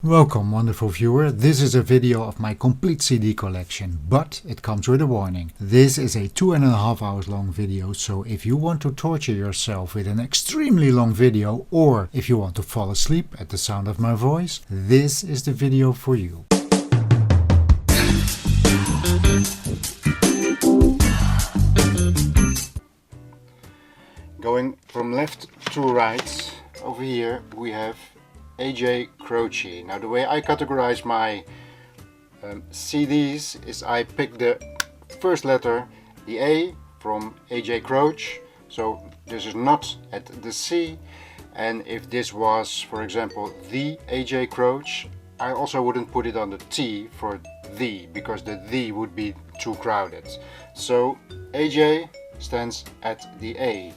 Welcome, wonderful viewer. This is a video of my complete CD collection, but it comes with a warning. This is a 2.5 hours long video, so if you want to torture yourself with an extremely long video, or if you want to fall asleep at the sound of my voice, this is the video for you. Going from left to right, over here we have AJ Croce. Now the way I categorize my CDs is I pick the first letter, the A, from AJ Croce, so this is not at the C, and if this was, for example, the AJ Croce, I also wouldn't put it on the T for the, because the would be too crowded. So AJ stands at the A.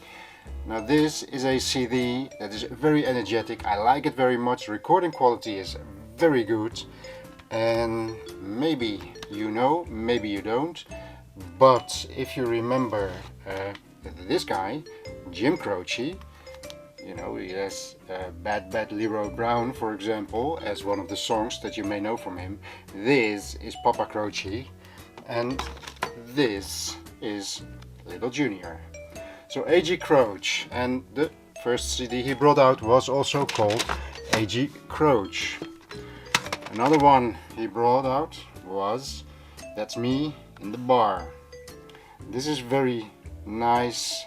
Now this is a CD that is very energetic. I like it very much. Recording quality is very good, and maybe you know, maybe you don't, but if you remember this guy, Jim Croce, you know, he has Bad Bad Leroy Brown, for example, as one of the songs that you may know from him. This is Papa Croce, and this is Little Junior. So AJ Croce, and the first CD he brought out was also called AJ Croce. Another one he brought out was That's Me in the Bar. This is very nice.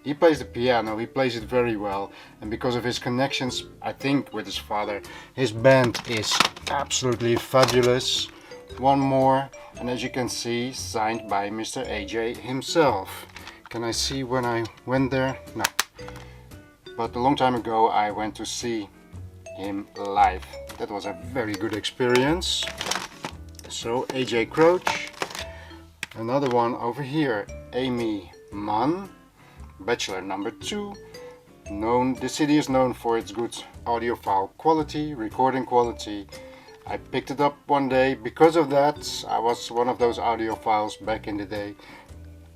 He plays the piano, he plays it very well, and because of his connections, I think, with his father, his band is absolutely fabulous. One more, and as you can see, signed by Mr. AJ himself. Can I see when I went there? No. But a long time ago I went to see him live. That was a very good experience. So AJ Croce. Another one over here, Amy Mann, Bachelor number 2. The CD is known for its good audiophile quality, recording quality. I picked it up one day because of that. I was one of those audiophiles back in the day.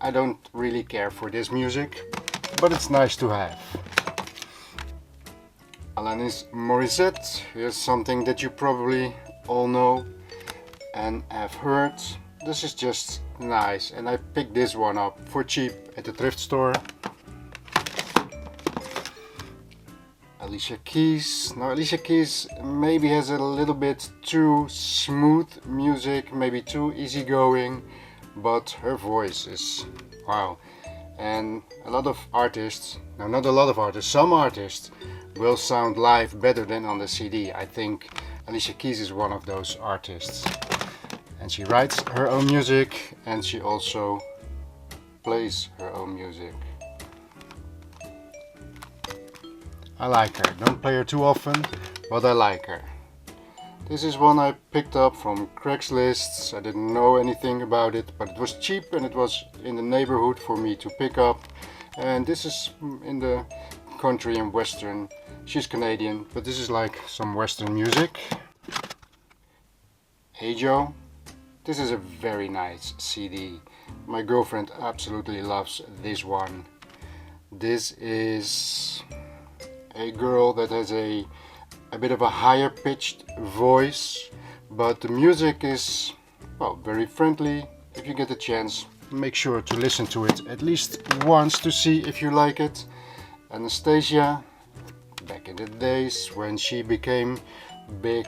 I don't really care for this music, but it's nice to have. Alanis Morissette, here's something that you probably all know and have heard. This is just nice, and I picked this one up for cheap at the thrift store. Alicia Keys. Now Alicia Keys maybe has a little bit too smooth music, maybe too easygoing, but her voice is wow. And a lot of artists, no, not a lot of artists, some artists will sound live better than on the CD. I think Alicia Keys is one of those artists, and she writes her own music and she also plays her own music. I like her. Don't play her too often, but I like her. This is one I picked up from Craigslist. I didn't know anything about it, but it was cheap and it was in the neighborhood for me to pick up. And this is in the country and western. She's Canadian, but this is like some western music. Hey Joe. This is a very nice CD. My girlfriend absolutely loves this one. This is a girl that has a bit of a higher pitched voice, but the music is, well, very friendly. If you get a chance, make sure to listen to it at least once to see if you like it. Anastasia, back in the days when she became big,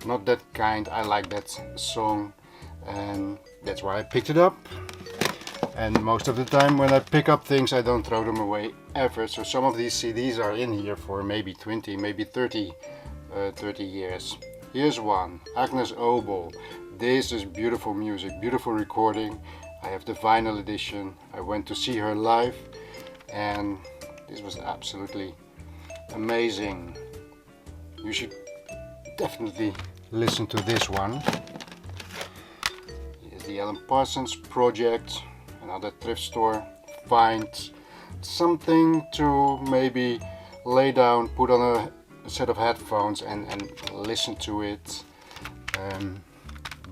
Not That Kind, I like that song, and that's why I picked it up. And most of the time when I pick up things, I don't throw them away ever. So some of these CDs are in here for maybe 20, maybe 30 years. Here's one, Agnes Obel. This is beautiful music, beautiful recording. I have the vinyl edition. I went to see her live, and this was absolutely amazing. You should definitely listen to this one. Here's the Alan Parsons Project. Another thrift store. Find something to maybe lay down, put on a set of headphones and listen to it.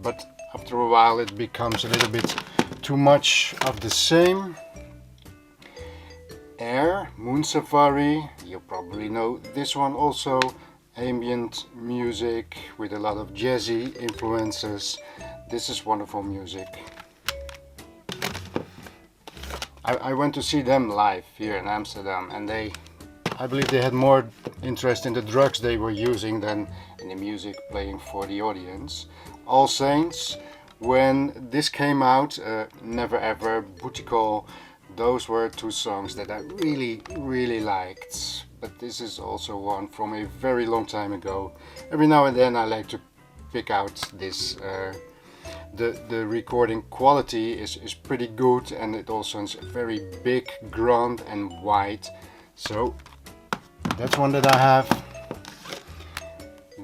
But after a while it becomes a little bit too much of the same. Air, Moon Safari, you probably know this one also. ambient music with a lot of jazzy influences. This is wonderful music. I went to see them live here in Amsterdam, and I believe they had more interest in the drugs they were using than in the music playing for the audience. All Saints, when this came out, Never Ever, Booty Call, those were two songs that I really liked. But this is also one from a very long time ago. Every now and then I like to pick out this. The recording quality is pretty good, and it also sounds very big, grand and wide. So that's one that I have.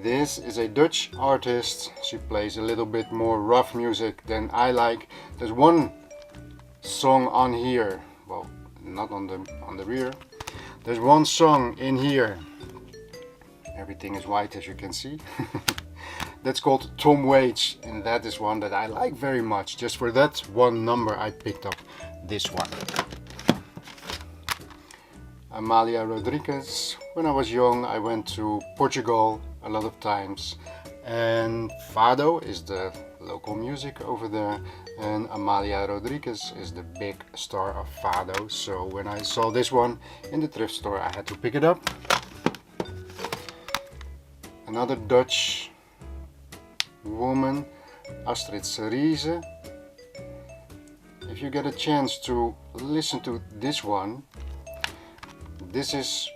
This is a Dutch artist. She plays a little bit more rough music than I like. There's one song on here, well, not on the rear. There's one song in here. Everything is white, as you can see. That's called Tom Waits, and that is one that I like very much. Just for that one number I picked up this one. Amalia Rodriguez. When I was young I went to Portugal a lot of times, and Fado is the local music over there, and Amalia Rodriguez is the big star of Fado. So when I saw this one in the thrift store I had to pick it up. Another Dutch woman, Astrid Cerise. If you get a chance to listen to this one, this is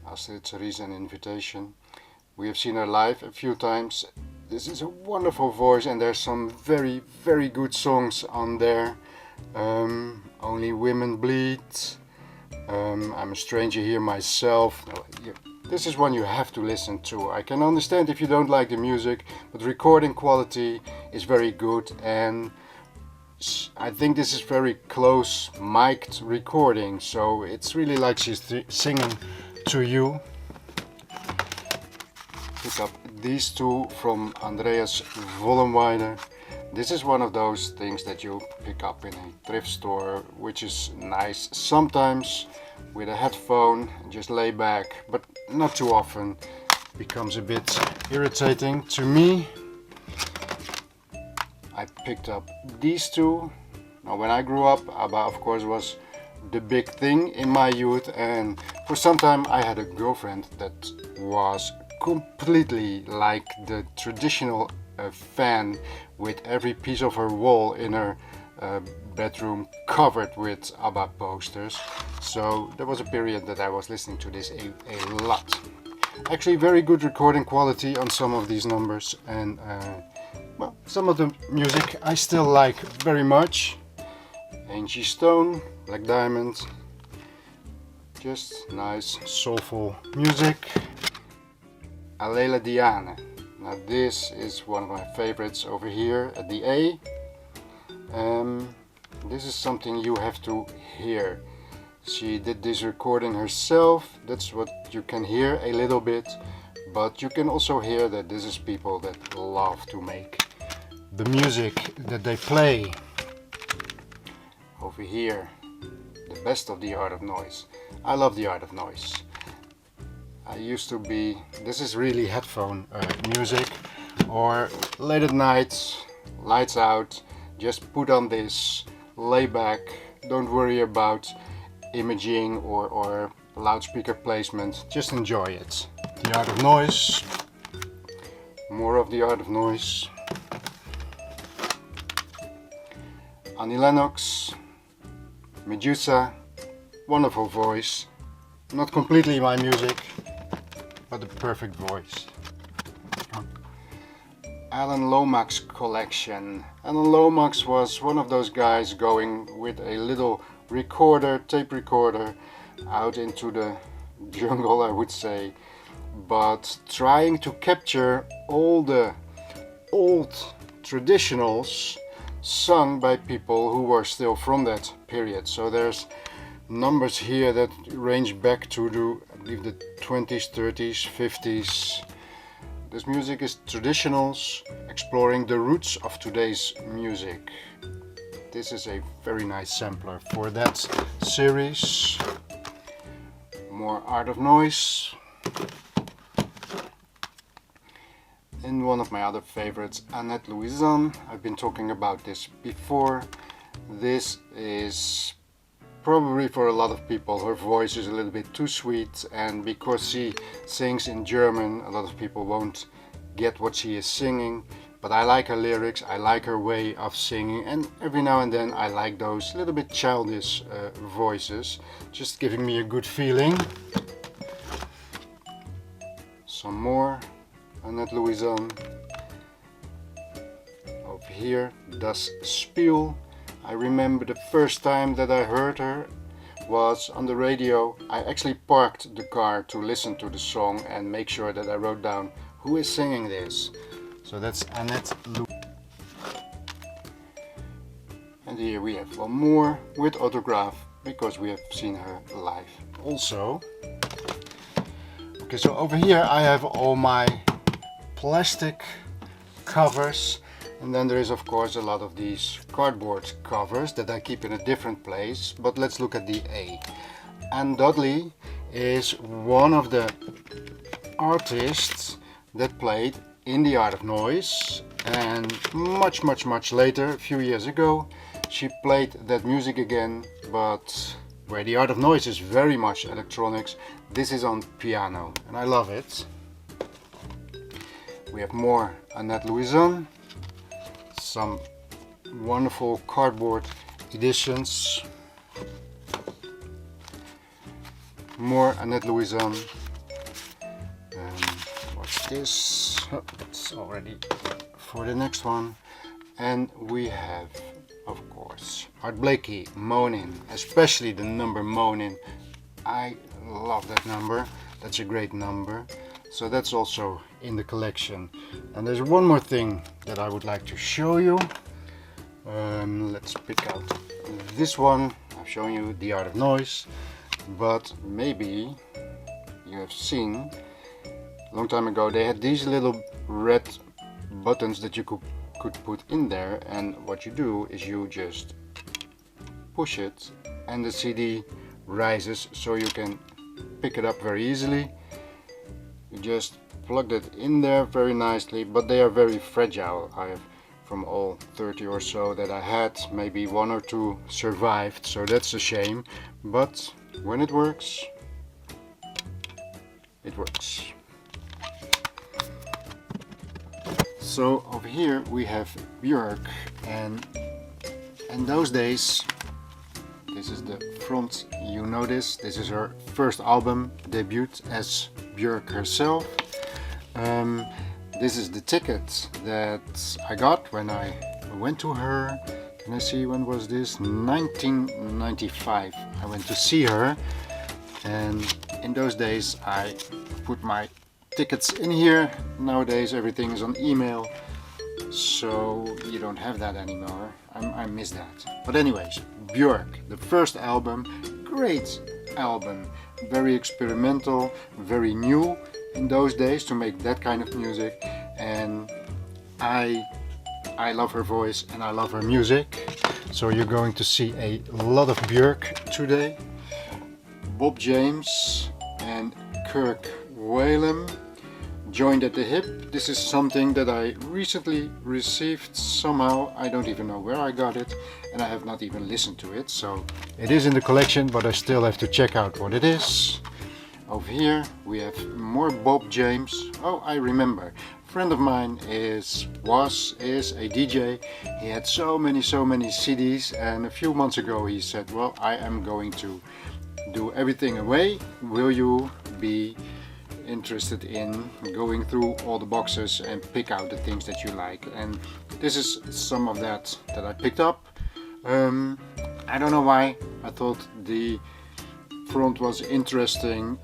Astrid Cerise, An Invitation. We have seen her live a few times. This is a wonderful voice, and there's some very good songs on there. Only Women Bleed, I'm a Stranger Here Myself. This is one you have to listen to. I can understand if you don't like the music, but recording quality is very good, and I think this is very close mic'd recording, so it's really like she's singing to you. Pick up these two from Andreas Vollenweider. This is one of those things that you pick up in a thrift store, which is nice sometimes with a headphone, just lay back, but not too often. Becomes a bit irritating to me. I picked up these two. Now when I grew up, ABBA of course was the big thing in my youth, and for some time I had a girlfriend that was completely like the traditional fan, with every piece of her wall in her bedroom covered with ABBA posters. So there was a period that I was listening to this a lot. Actually very good recording quality on some of these numbers, and well, some of the music I still like very much. Angie Stone, Black Diamond, just nice soulful music. Alela Diane. Now this is one of my favorites over here at the A. This is something you have to hear. She did this recording herself. That's what you can hear a little bit, but you can also hear that this is people that love to make the music that they play. Over here, the best of the art of noise. I love the art of noise. I used to be, this is really headphone music, or late at night, lights out, just put on this, lay back, don't worry about imaging or loudspeaker placement, just enjoy it. The art of noise, more of the art of noise. Annie Lennox, Medusa, wonderful voice, not completely my music, but the perfect voice. Alan Lomax collection. Alan Lomax was one of those guys going with a little recorder, tape recorder, out into the jungle, I would say, but trying to capture all the old traditionals sung by people who were still from that period. So there's numbers here that range back to the, I believe, the 20s, 30s, 50s. This music is traditionals, exploring the roots of today's music. This is a very nice sampler for that series. More art of noise. in one of my other favorites, Annette Louison. I've been talking about this before. This is probably for a lot of people, her voice is a little bit too sweet, and because she sings in German, a lot of people won't get what she is singing. But I like her lyrics, I like her way of singing, and every now and then I like those little bit childish voices, just giving me a good feeling. Some more Annette Louison. Over here, Das Spiel. I remember the first time that I heard her was on the radio. I actually parked the car to listen to the song and make sure that I wrote down who is singing this. So that's Annette Louison. And here we have one more with autograph because we have seen her live also. Okay, so over here I have all my plastic covers. And then there is of course a lot of these cardboard covers that I keep in a different place. But let's look at the A. Anne Dudley is one of the artists that played in The Art of Noise, and much later, a few years ago, she played that music again, but where The Art of Noise is very much electronics, this is on piano, and I love it. We have more Annette Louison, some wonderful cardboard editions, more Annette Louison. What's this? Oh, it's already for the next one. And we have, of course, Art Blakey, Moanin', especially the number Moanin'. I love that number. That's a great number. So that's also in the collection. And there's one more thing that I would like to show you. Let's pick out this one. I've shown you The Art of Noise, but maybe you have seen a long time ago they had these little red buttons that you could put in there, and what you do is you just push it and the CD rises so you can pick it up very easily. You just plug that in there very nicely, but they are very fragile. I have, from all 30 or so that I had, maybe 1 or 2 survived, so that's a shame, but when it works, it works. So over here we have Björk, and in those days, this is the front, you know this is her first album debut as Björk herself. This is the ticket that I got when I went to her. Can I see, when was this? 1995. I went to see her, and in those days I put my tickets in here. Nowadays everything is on email, so you don't have that anymore. I miss that. But anyways, Björk, the first album, great album, very experimental, very new in those days to make that kind of music, and I love her voice and I love her music. So you're going to see a lot of Björk today. Bob James and Kirk Whalum joined at the hip. This is something that I recently received somehow. I don't even know where I got it, and I have not even listened to it. So it is in the collection, but I still have to check out what it is. Over here we have more Bob James. Oh, I remember. A friend of mine is a DJ. He had so many CDs, and a few months ago he said, well, I am going to do everything away. Will you be interested in going through all the boxes and pick out the things that you like? And this is some of that I picked up. I don't know why. I thought the front was interesting.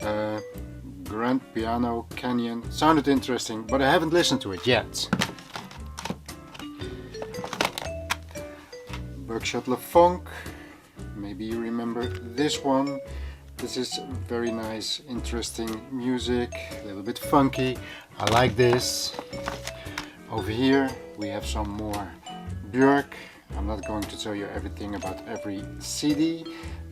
Grand Piano Canyon sounded interesting, but I haven't listened to it yet. Buckshot LeFunk, maybe you remember this one. This is very nice, interesting music, a little bit funky. I like this. Over here we have some more Björk. I'm not going to tell you everything about every CD,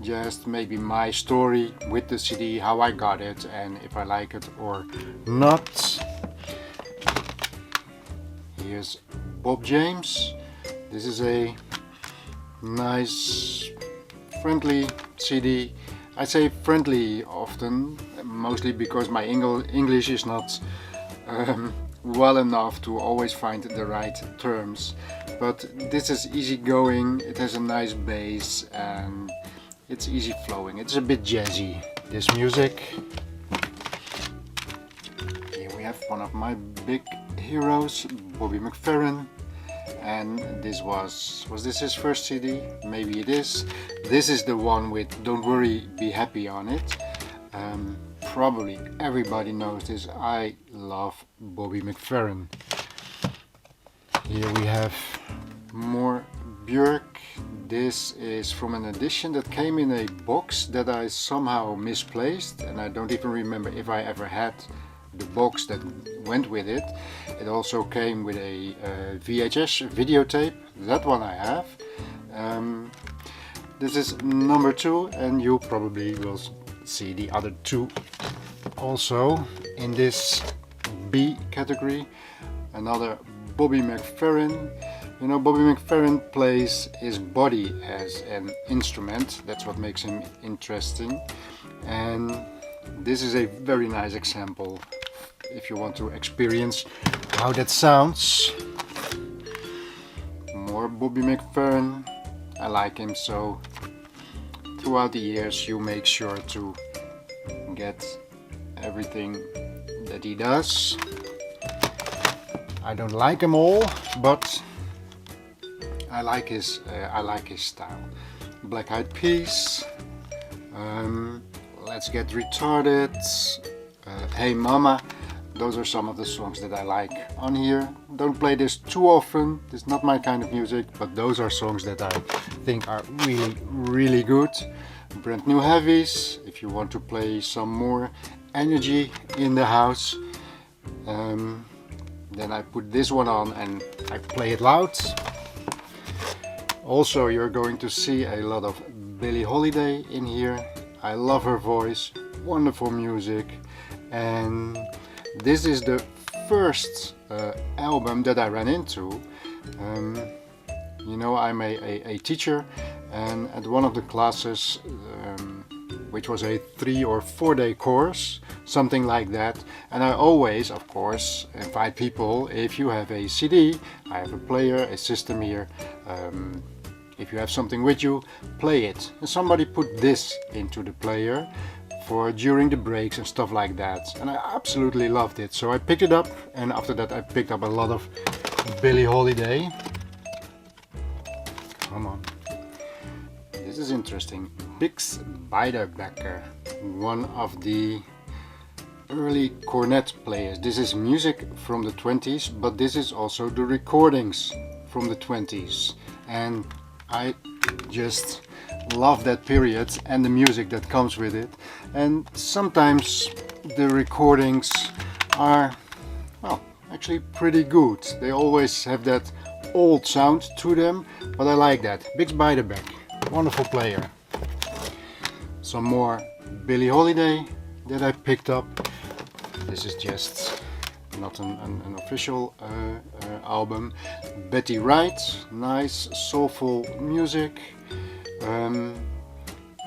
just maybe my story with the CD, how I got it and if I like it or not. is Bob James. This is a nice, friendly CD. I say friendly often, mostly because my English is not well enough to always find the right terms. But this is easygoing, it has a nice bass and it's easy flowing. It's a bit jazzy, this music. Here we have one of my big heroes, Bobby Mcferrin. And this was this his first CD? Maybe it is. This is the one with Don't Worry, Be Happy on it. Probably everybody knows this. I love Bobby Mcferrin. Here we have more Björk. This is from an edition that came in a box that I somehow misplaced, and I don't even remember if I ever had the box that went with it. It also came with a VHS videotape. That one I have. This is number 2, and you probably will see the other 2 also in this B category. Another Bobby Mcferrin. You know, Bobby Mcferrin plays his body as an instrument. That's what makes him interesting. And this is a very nice example if you want to experience how that sounds. More Bobby Mcferrin. I like him, so throughout the years you make sure to get everything that he does. I don't like them all, but I like his style. Black Eyed Peas, Let's Get Retarded, Hey Mama. Those are some of the songs that I like on here. Don't play this too often, it's not my kind of music, but those are songs that I think are really, really good. Brand New Heavies, if you want to play some more energy in the house. Then I put this one on and I play it loud. Also, you're going to see a lot of Billie Holiday in here. I love her voice, wonderful music, and this is the first album that I ran into. You know, I'm a teacher, and at one of the classes, which was a 3 or 4 day course, something like that, and I always, of course, invite people, if you have a CD, I have a player, a system here, if you have something with you, play it. And somebody put this into the player for during the breaks and stuff like that, and I absolutely loved it, so I picked it up, and after that I picked up a lot of Billie Holiday. Come on, this is interesting. Bix Beiderbecke, one of the early cornet players. This is music from the 20s, but this is also the recordings from the 20s, and I just love that period and the music that comes with it. And sometimes the recordings are, well, actually pretty good. They always have that old sound to them, but I like that. Bix Beiderbecke, wonderful player. Some more Billie Holiday that I picked up. This is just not an official album. Betty Wright, nice soulful music.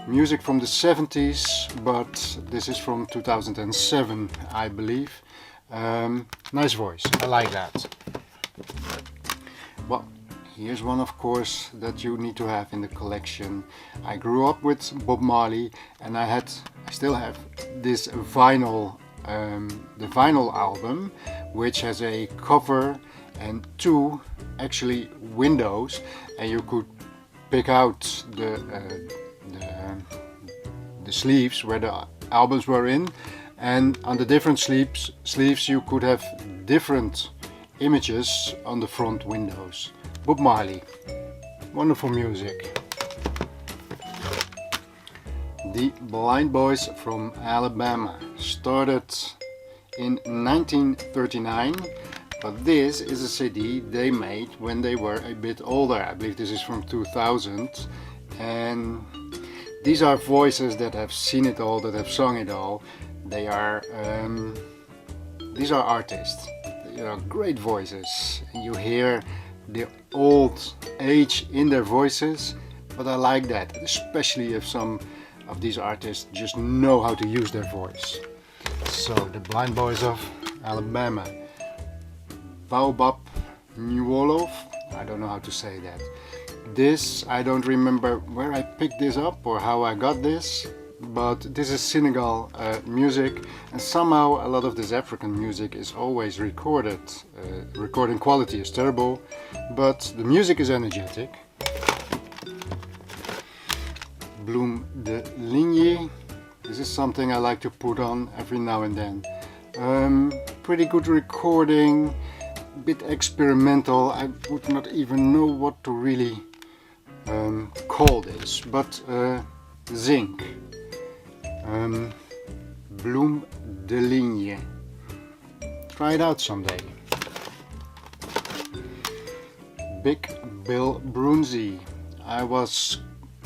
Music from the 70s, but this is from 2007, I believe. Nice voice, I like that. Well, here's one, of course, that you need to have in the collection. I grew up with Bob Marley, and I still have this vinyl, the vinyl album, which has a cover and 2 actually windows, and you could pick out the sleeves where the albums were in, and on the different sleeves you could have different images on the front windows. Bob Marley, wonderful music. The Blind Boys from Alabama started in 1939, but this is a CD they made when they were a bit older. I believe this is from 2000, and these are voices that have seen it all, that have sung it all. They are these are artists. great voices, and you hear the old age in their voices, but I like that, especially if some of these artists just know how to use their voice. So the Blind Boys of Alabama, Baobab Newolof, I don't know how to say that. This, I don't remember where I picked this up or how I got this, but this is Senegal music, and somehow a lot of this African music is always recorded. Recording quality is terrible, but the music is energetic. Bloem de Ligne, this is something I like to put on every now and then. Pretty good recording, bit experimental. I would not even know what to really call this, but Zinc. Bloem de Ligne. Try it out someday. Big Bill Brunzi. I was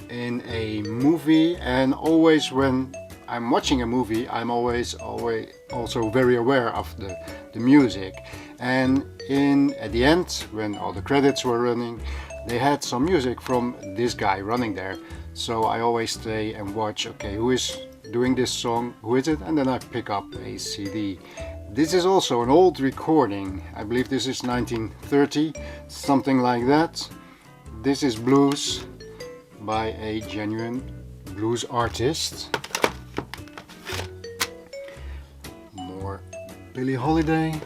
in a movie, and always when I'm watching a movie I'm always also very aware of the music, and at the end when all the credits were running they had some music from this guy running there, so I always stay and watch, okay, who is doing this song, who is it, and then I pick up a CD. This is also an old recording, I believe this is 1930, something like that. This is blues by a genuine blues artist. More Billie Holiday.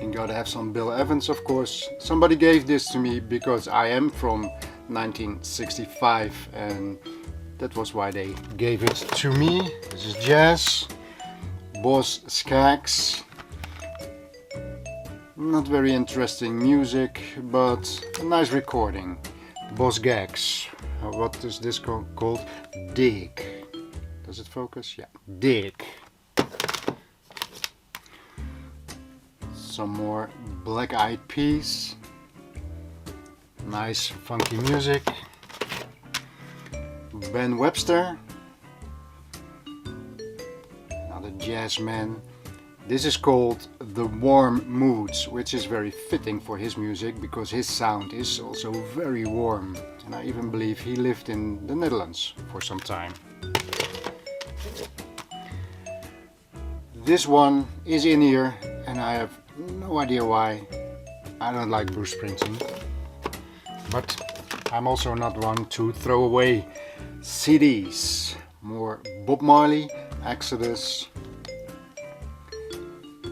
You gotta have some Bill Evans, of course. Somebody gave this to me because I am from 1965 and that was why they gave it to me. This is jazz. Boz Scaggs. Not very interesting music, but a nice recording. Boz Scaggs. What is this called? Dig. Does it focus? Yeah. Dig. Some more Black Eyed Peas. Nice funky music. Ben Webster. Another jazz man. This is called The Warm Moods, which is very fitting for his music because his sound is also very warm, and I even believe he lived in the Netherlands for some time. This one is in here and I have no idea why. I don't like Bruce Springsteen, but I'm also not one to throw away CDs. More Bob Marley, Exodus.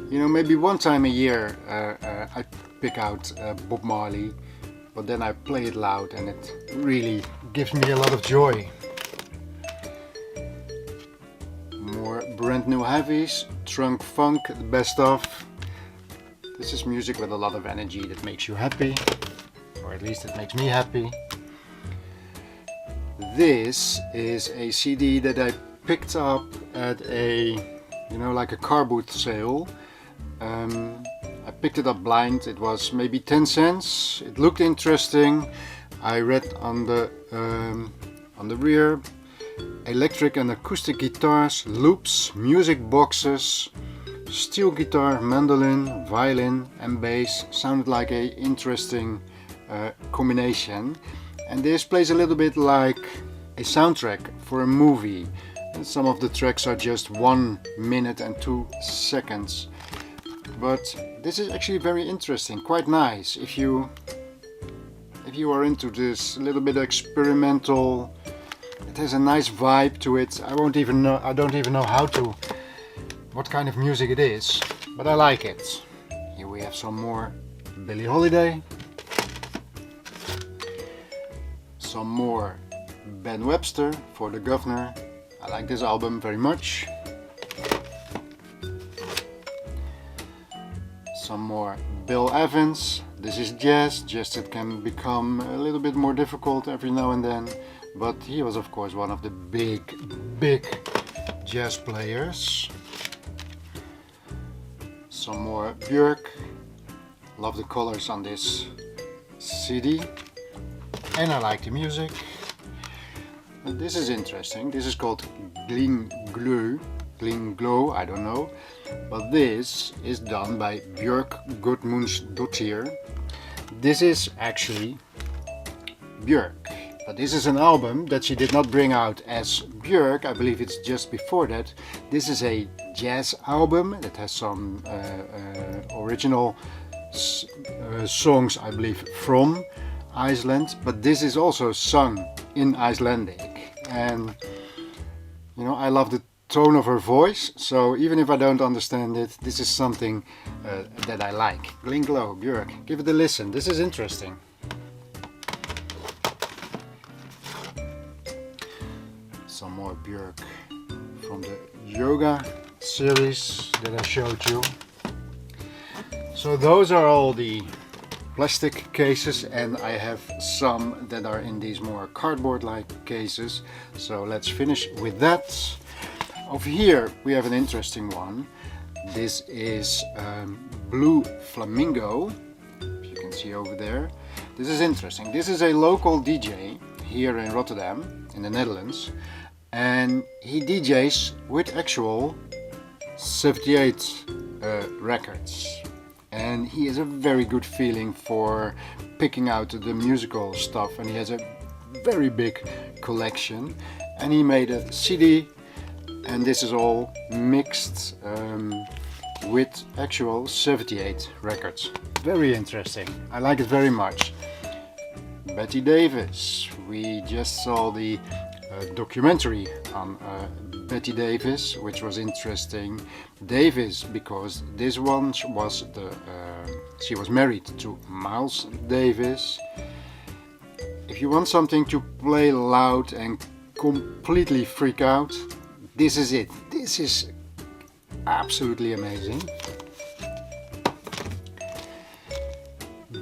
You know, maybe one time a year I pick out Bob Marley, but then I play it loud and it really gives me a lot of joy. More brand new heavies, Trunk Funk, the best of. This is music with a lot of energy that makes you happy, or at least it makes me happy. This is a CD that I picked up at a, you know, like a car boot sale. I picked it up blind. It was maybe 10 cents. It looked interesting. I read on the rear: electric and acoustic guitars, loops, music boxes, steel guitar, mandolin, violin and bass. Sounded like a interesting combination. And this plays a little bit like a soundtrack for a movie. And some of the tracks are just 1 minute and 2 seconds. But this is actually very interesting, quite nice. If you are into this little bit experimental, it has a nice vibe to it. I don't even know what kind of music it is, but I like it. Here we have some more Billie Holiday. Some more Ben Webster, For the Governor. I like this album very much. Some more Bill Evans. This is jazz that can become a little bit more difficult every now and then, but he was of course one of the big jazz players. Some more Björk. Love the colors on this CD, and I like the music. And this is interesting. This is called Gling Glue. Klinglo, I don't know. But this is done by Björk Gudmundsdottir. This is actually Björk. But this is an album that she did not bring out as Björk, I believe it's just before that. This is a jazz album that has some original songs, I believe, from Iceland, but this is also sung in Icelandic. And you know, I love the tone of her voice, so even if I don't understand it, this is something that I like. Klinglo, Björk, give it a listen, this is interesting. Some more Björk from the yoga series that I showed you. So those are all the plastic cases, and I have some that are in these more cardboard-like cases. So let's finish with that. Over here we have an interesting one. This is Blue Flamingo, as you can see over there. This is interesting. This is a local DJ here in Rotterdam, in the Netherlands. And he DJs with actual 78 records, and he has a very good feeling for picking out the musical stuff, and he has a very big collection, and he made a CD, and this is all mixed with actual 78 records. Very interesting, I like it very much. Betty Davis, we just saw the documentary on Betty Davis, which was interesting. Davis, because this one was she was married to Miles Davis. If you want something to play loud and completely freak out, this is it. This is absolutely amazing.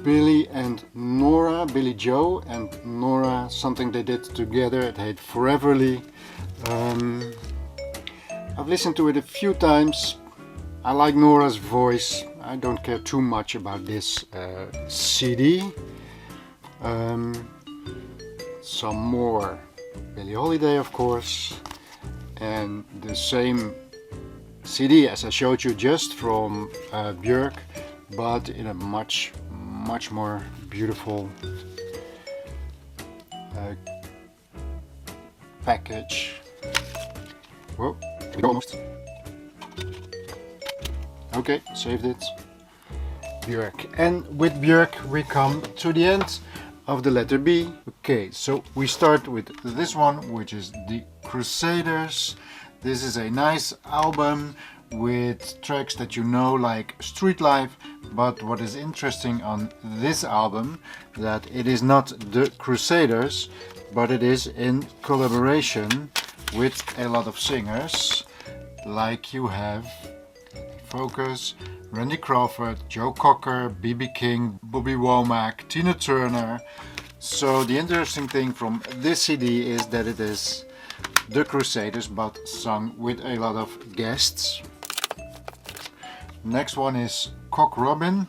Billy Joe and Nora, something they did together, it heet Foreverly. I've listened to it a few times. I like Nora's voice. I don't care too much about this CD. Some more Billie Holiday, of course, and the same CD as I showed you just from Björk, but in a much more beautiful package. Whoa, almost. Okay, saved it. Björk. And with Björk we come to the end of the letter B. Okay, so we start with this one, which is The Crusaders. This is a nice album with tracks that you know, like Street Life, but what is interesting on this album, that it is not The Crusaders, but it is in collaboration with a lot of singers, like you have, focus, Randy Crawford, Joe Cocker, B.B. King, Bobby Womack, Tina Turner. So the interesting thing from this CD is that it is The Crusaders, but sung with a lot of guests. Next one is Cock Robin,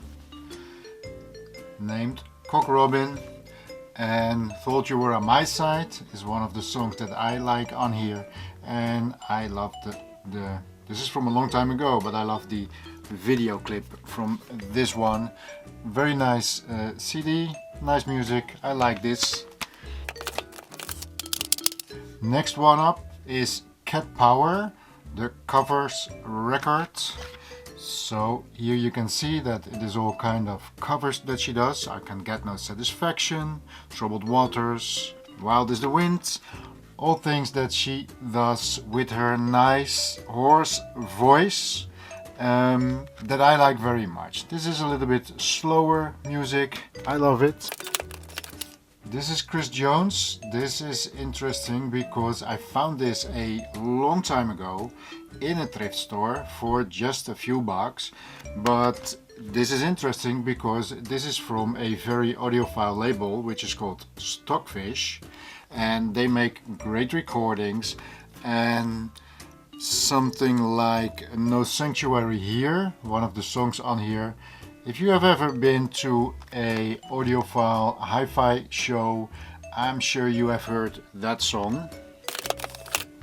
named Cock Robin, and Thought You Were on My Side is one of the songs that I like on here, and I love this is from a long time ago, but I love the video clip from this one. Very nice CD, nice music, I like this. Next one up is Cat Power, the covers record. So here you can see that it is all kind of covers that she does. I Can Get No Satisfaction, Troubled Waters, Wild is the Wind. All things that she does with her nice hoarse voice that I like very much. This is a little bit slower music. I love it. This is Chris Jones. This is interesting because I found this a long time ago in a thrift store for just a few bucks. But this is interesting because this is from a very audiophile label which is called Stockfish, and they make great recordings, and something like No Sanctuary Here, one of the songs on here. If you have ever been to a audiophile hi-fi show, I'm sure you have heard that song.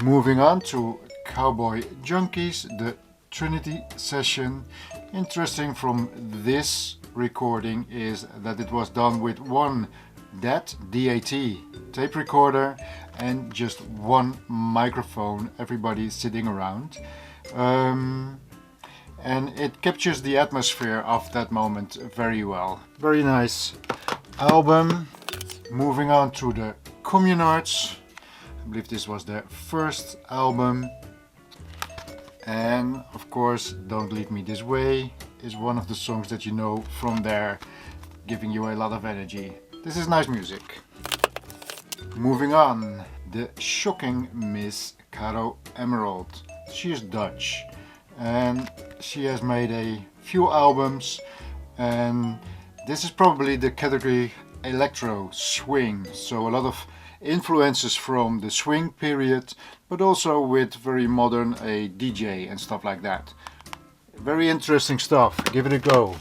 Moving on to Cowboy, Junkies, the Trinity session. Interesting from this recording is that it was done with one DAT tape recorder and just one microphone, everybody sitting around. And it captures the atmosphere of that moment very well. Very nice album. Moving on to the Communards. I believe this was their first album. And of course, Don't Lead Me This Way is one of the songs that you know from there, giving you a lot of energy. This is nice music. Moving on, the shocking Miss Caro Emerald. She is Dutch and she has made a few albums, and this is probably the category electro swing, so a lot of influences from the swing period, but also with very modern a DJ and stuff like that. Very interesting stuff. Give it a go.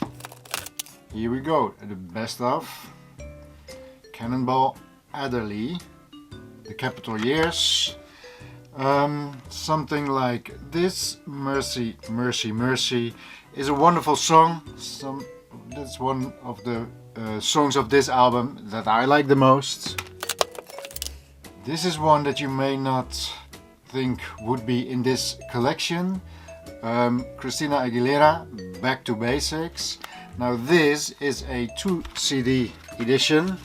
Here we go, the best of Cannonball Adderley, The Capital Years. Something like this. Mercy, Mercy, Mercy is a wonderful song. That's one of the songs of this album that I like the most. This is one that you may not think would be in this collection. Christina Aguilera, Back to Basics. Now this is a 2 CD edition.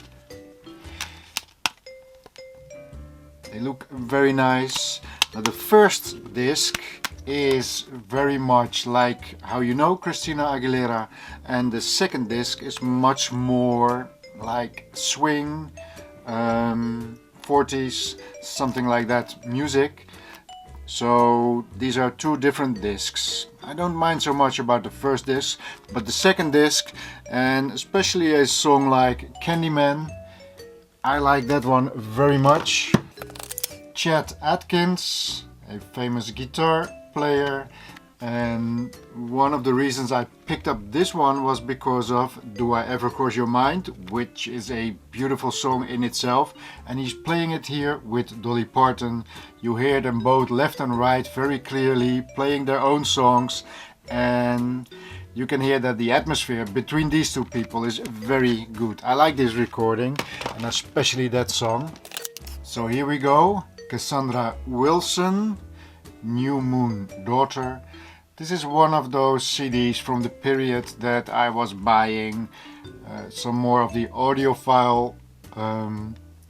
They look very nice. Now the first disc is very much like how you know Christina Aguilera, and the second disc is much more like swing, 40s, something like that music. So these are two different discs. I don't mind so much about the first disc, but the second disc, and especially a song like Candyman, I like that one very much. Chet Atkins, a famous guitar player, and one of the reasons I picked up this one was because of Do I Ever Cross Your Mind, which is a beautiful song in itself, and he's playing it here with Dolly Parton. You hear them both left and right very clearly playing their own songs, and you can hear that the atmosphere between these two people is very good. I like this recording, and especially that song. So here we go. Cassandra Wilson, New Moon Daughter. This is one of those CDs from the period that I was buying some more of the audiophile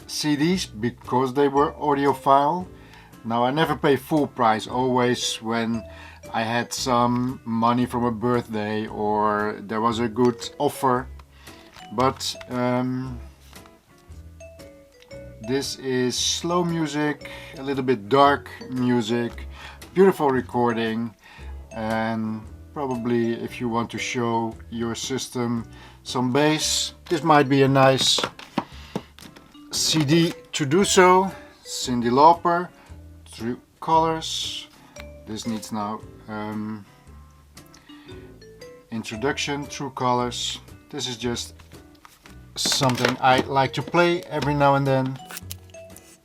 CDs because they were audiophile. Now I never pay full price, always when I had some money from a birthday or there was a good offer. But this is slow music, a little bit dark music, beautiful recording, and probably if you want to show your system some bass, this might be a nice CD to do so. Cyndi Lauper, True Colors. This needs now introduction, True Colors. This is just something I like to play every now and then.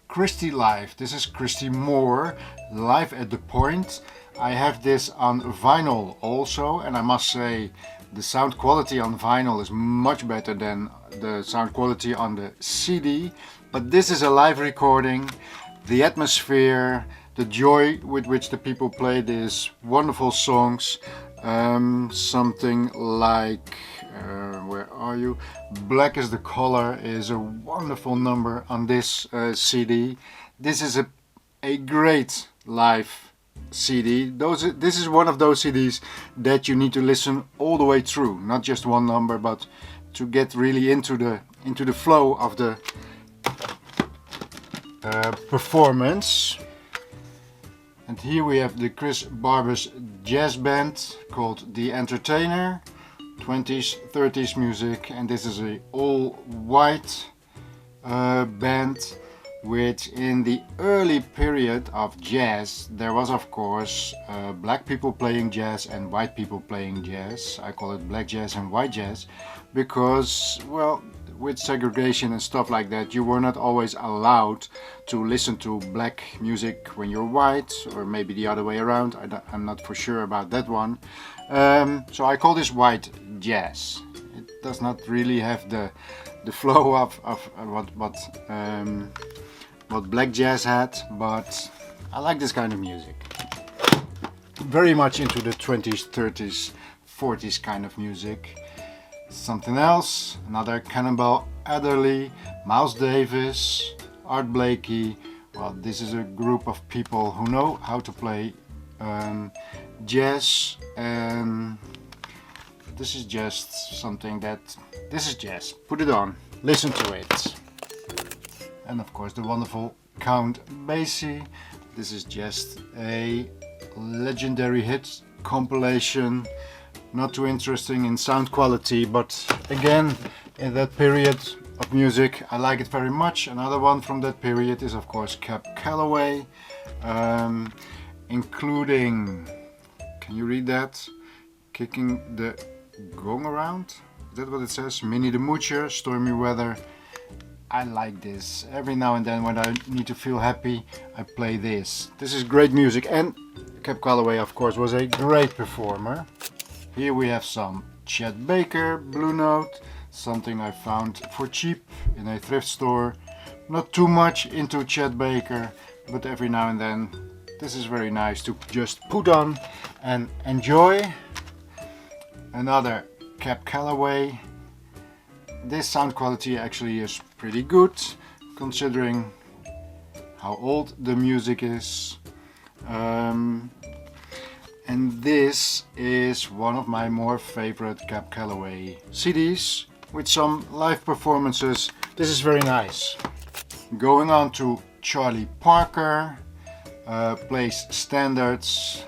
Christy Live. This is Christy Moore, Live at the Point. I have this on vinyl also, and I must say the sound quality on vinyl is much better than the sound quality on the CD. But this is a live recording. The atmosphere, the joy with which the people play these wonderful songs. Something like where are you? Black is the Color is a wonderful number on this CD. This is a great live CD. This is one of those CDs that you need to listen all the way through, not just one number, but to get really into the flow of the performance. And here we have the Chris Barber's jazz band called The Entertainer, 20s, 30s music, and this is a all white band, which in the early period of jazz there was of course black people playing jazz and white people playing jazz. I call it black jazz and white jazz because, well, with segregation and stuff like that, you were not always allowed to listen to black music when you're white, or maybe the other way around. I'm not for sure about that one. So I call this white jazz. It does not really have the flow of what black jazz had, but I like this kind of music. Very much into the 20s, 30s, 40s kind of music. Something else, another Cannonball Adderley, Miles Davis, Art Blakey. Well, this is a group of people who know how to play jazz, and this is just something that, this is jazz. Put it on, listen to it. And of course the wonderful Count Basie. This is just a legendary hit compilation. Not too interesting in sound quality, but again, in that period of music, I like it very much. Another one from that period is of course Cab Calloway, including, can you read that? Kicking the Gong Around? Is that what it says? Minnie the Moocher, Stormy Weather. I like this. Every now and then when I need to feel happy, I play this. This is great music, and Cab Calloway of course was a great performer. Here we have some Chet Baker, Blue Note, something I found for cheap in a thrift store. Not too much into Chet Baker, but every now and then this is very nice to just put on and enjoy. Another Cab Calloway. This sound quality actually is pretty good considering how old the music is. And this is one of my more favorite Cab Calloway CDs with some live performances. This is very nice. Going on to Charlie Parker, plays standards.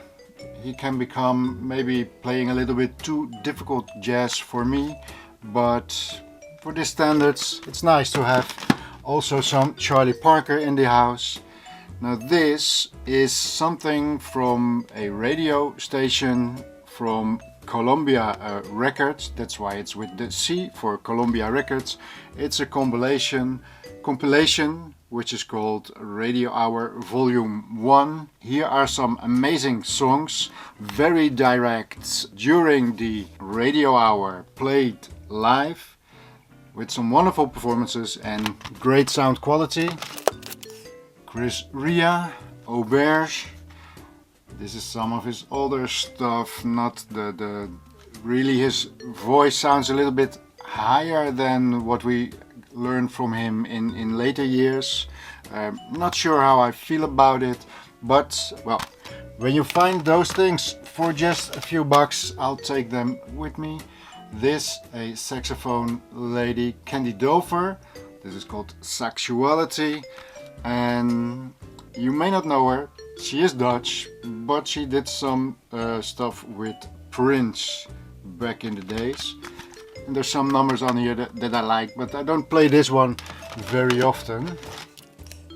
He can become maybe playing a little bit too difficult jazz for me, but for the standards it's nice to have also some Charlie Parker in the house. Now this is something from a radio station from Columbia Records. That's why it's with the C for Columbia Records. It's a compilation which is called Radio Hour Volume 1. Here are some amazing songs, very direct during the radio hour, played live with some wonderful performances and great sound quality. Chris Rea, Auberge. This is some of his older stuff, not the really, his voice sounds a little bit higher than what we learned from him in later years. Not sure how I feel about it, but well, when you find those things for just a few bucks, I'll take them with me. This, a saxophone lady, Candy Dover. This is called Sexuality. And you may not know her, she is Dutch, but she did some stuff with Prince back in the days. And there's some numbers on here that I like, but I don't play this one very often.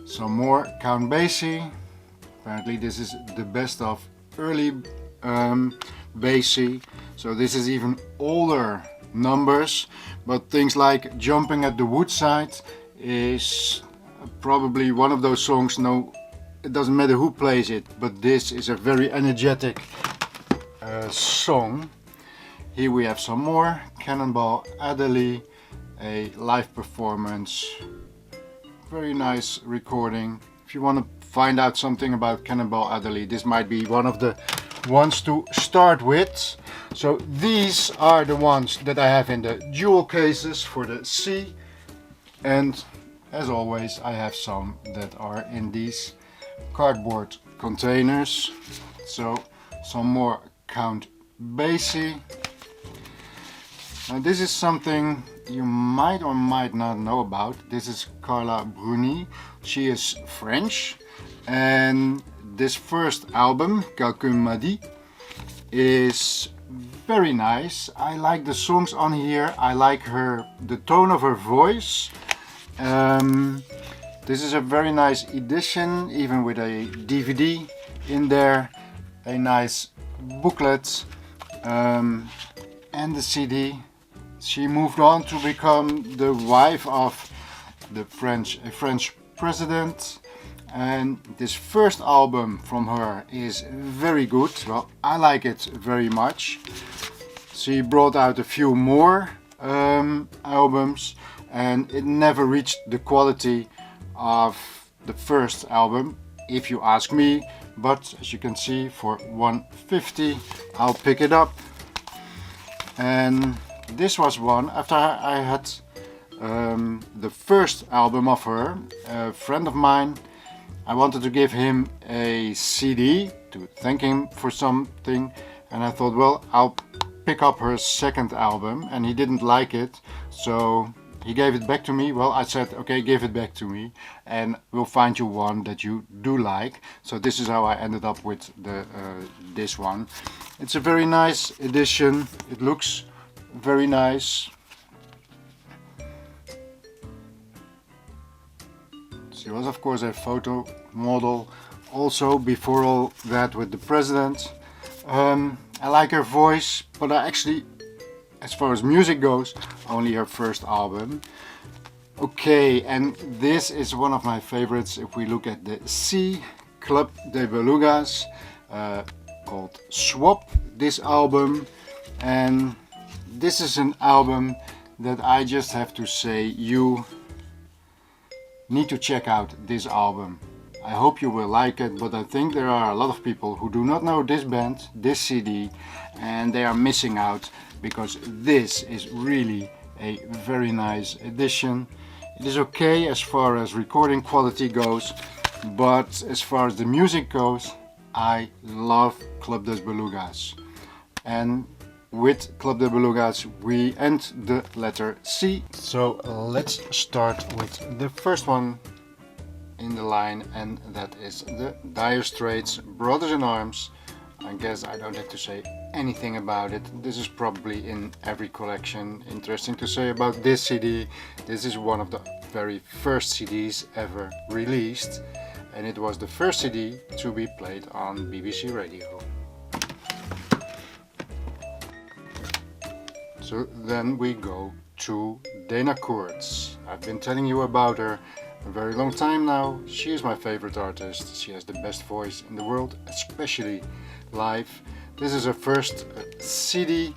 Some more Count Basie. Apparently this is the best of early Basie. So this is even older numbers, but things like Jumping at the Woodside is probably one of those songs. No, it doesn't matter who plays it, but this is a very energetic song. Here we have some more Cannonball Adderley, a live performance, very nice recording. If you want to find out something about Cannonball Adderley, this might be one of the ones to start with. So these are the ones that I have in the jewel cases for the C, and as always I have some that are in these cardboard containers. So some more Count Basie. Now this is something you might or might not know about. This is Carla Bruni. She is French, and this first album, Quelqu'un m'a dit, is very nice. I like the songs on here. I like the tone of her voice. This is a very nice edition, even with a DVD in there, a nice booklet, and the CD. She moved on to become the wife of the French president, and this first album from her is very good. Well, I like it very much. She brought out a few more albums, and it never reached the quality of the first album, if you ask me. But as you can see, for $1.50 I'll pick it up. And this was one after I had the first album of her. A friend of mine, I wanted to give him a CD to thank him for something, and I thought, well, I'll pick up her second album, and he didn't like it, so he gave it back to me. Well, I said, okay, give it back to me and we'll find you one that you do like. So this is how I ended up with this one. It's a very nice edition. It looks very nice. She was of course a photo model also before all that with the president. I like her voice, but I actually, as far as music goes, only her first album. Okay, and this is one of my favorites if we look at the C, Club de Belugas, called Swap, this album. And this is an album that I just have to say you need to check out this album. I hope you will like it, but I think there are a lot of people who do not know this band, this CD, and they are missing out, because this is really a very nice edition. It is okay as far as recording quality goes, but as far as the music goes, I love Club des Belugas. And with Club des Belugas we end the letter C. So let's start with the first one in the line, and that is the Dire Straits, Brothers in Arms. I guess I don't have to say anything about it. This is probably in every collection. Interesting to say about this CD, this is one of the very first CDs ever released, and it was the first CD to be played on BBC Radio. So then we go to Dana Koorts. I've been telling you about her a very long time now. She is my favorite artist. She has the best voice in the world, especially live. This is her first CD,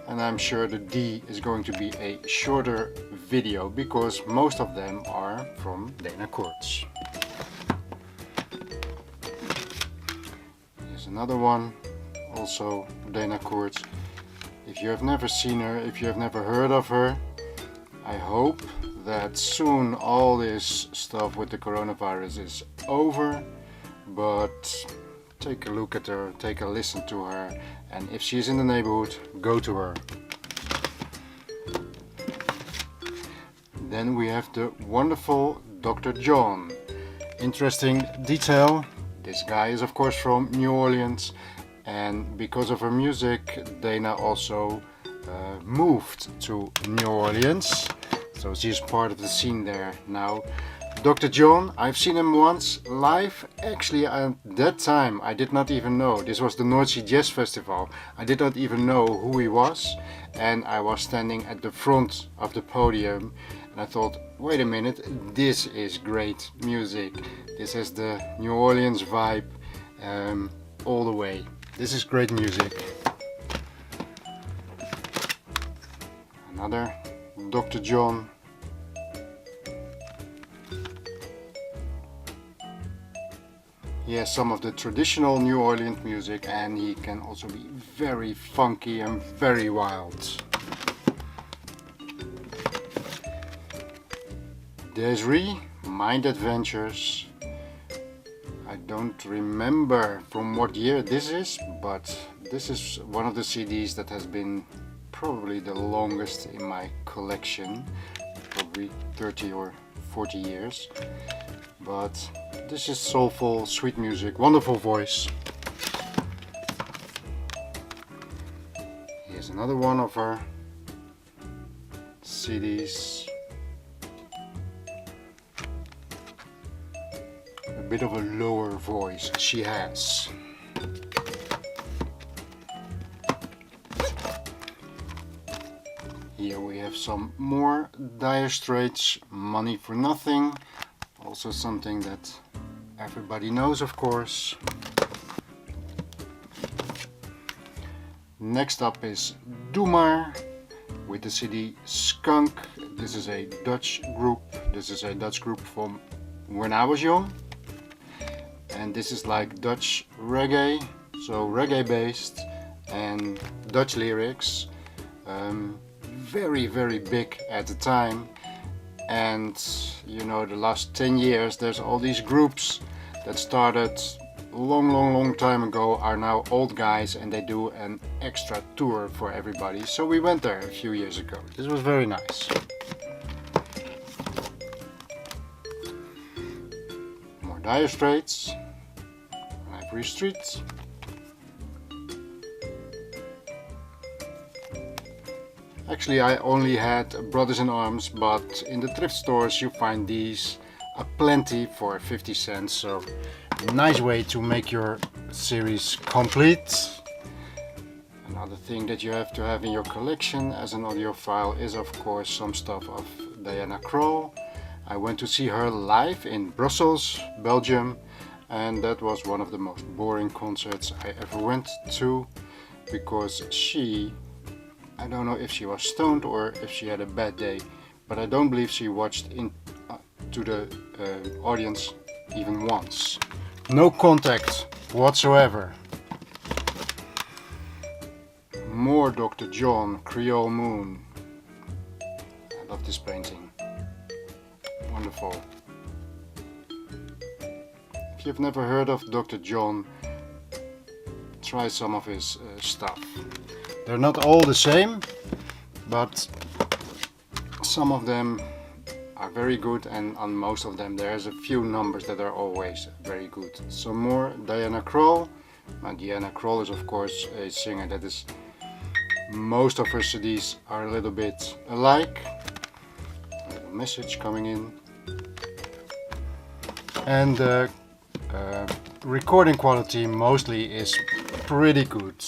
and I'm sure the D is going to be a shorter video because most of them are from Dana Koorts. Here's another one, also Dana Koorts. If you have never seen her, if you have never heard of her, I hope that soon all this stuff with the coronavirus is over, but take a look at her, take a listen to her, and if she's in the neighborhood, go to her. Then we have the wonderful Dr. John. Interesting detail, this guy is of course from New Orleans, and because of her music Dana also moved to New Orleans, so she's part of the scene there now. Dr. John, I've seen him once live. Actually at that time I did not even know, this was the North Sea Jazz Festival, I did not even know who he was, and I was standing at the front of the podium and I thought, wait a minute, this is great music, this has the New Orleans vibe all the way. This is great music. Another Dr. John. He has some of the traditional New Orleans music, and he can also be very funky and very wild. Desiree, Mind Adventures. I don't remember from what year this is, but this is one of the CDs that has been probably the longest in my collection, probably 30 or 40 years. But this is soulful, sweet music, wonderful voice. Here's another one of her CDs. A bit of a lower voice she has. Here we have some more Dire Straits, Money for Nothing, also something that everybody knows, of course. Next up is Doe Maar with the CD Skunk. This is a Dutch group. This is a Dutch group from when I was young. And this is like Dutch reggae, so reggae based and Dutch lyrics. Very, very big at the time. And you know, the last 10 years there's all these groups that started long time ago are now old guys, and they do an extra tour for everybody. So we went there a few years ago. This was very nice. More Dire Straits, Ivory Street. Actually, I only had Brothers in Arms, but in the thrift stores you find these aplenty for 50 cents. So a nice way to make your series complete. Another thing that you have to have in your collection as an audiophile is of course some stuff of Diana Krall. I went to see her live in Brussels, Belgium, and that was one of the most boring concerts I ever went to, because I don't know if she was stoned or if she had a bad day, but I don't believe she watched to the audience even once. No contact whatsoever. More Dr. John, Creole Moon. I love this painting. Wonderful. If you've never heard of Dr. John, try some of his stuff. They're not all the same, but some of them are very good, and on most of them there's a few numbers that are always very good. Some more Diana Krall. Now, Diana Krall is of course a singer that is, most of her CDs are a little bit alike. A little message coming in. And the recording quality mostly is pretty good.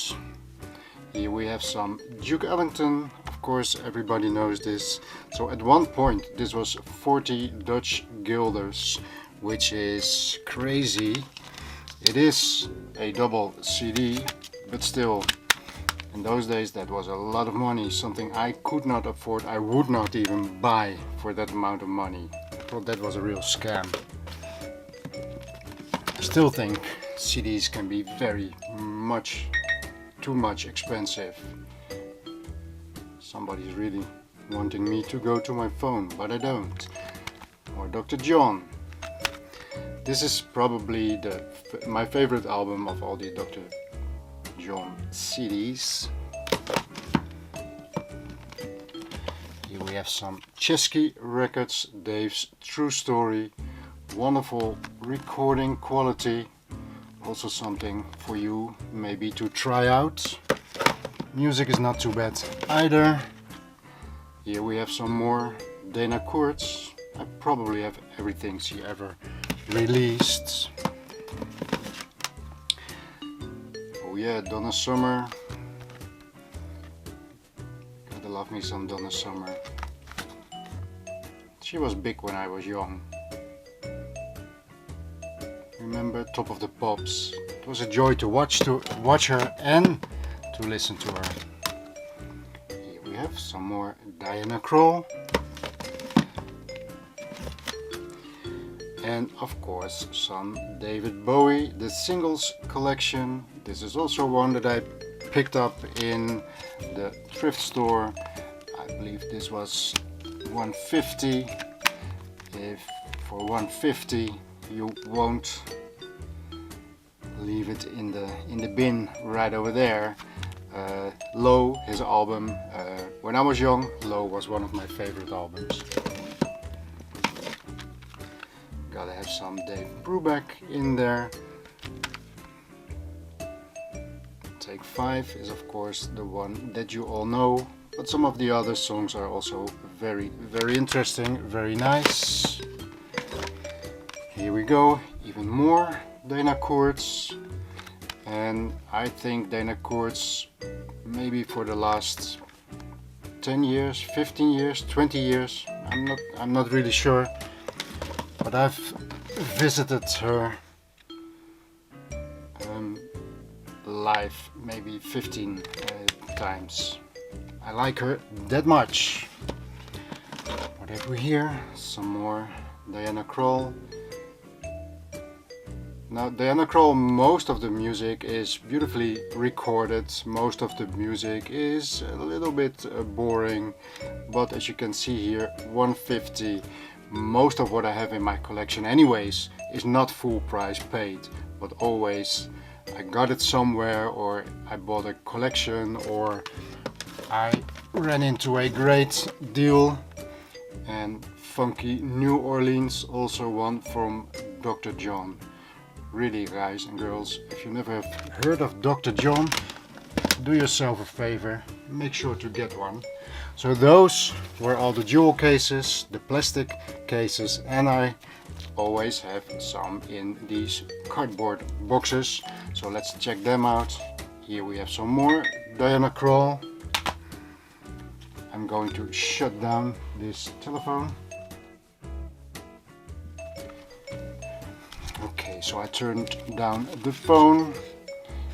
Here we have some Duke Ellington. Of course, everybody knows this. So at one point this was 40 Dutch guilders, which is crazy. It is a double CD, but still, in those days that was a lot of money, something I could not afford. I would not even buy for that amount of money. I thought that was a real scam. I still think CDs can be very much too much expensive. Somebody's really wanting me to go to my phone, but I don't. Or Dr. John. This is probably my favorite album of all the Dr. John CDs. Here we have some Chesky Records, Dave's True Story. Wonderful recording quality. Also something for you maybe to try out. Music is not too bad either. Here we have some more Dana Kurtz. I probably have everything she ever released. Oh yeah, Donna Summer. Gotta love me some Donna Summer. She was big when I was young. Remember Top of the Pops? It was a joy to watch her and to listen to her. Here we have some more Diana Krall. And of course some David Bowie, the singles collection. This is also one that I picked up in the thrift store. I believe this was $150. If for $150 you won't leave it in the bin right over there. Low, his album. When I was young, Low was one of my favorite albums. Gotta have some Dave Brubeck in there. Take 5 is of course the one that you all know, but some of the other songs are also very, very interesting, very nice. Here we go, even more Dana Kurtz. And I think Dana Kurtz, maybe for the last 10 years, 15 years, 20 years. I'm not really sure, but I've visited her live maybe 15 times. I like her that much. What have we here? Some more Diana Krall. Now Diana Krall, most of the music is beautifully recorded, most of the music is a little bit boring, but as you can see here, 150. Most of what I have in my collection anyways is not full price paid, but always I got it somewhere, or I bought a collection, or I ran into a great deal. And funky New Orleans, also one from Dr. John. Really, guys and girls, if you never have heard of Dr. John, do yourself a favor, make sure to get one. So those were all the jewel cases, the plastic cases, and I always have some in these cardboard boxes. So let's check them out. Here we have some more Diana Krall. I'm going to shut down this telephone. Okay, so I turned down the phone.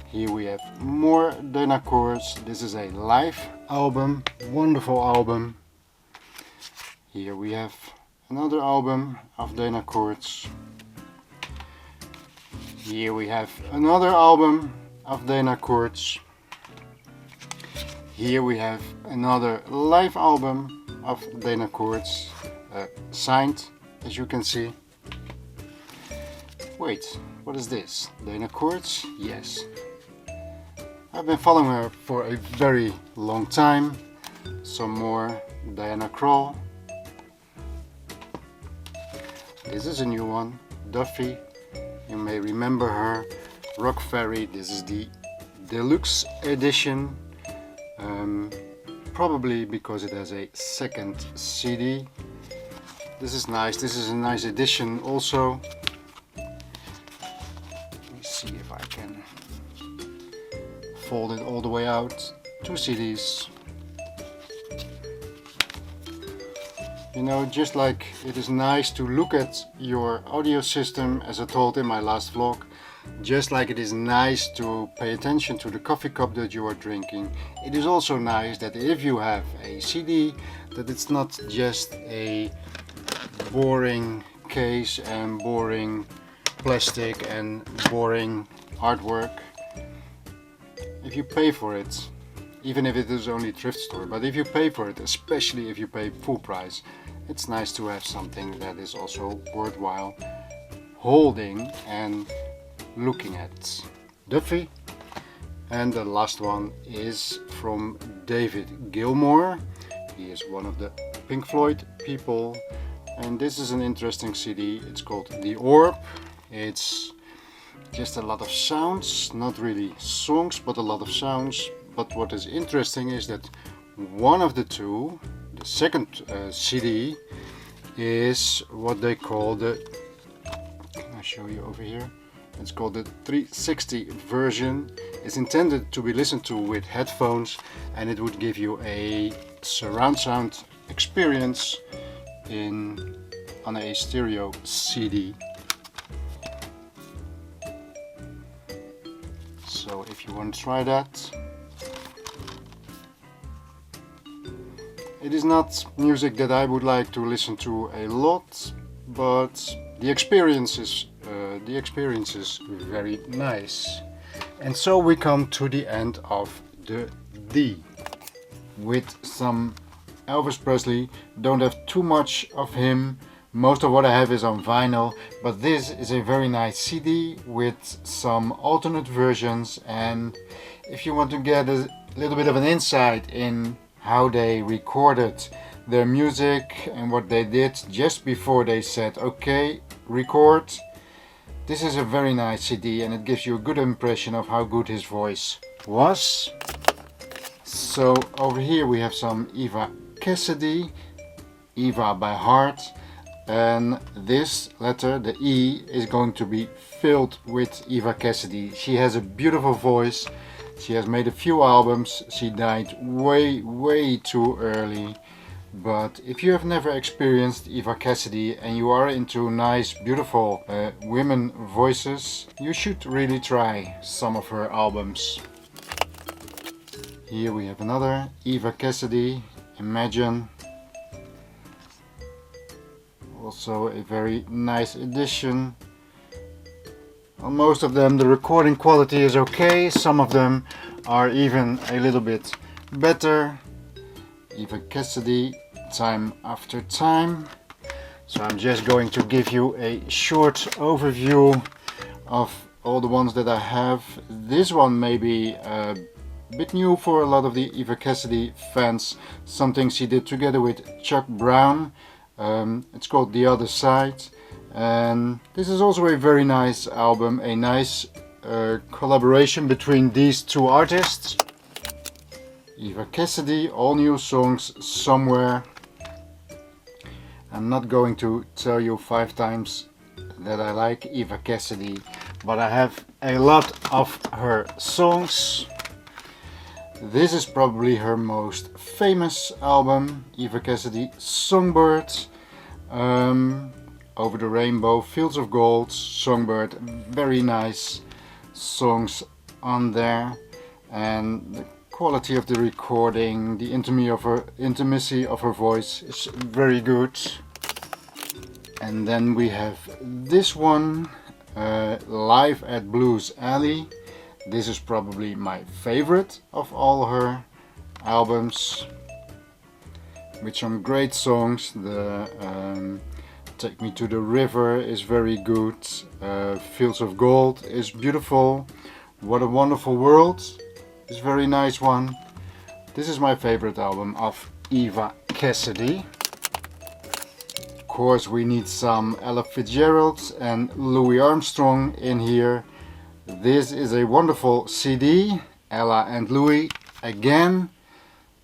Here we have more Diana chords. This is a live album, wonderful album. Here we have another album of Diana chords. Here we have another album of Diana chords. Here we have another live album of Diana chords, signed, as you can see. Wait, what is this? Diana chords? Yes. I've been following her for a very long time. Some more Diana Krall. This is a new one, Duffy. You may remember her. Rock Ferry. This is the deluxe edition. Probably because it has a second CD. This is nice. This is a nice edition also. Let me see if I can fold it all the way out. 2 CDs. You know, just like it is nice to look at your audio system, as I told in my last vlog, just like it is nice to pay attention to the coffee cup that you are drinking, it is also nice that if you have a CD, that it's not just a boring case and boring plastic and boring artwork. If you pay for it, even if it is only a thrift store, but if you pay for it, especially if you pay full price, it's nice to have something that is also worthwhile holding and looking at. Duffy. And the last one is from David Gilmour. He is one of the Pink Floyd people, and this is an interesting CD. It's called The Orb. It's just a lot of sounds, not really songs, but a lot of sounds. But what is interesting is that one of the two, the second CD, is what they call the, can I show you over here? It's called the 360 version. It's intended to be listened to with headphones, and it would give you a surround sound experience on a stereo CD. So if you want to try that, it is not music that I would like to listen to a lot, but the experience is very nice. And so we come to the end of the D with some Elvis Presley. Don't have too much of him. Most of what I have is on vinyl, but this is a very nice CD with some alternate versions. And if you want to get a little bit of an insight in how they recorded their music and what they did just before they said okay, record, this is a very nice CD, and it gives you a good impression of how good his voice was. So over here we have some Eva Cassidy, Eva by heart, and this letter, the E, is going to be filled with Eva Cassidy. She has a beautiful voice, She has made a few albums. She died way too early. But if you have never experienced Eva Cassidy and you are into nice, beautiful women voices, you should really try some of her albums. Here we have another Eva Cassidy, Imagine. Also a very nice edition. On most of them the recording quality is okay, some of them are even a little bit better. Eva Cassidy, Time After Time. So I'm just going to give you a short overview of all the ones that I have. This one may be a bit new for a lot of the Eva Cassidy fans, something she did together with Chuck Brown. It's called The Other Side, and this is also a very nice album, a nice collaboration between these two artists. Eva Cassidy, all new songs somewhere. I'm not going to tell you 5 times that I like Eva Cassidy, but I have a lot of her songs. This is probably her most famous album, Eva Cassidy, Songbird, Over the Rainbow, Fields of Gold, Songbird, very nice songs on there, and the quality of the recording, the intimacy of her voice is very good. And then we have this one, Live at Blues Alley. This is probably my favorite of all her albums, with some great songs. The Take Me to the River is very good, Fields of Gold is beautiful, What a Wonderful World is a very nice one. This is my favorite album of Eva Cassidy. Of course we need some Ella Fitzgerald and Louis Armstrong in here. This is a wonderful CD, Ella and Louis again,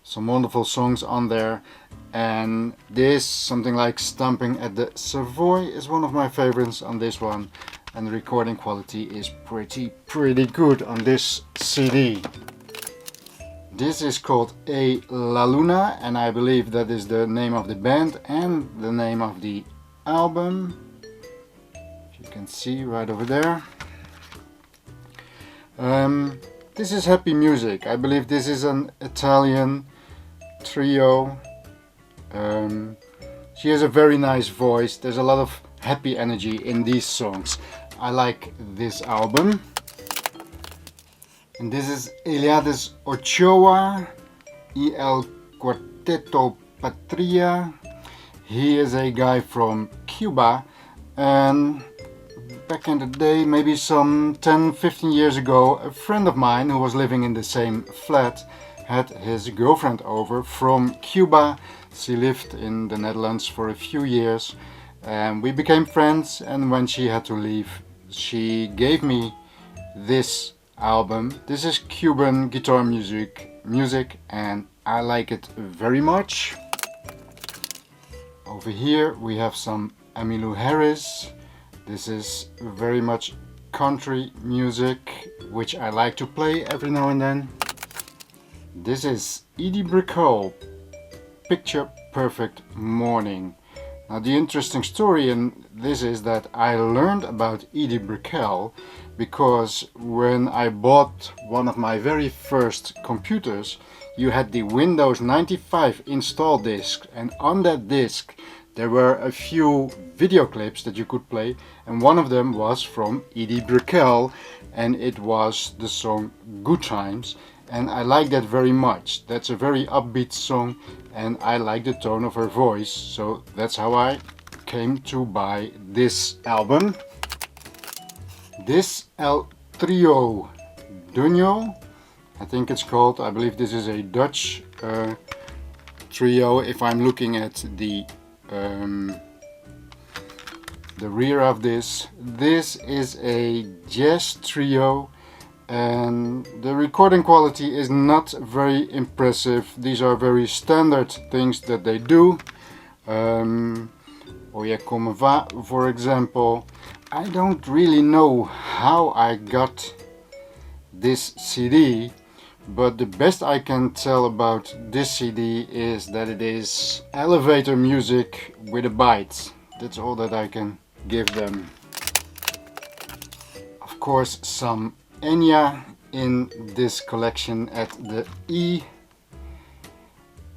some wonderful songs on there, and this, something like Stomping at the Savoy, is one of my favorites on this one, and the recording quality is pretty good on this CD. This is called A La Luna, and I believe that is the name of the band and the name of the album. You can see right over there. This is happy music. I believe this is an Italian trio. She has a very nice voice. There's a lot of happy energy in these songs. I like this album. And this is Eliades Ochoa, y El Cuarteto Patria. He is a guy from Cuba, and back in the day, maybe some 10-15 years ago, a friend of mine who was living in the same flat had his girlfriend over from Cuba. She lived in the Netherlands for a few years, and we became friends, and when she had to leave, she gave me this album. This is Cuban guitar music, and I like it very much. Over here we have some Emmylou Harris. This is very much country music, which I like to play every now and then. This is Edie Brickell, Picture Perfect Morning. Now the interesting story in this is that I learned about Edie Brickell because when I bought one of my very first computers, you had the Windows 95 install disc, and on that disc there were a few video clips that you could play, and one of them was from Edie Brickell, and it was the song Good Times, and I like that very much. That's a very upbeat song, and I like the tone of her voice, so that's how I came to buy this album. This El Trio Duño, I think it's called. I believe this is a Dutch trio. If I'm looking at the rear of this is a jazz trio, and the recording quality is not very impressive. These are very standard things that they do. Oye Como Va, for example. I don't really know how I got this CD, but the best I can tell about this CD is that it is elevator music with a bite. That's all that I can give them. Of course, some Enya in this collection at the E.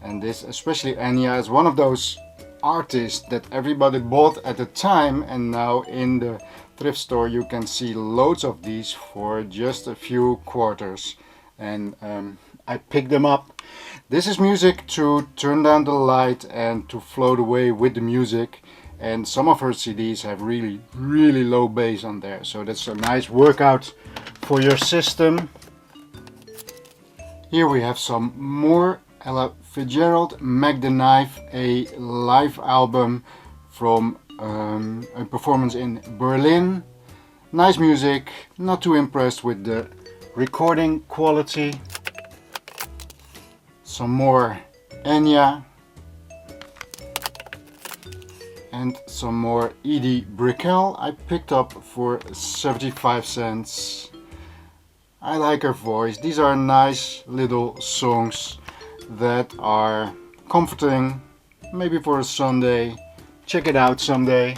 And this, especially Enya, is one of those artists that everybody bought at the time, and now in the thrift store you can see loads of these for just a few quarters. And I picked them up. This is music to turn down the light and to float away with the music. And some of her CDs have really low bass on there, so that's a nice workout for your system. Here we have some more Ella Fitzgerald, Mac the Knife, a live album from a performance in Berlin. Nice music, not too impressed with the recording quality. Some more Enya. And some more Edie Brickell I picked up for 75 cents. I like her voice. These are nice little songs that are comforting, maybe for a Sunday. Check it out someday.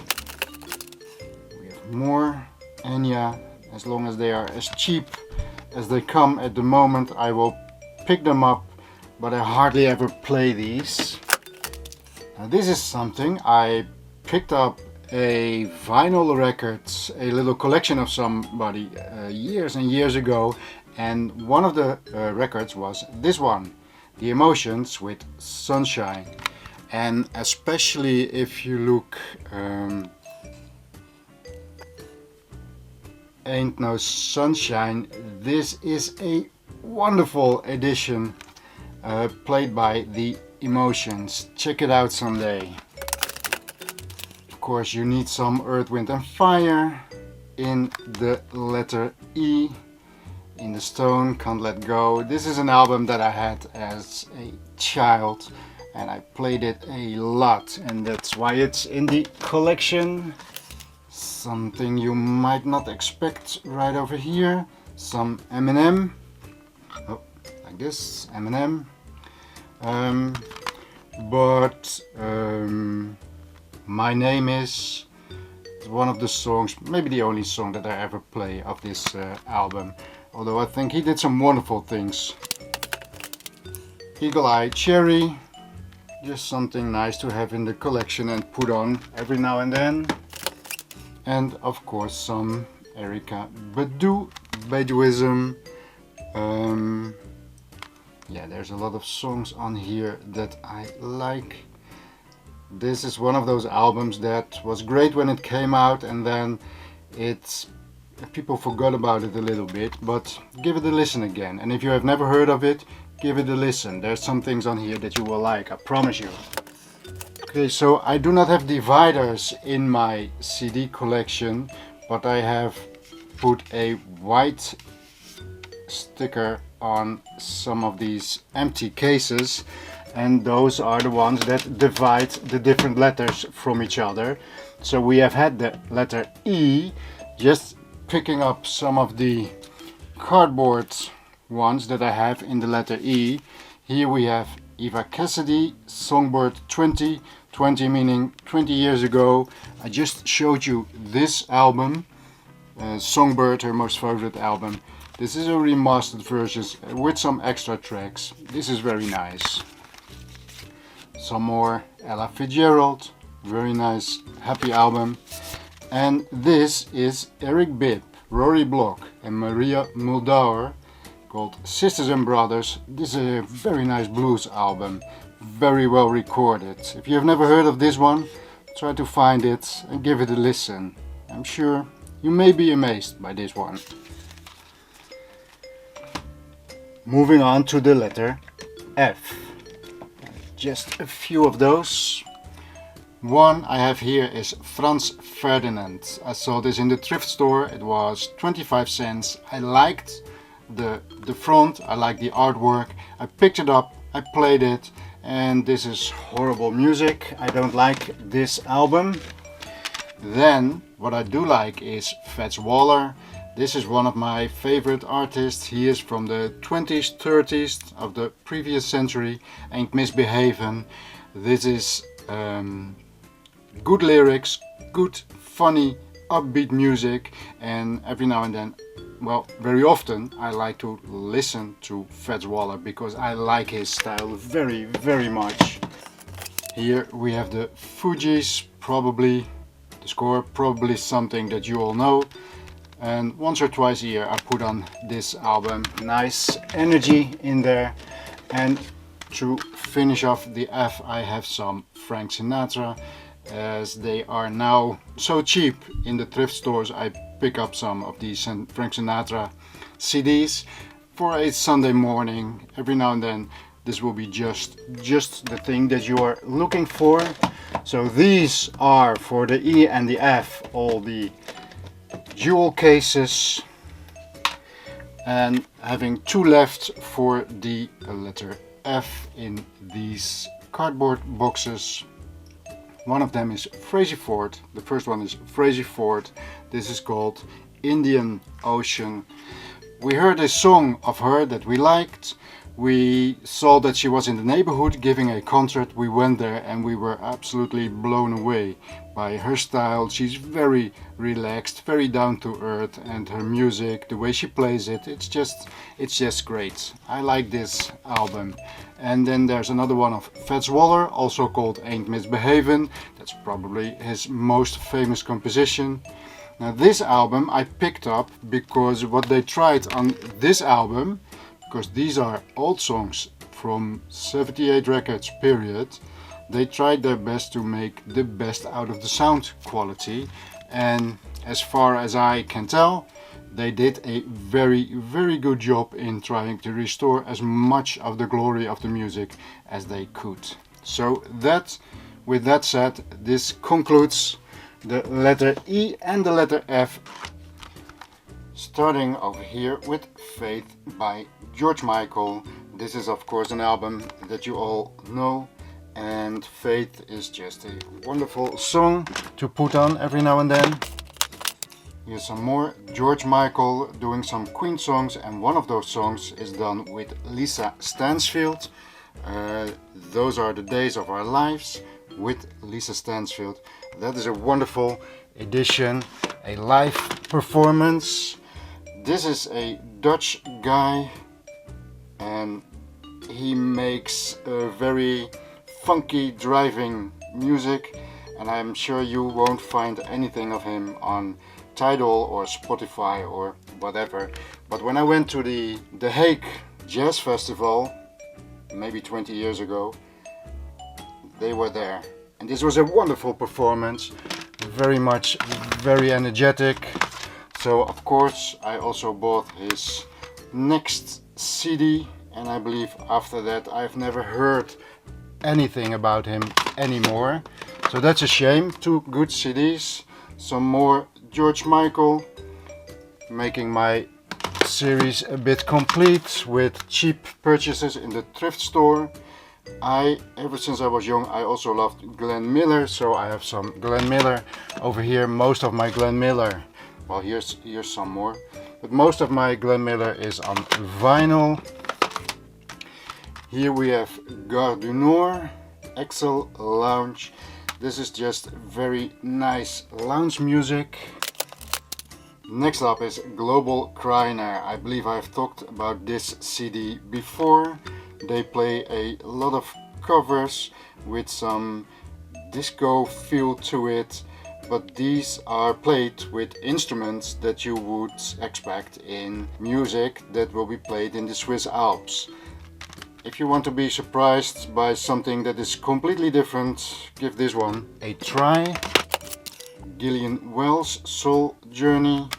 We have more Enya. As long as they are as cheap as they come at the moment, I will pick them up, but I hardly ever play these. Now this is something I picked up, a vinyl records, a little collection of somebody years and years ago, and one of the records was this one, The Emotions with Sunshine. And especially if you look Ain't No Sunshine, this is a wonderful edition played by The Emotions. Check it out someday. Of course, you need some Earth, Wind and Fire in the letter E. In the Stone, Can't Let Go. This is an album that I had as a child and I played it a lot, and that's why it's in the collection. Something you might not expect right over here. Some Eminem. Oh, like this, Eminem. My Name Is one of the songs, maybe the only song that I ever play of this album, although I think he did some wonderful things. Eagle Eye Cherry, just something nice to have in the collection and put on every now and then. And of course some Erykah Badu, Baduism. Yeah, there's a lot of songs on here that I like. This is one of those albums that was great when it came out, and then people forgot about it a little bit, but give it a listen again. And if you have never heard of it, give it a listen. There's some things on here that you will like, I promise you. Okay, so I do not have dividers in my CD collection, but I have put a white sticker on some of these empty cases, and those are the ones that divide the different letters from each other. So we have had the letter E, just picking up some of the cardboard ones that I have in the letter E. Here we have Eva Cassidy, Songbird 20, 20 meaning 20 years ago. I just showed you this album, Songbird, her most favorite album. This is a remastered version with some extra tracks. This is very nice. Some more Ella Fitzgerald, very nice, happy album. And this is Eric Bibb, Rory Block and Maria Muldaur, called Sisters and Brothers. This is a very nice blues album, very well recorded. If you have never heard of this one, try to find it and give it a listen. I'm sure you may be amazed by this one. Moving on to the letter F. Just a few of those. One I have here is Franz Ferdinand. I saw this in the thrift store. It was 25 cents. I liked the front, I liked the artwork. I picked it up, I played it, and this is horrible music. I don't like this album. Then what I do like is Fats Waller. This is one of my favorite artists. He is from the 20s, 30s of the previous century. Ain't Misbehavin'. This is good lyrics, good, funny, upbeat music, and every now and then, well, very often I like to listen to Fats Waller because I like his style very, very much. Here we have the Fugees, probably the score, probably something that you all know. And once or twice a year I put on this album. Nice energy in there. And to finish off the F, I have some Frank Sinatra. As they are now so cheap in the thrift stores, I pick up some of these Frank Sinatra CDs for a Sunday morning. Every now and then this will be just the thing that you are looking for. So these are for the E and the F, all the jewel cases, and having two left for the letter F in these cardboard boxes. One of them is Tracy Ford. The first one is Tracy Ford. This is called Indian Ocean. We heard a song of her that we liked. We saw that she was in the neighborhood giving a concert. We went there and we were absolutely blown away by her style. She's very relaxed, very down to earth, and her music, the way she plays it, it's just great. I like this album. And then there's another one of Fats Waller, also called Ain't Misbehavin'. That's probably his most famous composition. Now this album I picked up because what they tried on this album, because these are old songs from 78 records period, they tried their best to make the best out of the sound quality, and as far as I can tell, they did a very, very good job in trying to restore as much of the glory of the music as they could. So that, with that said, this concludes the letter E and the letter F. Starting over here with Faith by George Michael. This is of course an album that you all know, and Faith is just a wonderful song to put on every now and then. Here's some more George Michael doing some Queen songs, and one of those songs is done with Lisa Stansfield. Those Are the Days of Our Lives with Lisa Stansfield. That is a wonderful edition, a live performance. This is a Dutch guy and he makes a very funky driving music, and I'm sure you won't find anything of him on Tidal or Spotify or whatever. But when I went to the Hague Jazz Festival maybe 20 years ago, they were there, and this was a wonderful performance, very energetic. So of course I also bought his next CD, and I believe after that I've never heard anything about him anymore. So that's a shame. Two good CDs, some more George Michael, making my series a bit complete with cheap purchases in the thrift store. Ever since I was young, I also loved Glenn Miller, so I have some Glenn Miller over here. Most of my Glenn Miller, well, here's some more, but most of my Glenn Miller is on vinyl. Here we have Gare du Nord, Excel Lounge. This is just very nice lounge music. Next up is Global Criner. I believe I've talked about this CD before. They play a lot of covers with some disco feel to it, but these are played with instruments that you would expect in music that will be played in the Swiss Alps. If you want to be surprised by something that is completely different, give this one a try. Gillian Wells, Soul Journey,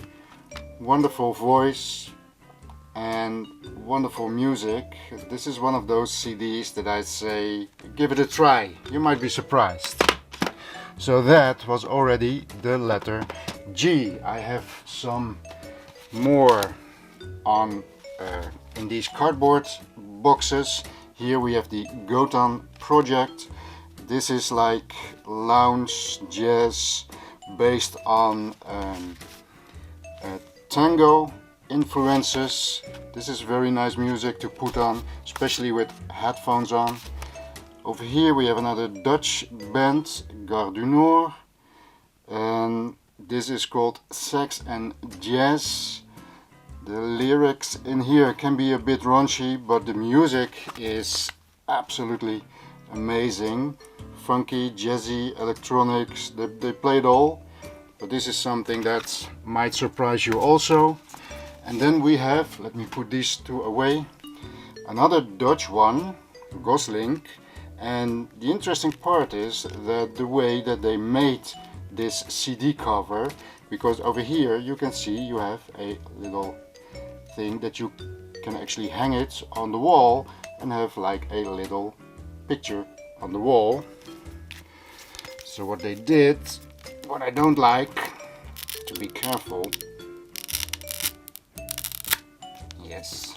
wonderful voice and wonderful music. This is one of those CDs that I say, give it a try, you might be surprised. So that was already the letter G. I have some more on in these cardboard boxes. Here we have the Gotan Project. This is like lounge jazz based on tango influences. This is very nice music to put on, especially with headphones on. Over here we have another Dutch band, Gare du Nord, and this is called Sex and Jazz. The lyrics in here can be a bit raunchy, but the music is absolutely amazing. Funky, jazzy, electronics, they play it all. But this is something that might surprise you also. And then we have, let me put these two away, another Dutch one, Ghostlink. And the interesting part is that the way that they made this CD cover, because over here you can see you have a little thing that you can actually hang it on the wall and have like a little picture on the wall. So what they did, what I don't like, to be careful, yes.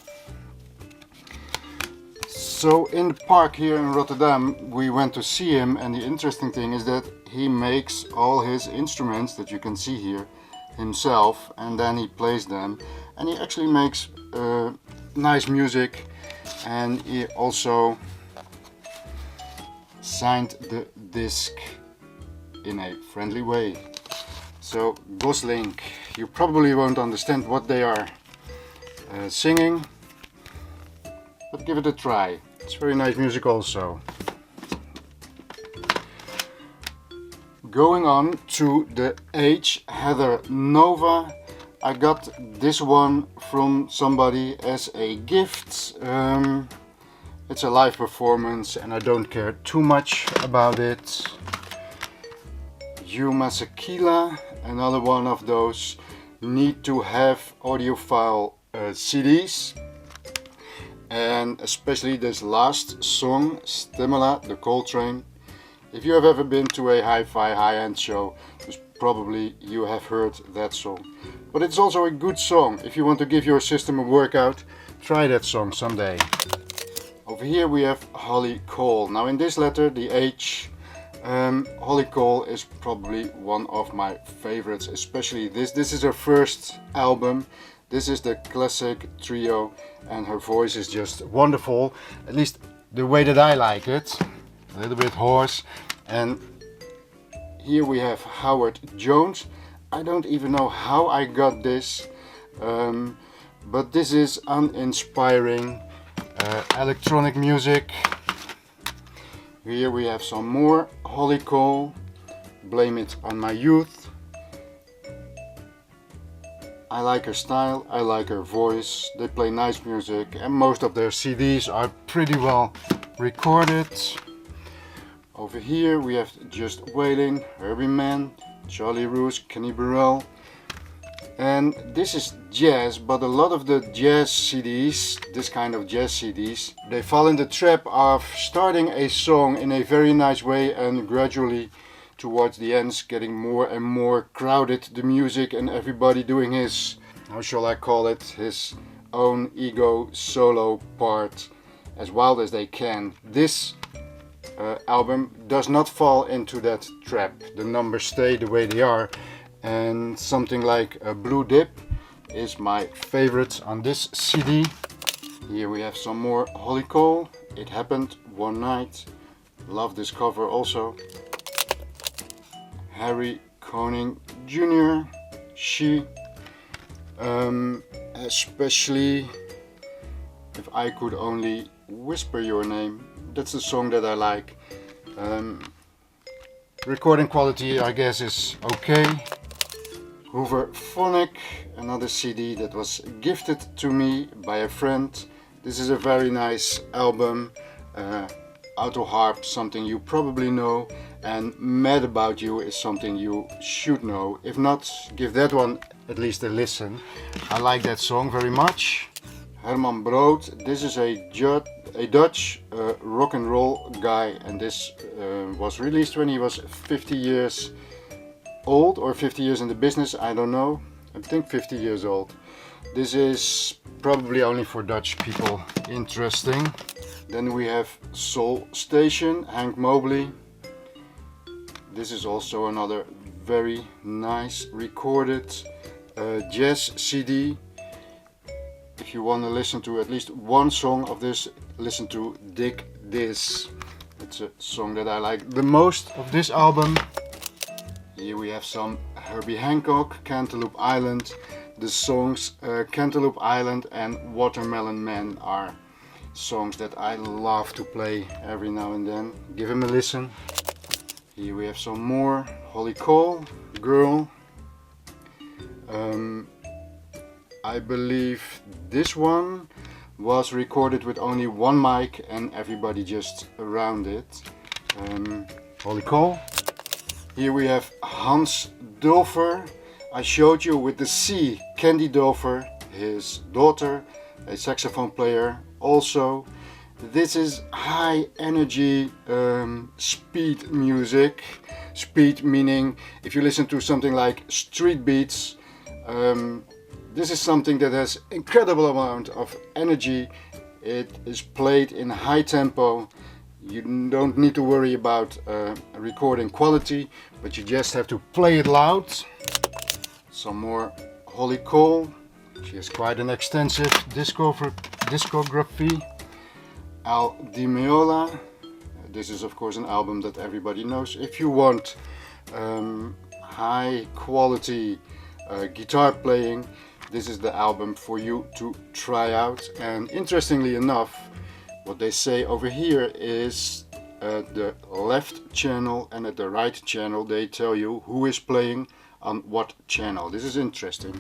So in the park here in Rotterdam we went to see him, and the interesting thing is that he makes all his instruments that you can see here himself, and then he plays them, and he actually makes nice music, and he also signed the disc in a friendly way. So Ghostlink, you probably won't understand what they are singing, but give it a try. It's very nice music also. Going on to the H Heather Nova. I got this one from somebody as a gift. It's a live performance and I don't care too much about it. Yuma Sakila, another one of those need to have audiophile CDs, and especially this last song, Stimula, the Coltrane. If you have ever been to a hi-fi high-end show, probably you have heard that song. But it's also a good song. If you want to give your system a workout, try that song someday. Over here we have Holly Cole. Now in this letter, the H, Holly Cole is probably one of my favorites, especially this. This is her first album. This is the classic trio, and her voice is just wonderful, at least the way that I like it. A little bit hoarse. And here we have Howard Jones. I don't even know how I got this, but this is uninspiring electronic music. Here we have some more Holly Cole, Blame It on My Youth. I like her style, I like her voice, they play nice music, and most of their CDs are pretty well recorded. Over here we have Just Wailing, Herbie Mann, Charlie Roos, Kenny Burrell. And this is jazz, but a lot of the jazz CDs, this kind of jazz CDs, they fall in the trap of starting a song in a very nice way and gradually towards the ends getting more and more crowded, the music, and everybody doing his, how shall I call it, his own ego solo part as wild as they can. This album does not fall into that trap. The numbers stay the way they are, and something like a Blue Dip is my favorite on this CD. Here we have some more Holly Cole, It Happened One Night. Love this cover also. Harry Connick Jr., She, especially If I Could Only Whisper Your Name. That's a song that I like. Recording quality, I guess, is okay. Hoover Phonic, another CD that was gifted to me by a friend. This is a very nice album. Auto Harp, something you probably know, and Mad About You is something you should know. If not, give that one at least a listen. I like that song very much. Herman Brood, this is a Dutch rock and roll guy, and this was released when he was 50 years old or 50 years in the business, I don't know. I think 50 years old. This is probably only for Dutch people interesting. Then we have Soul Station, Hank Mobley. This is also another very nice recorded jazz CD. If you want to listen to at least one song of this, listen to Dig This. It's a song that I like the most of this album. Here we have some Herbie Hancock, Cantaloupe Island. The songs Cantaloupe Island and Watermelon Man are songs that I love to play every now and then. Give him a listen. Here we have some more Holly Cole, Girl. I believe this one was recorded with only one mic and everybody just around it. Holly Cole. Here we have Hans Dulfer. I showed you with the C, Candy Dulfer, his daughter, a saxophone player also. This is high energy speed music. Speed meaning if you listen to something like street beats, this is something that has incredible amount of energy. It is played in high tempo. You don't need to worry about recording quality, but you just have to play it loud. Some more Holly Cole. She has quite an extensive discography. Al Di Meola. This is of course an album that everybody knows. If you want high quality guitar playing, this is the album for you to try out. And interestingly enough, what they say over here is at the left channel and at the right channel they tell you who is playing on what channel. This is interesting.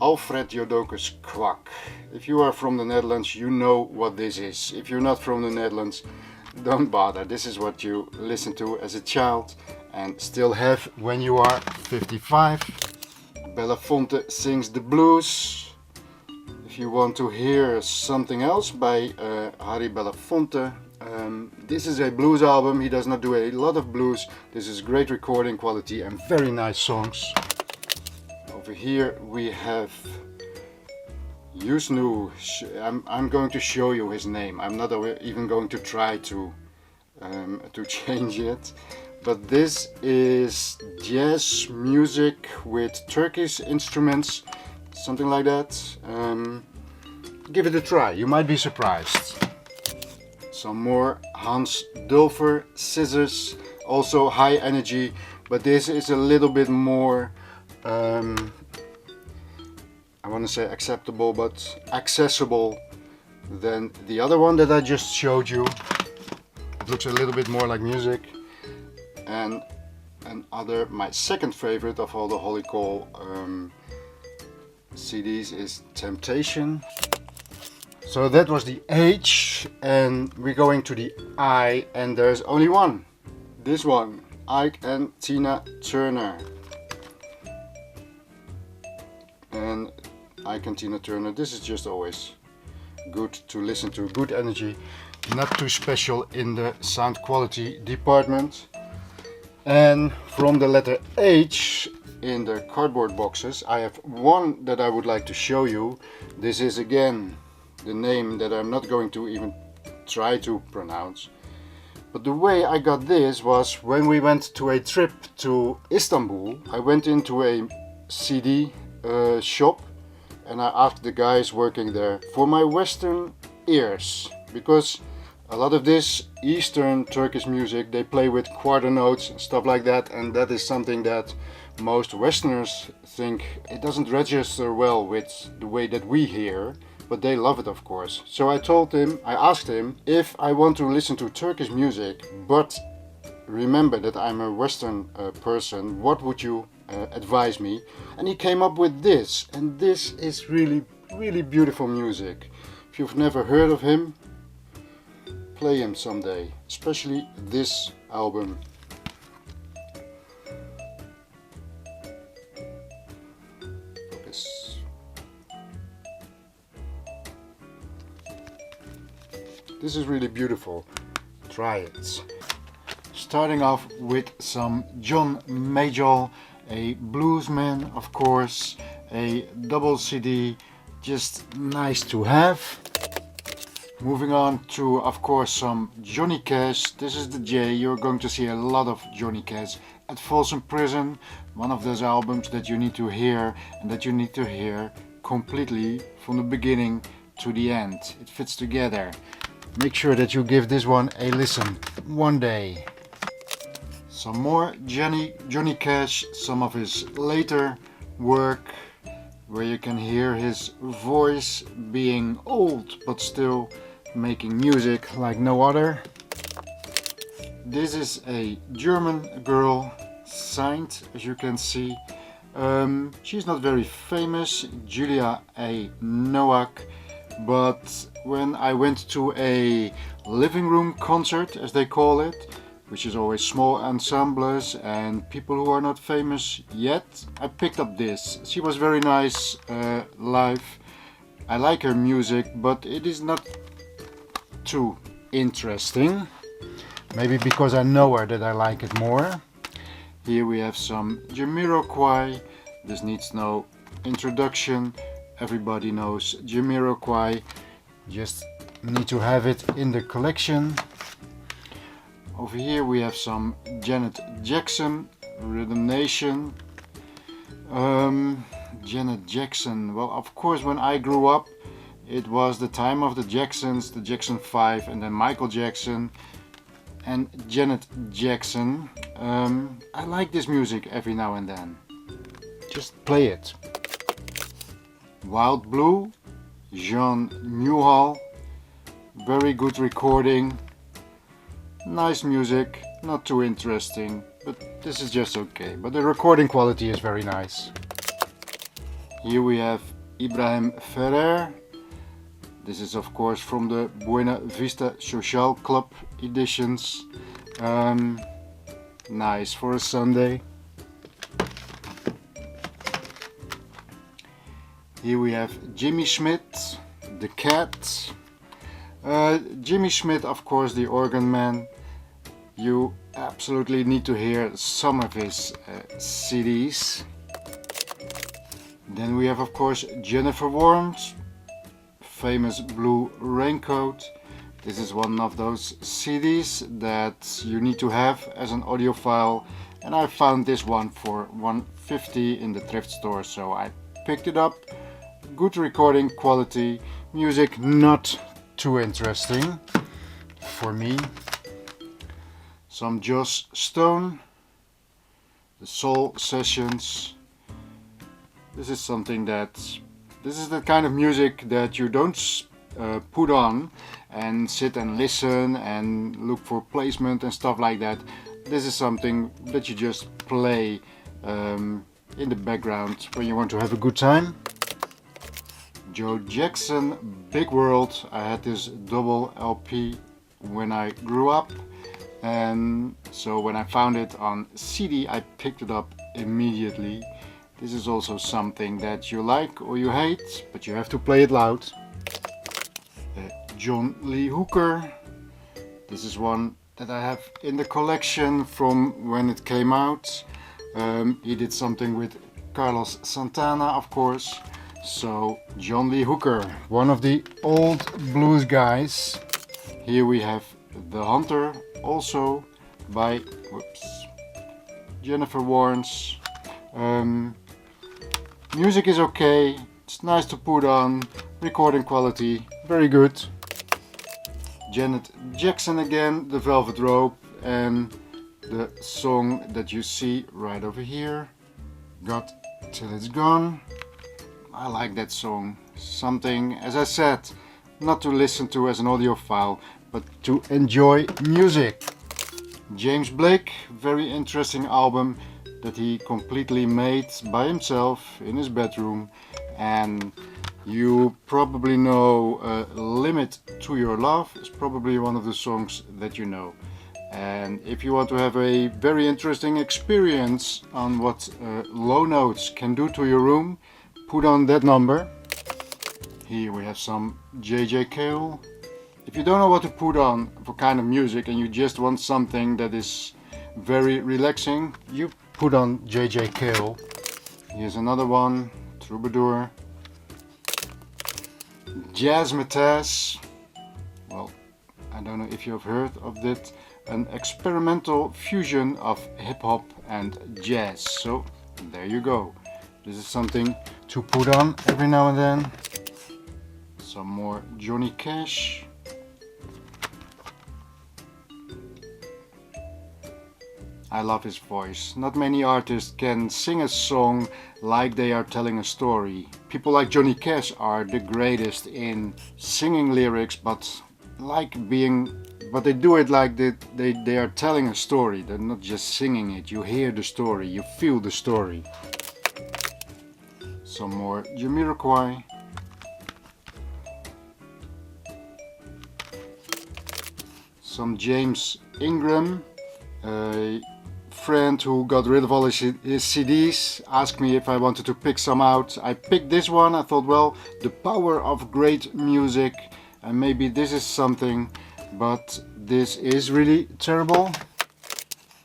Alfred Jodocus Kwak. If you are from the Netherlands, you know what this is. If you're not from the Netherlands, don't bother. This is what you listen to as a child and still have when you are 55. Belafonte Sings the Blues. If you want to hear something else by Harry Belafonte, this is a blues album. He does not do a lot of blues. This is great recording quality and very nice songs. Over here we have Yusnu. I'm going to show you his name. I'm not even going to try to change it. But this is jazz music with Turkish instruments, something like that. Give it a try, you might be surprised. Some more Hans Dulfer, Scissors, also high energy, but this is a little bit more, I want to say acceptable, but accessible than the other one that I just showed you. It looks a little bit more like music. And my second favorite of all the Holly Cole CDs is Temptation. So that was the H, and we're going to the I, and there's only one. This one, Ike and Tina Turner. And Ike and Tina Turner, this is just always good to listen to, good energy, not too special in the sound quality department. And from the letter H in the cardboard boxes, I have one that I would like to show you. This is again the name that I'm not going to even try to pronounce. But the way I got this was when we went to a trip to Istanbul. I went into a CD shop and I asked the guys working there for my Western ears, because a lot of this Eastern Turkish music, they play with quarter notes and stuff like that, and that is something that most Westerners think it doesn't register well with the way that we hear, but they love it of course. So I asked him if I want to listen to Turkish music, but remember that I'm a Western person, what would you advise me? And he came up with this, and this is really, really beautiful music. If you've never heard of him, play him someday, especially this album. Focus. This is really beautiful. Try it. Starting off with some John Mayall, a bluesman of course, a double CD, just nice to have. Moving on to, of course, some Johnny Cash. This is the J. You're going to see a lot of Johnny Cash at Folsom Prison. One of those albums that you need to hear, and that you need to hear completely from the beginning to the end. It fits together. Make sure that you give this one a listen one day. Some more Johnny Cash, some of his later work, where you can hear his voice being old but still making music like no other. This is a German girl, signed, as you can see. She's not very famous, Julia A. Nowak, but when I went to a living room concert, as they call it, which is always small ensembles and people who are not famous yet, I picked up this. She was very nice live. I like her music, but it is not too interesting. Maybe because I know her that I like it more. Here we have some Jamiroquai. This needs no introduction. Everybody knows Jamiroquai. Just need to have it in the collection. Over here we have some Janet Jackson, Rhythm Nation. Janet Jackson, well, of course, when I grew up, it was the time of the Jacksons, the Jackson 5, and then Michael Jackson and Janet Jackson. I like this music every now and then. Just play it. Wild Blue, Jean Newhall. Very good recording. Nice music, not too interesting, but this is just okay. But the recording quality is very nice. Here we have Ibrahim Ferrer. This is of course from the Buena Vista Social Club editions. Nice for a Sunday. Here we have Jimmy Smith, The Cat. Jimmy Smith, of course, the organ man. You absolutely need to hear some of his CDs. Then we have, of course, Jennifer Warnes, famous Blue Raincoat. This is one of those CDs that you need to have as an audiophile, and I found this one for $1.50 in the thrift store, so I picked it up. Good recording quality, music not too interesting for me. Some Joss Stone, the Soul Sessions. This is something that, this is the kind of music that you don't put on and sit and listen and look for placement and stuff like that. This is something that you just play in the background when you want to have a good time. Joe Jackson, Big World. I had this double LP when I grew up, and so when I found it on CD I picked it up immediately. This is also something that you like or you hate, but you have to play it loud. John Lee Hooker. This is one that I have in the collection from when it came out. He did something with Carlos Santana, of course. So John Lee Hooker, one of the old blues guys. Here we have The Hunter, also by Jennifer Warnes. Music is okay, it's nice to put on, recording quality very good. Janet Jackson again, The Velvet Rope, and the song that you see right over here, Got Till It's Gone. I like that song. Something, as I said, not to listen to as an audiophile, but to enjoy music. James Blake, very interesting album that he completely made by himself in his bedroom. And you probably know Limit to Your Love is probably one of the songs that you know. And if you want to have a very interesting experience on what low notes can do to your room, put on that number. Here we have some J.J. Cale. If you don't know what to put on for kind of music and you just want something that is very relaxing, you put on J.J. Cale. Here's another one, Troubadour. Jazzmatazz. I don't know if you've heard of it, an experimental fusion of hip-hop and jazz. So there you go. This is something to put on every now and then. Some more Johnny Cash. I love his voice. Not many artists can sing a song like they are telling a story. People like Johnny Cash are the greatest in singing lyrics, but they do it like they are telling a story. They're not just singing it. You hear the story, you feel the story. Some more Jamiroquai. Some James Ingram. A friend who got rid of all his CDs asked me if I wanted to pick some out. I picked this one. I thought, well, the power of great music, and maybe this is something, but this is really terrible.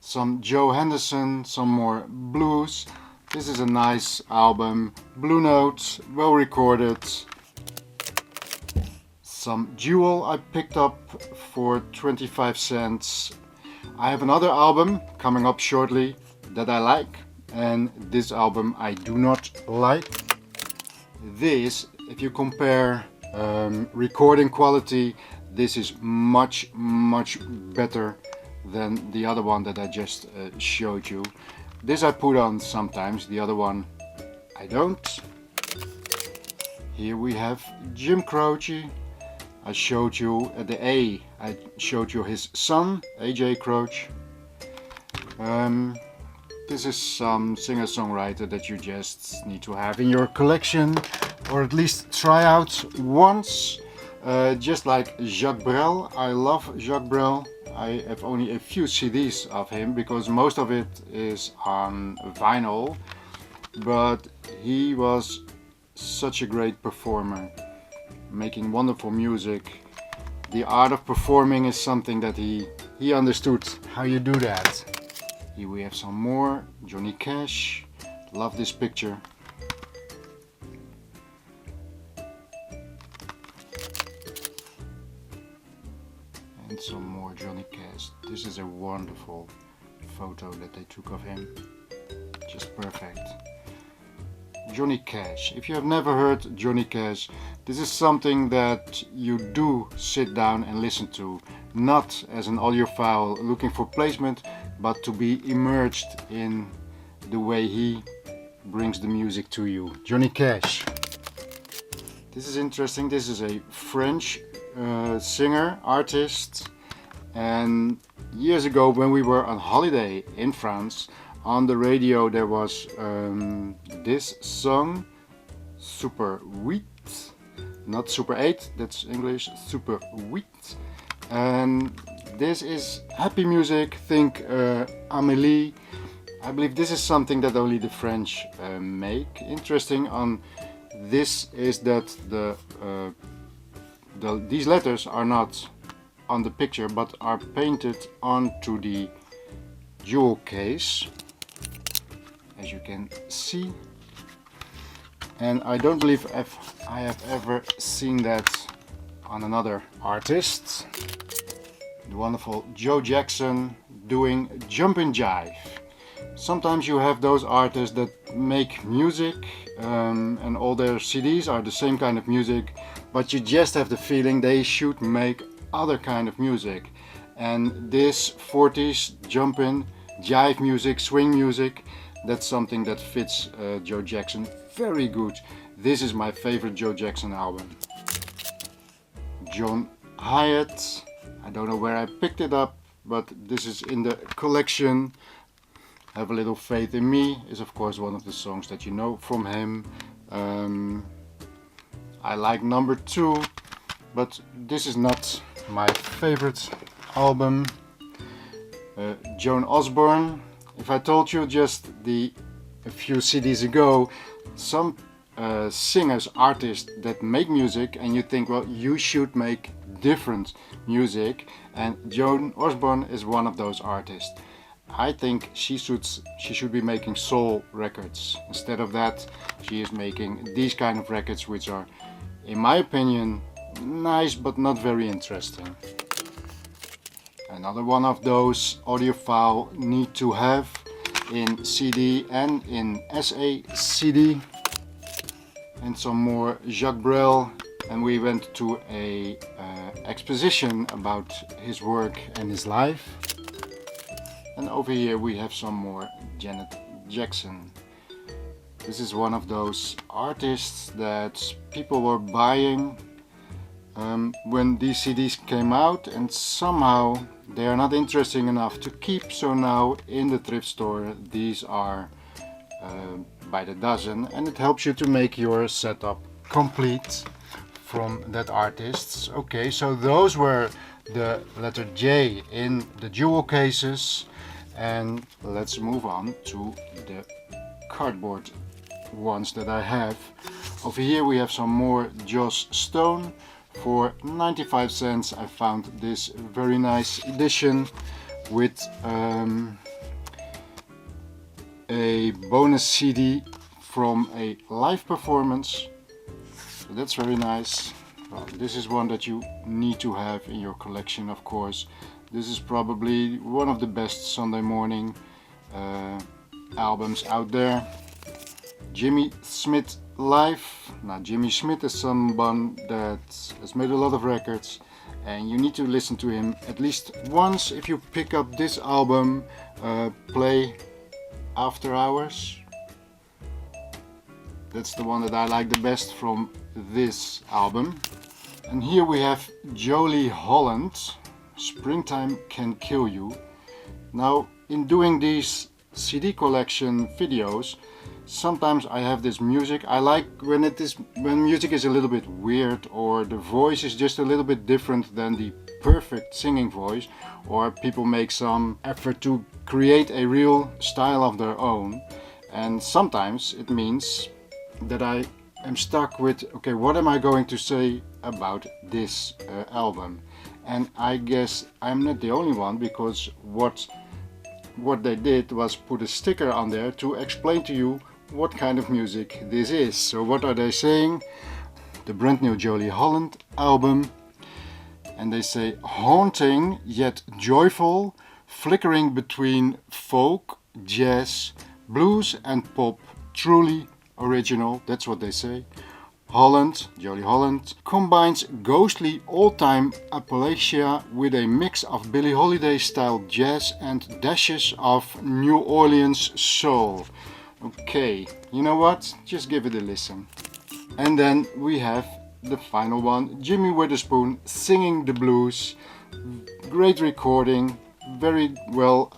Some Joe Henderson, some more blues. This is a nice album, Blue Note, well recorded. Some Jewel I picked up for 25 cents. I have another album coming up shortly that I like, and this album I do not like. This, if you compare recording quality, this is much better than the other one that I just showed you. This I put on sometimes, the other one I don't. Here we have Jim Croce. I showed you the A. I showed you his son, AJ Croce. This is some singer-songwriter that you just need to have in your collection, or at least try out once. Just like Jacques Brel. I love Jacques Brel. I have only a few CDs of him because most of it is on vinyl, but he was such a great performer, making wonderful music. The art of performing is something that he understood how you do that. Here we have some more Johnny Cash. Love this picture. And some more Johnny Cash. This is a wonderful photo that they took of him. Just perfect. Johnny Cash. If you have never heard Johnny Cash, this is something that you do sit down and listen to, not as an audiophile looking for placement, but to be immersed in the way he brings the music to you. Johnny Cash. This is interesting. This is a French singer, artist, and years ago when we were on holiday in France, on the radio there was this song, Super 8, not Super 8, that's English, Super 8, and this is happy music. Think Amélie. I believe this is something that only the French make. Interesting on this is that these letters are not on the picture but are painted onto the jewel case, as you can see, and I don't believe I have ever seen that on another artist. The wonderful Joe Jackson doing Jumpin' Jive. Sometimes you have those artists that make music and all their CDs are the same kind of music, but you just have the feeling they should make other kind of music. And this 40s jumpin' jive music, swing music, that's something that fits Joe Jackson very good. This is my favorite Joe Jackson album. John Hyatt. I don't know where I picked it up, but this is in the collection. Have a Little Faith in Me is of course one of the songs that you know from him. I like Number 2, but this is not my favorite album. Joan Osborne. If I told you just a few CDs ago, some singers, artists that make music and you think, well, you should make different music, and Joan Osborne is one of those artists. I think she should be making soul records. Instead of that, she is making these kind of records which are, in my opinion, nice but not very interesting. Another one of those audiophile need to have in CD and in SA CD. And some more Jacques Brel, and we went to a exposition about his work and his life. And over here we have some more Janet Jackson. This is one of those artists that people were buying when these CDs came out, and somehow they are not interesting enough to keep, so now in the thrift store these are by the dozen, and it helps you to make your setup complete from that artist. Okay, so those were the letter J in the jewel cases, and let's move on to the cardboard ones that I have. Over here we have some more Joss Stone. For 95 cents I found this very nice edition with a bonus CD from a live performance. So that's very nice. Well, this is one that you need to have in your collection, of course. This is probably one of the best Sunday morning albums out there. Jimmy Smith Live. Now Jimmy Smith is someone that has made a lot of records, and you need to listen to him at least once if you pick up this album, Play After Hours. That's the one that I like the best from this album. And here we have Jolie Holland, Springtime Can Kill You. Now in doing these CD collection videos, sometimes I have this music. I like when music is a little bit weird, or the voice is just a little bit different than the perfect singing voice, or people make some effort to create a real style of their own. And sometimes it means that I am stuck with, okay, what am I going to say about this album? And I guess I'm not the only one, because what they did was put a sticker on there to explain to you what kind of music this is. So what are they saying? The brand new Jolie Holland album, and they say haunting yet joyful, flickering between folk, jazz, blues and pop, truly original. That's what they say. Holland, Jolie Holland, combines ghostly old-time Appalachia with a mix of Billie Holiday style jazz and dashes of New Orleans soul. Okay, you know what? Just give it a listen. And then we have the final one, Jimmy Witherspoon singing the blues. Great recording, very well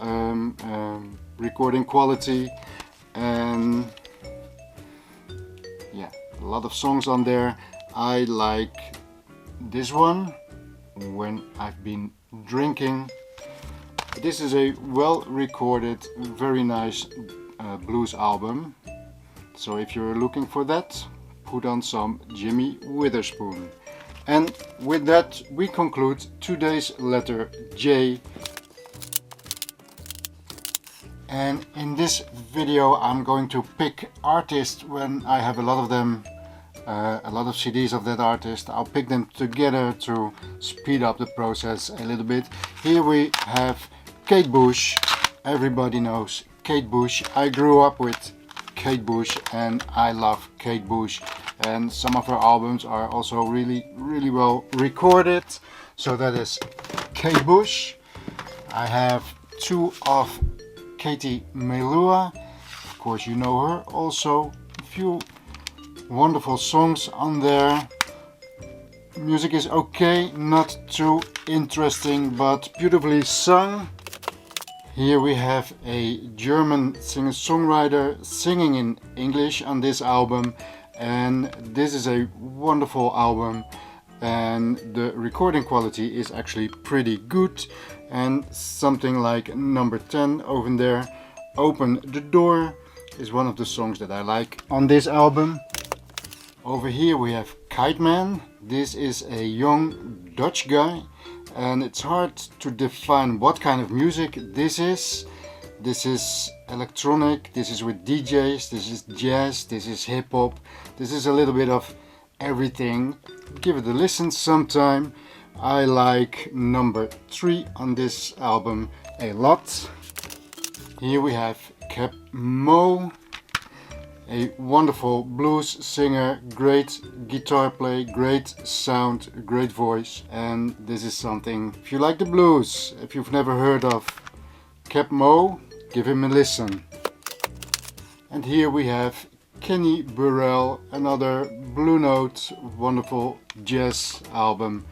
recording quality, and yeah, a lot of songs on there. I like this one, When I've Been Drinking. This is a well recorded, very nice blues album. So if you're looking for that, put on some Jimmy Witherspoon. And with that we conclude today's letter J. And in this video I'm going to pick artists when I have a lot of them, a lot of CDs of that artist. I'll pick them together to speed up the process a little bit. Here we have Kate Bush. Everybody knows Kate Bush. I grew up with Kate Bush and I love Kate Bush, and some of her albums are also really well recorded. So that is Kate Bush. I have two of Katie Melua. Of course you know her also. A few wonderful songs on there. Music is okay, not too interesting, but beautifully sung. Here we have a German singer-songwriter singing in English on this album, and this is a wonderful album, and the recording quality is actually pretty good. And something like number 10 over there, Open the Door, is one of the songs that I like on this album. Over here we have Kite Man. This is a young Dutch guy, and it's hard to define what kind of music this is. This is electronic, this is with DJs, this is jazz, this is hip hop, this is a little bit of everything. Give it a listen sometime. I like number 3 on this album a lot. Here we have Cap Mo, a wonderful blues singer, great guitar play, great sound, great voice. And this is something, if you like the blues, if you've never heard of Cap Mo, give him a listen. And here we have Kenny Burrell, another Blue Note, wonderful jazz album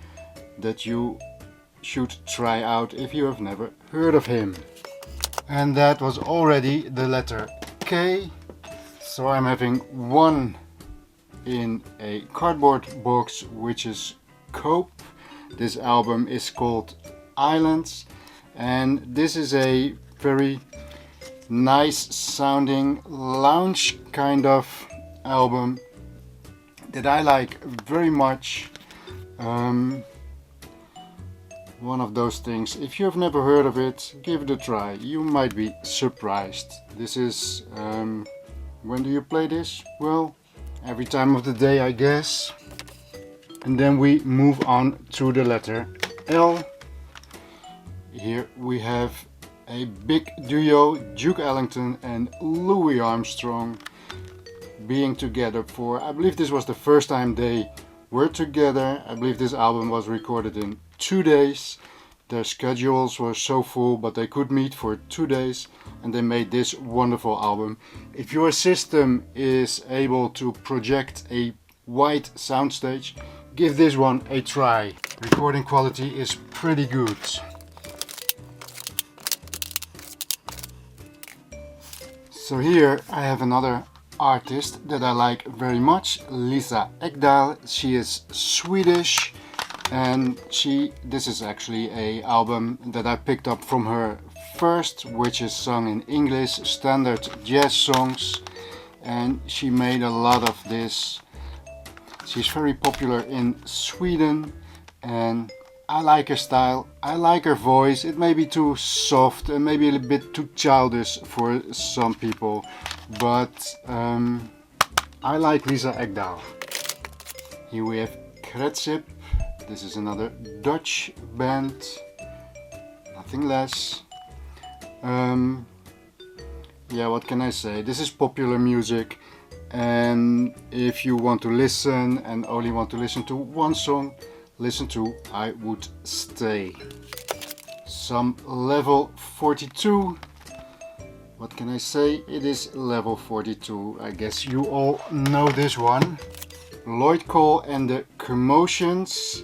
that you should try out if you have never heard of him. And that was already the letter K. So I'm having one in a cardboard box, which is Cope. This album is called Islands, and this is a very nice sounding lounge kind of album that I like very much. One of those things, if you have never heard of it, give it a try. You might be surprised. This is, when do you play this? Well, every time of the day, I guess. And then we move on to the letter L. Here we have a big duo, Duke Ellington and Louis Armstrong, being together for, I believe this was the first time they were together. I believe this album was recorded in 2 days. Their schedules were so full, but they could meet for 2 days and they made this wonderful album. If your system is able to project a wide soundstage, give this one a try. Recording quality is pretty good. So here I have another artist that I like very much, Lisa Ekdahl. She is Swedish, and this is actually a album that I picked up from her first, which is sung in English, standard jazz songs, and she made a lot of this. She's very popular in Sweden, and I like her style, I like her voice. It may be too soft and maybe a little bit too childish for some people, but I like Lisa Ekdahl. Here we have Kretschip. This is another Dutch band, nothing less. Yeah, what can I say? This is popular music, and if you want to listen and only want to listen to one song, listen to I Would Stay. Some level 42. What can I say? It is level 42. I guess you all know this one. Lloyd Cole and the Commotions,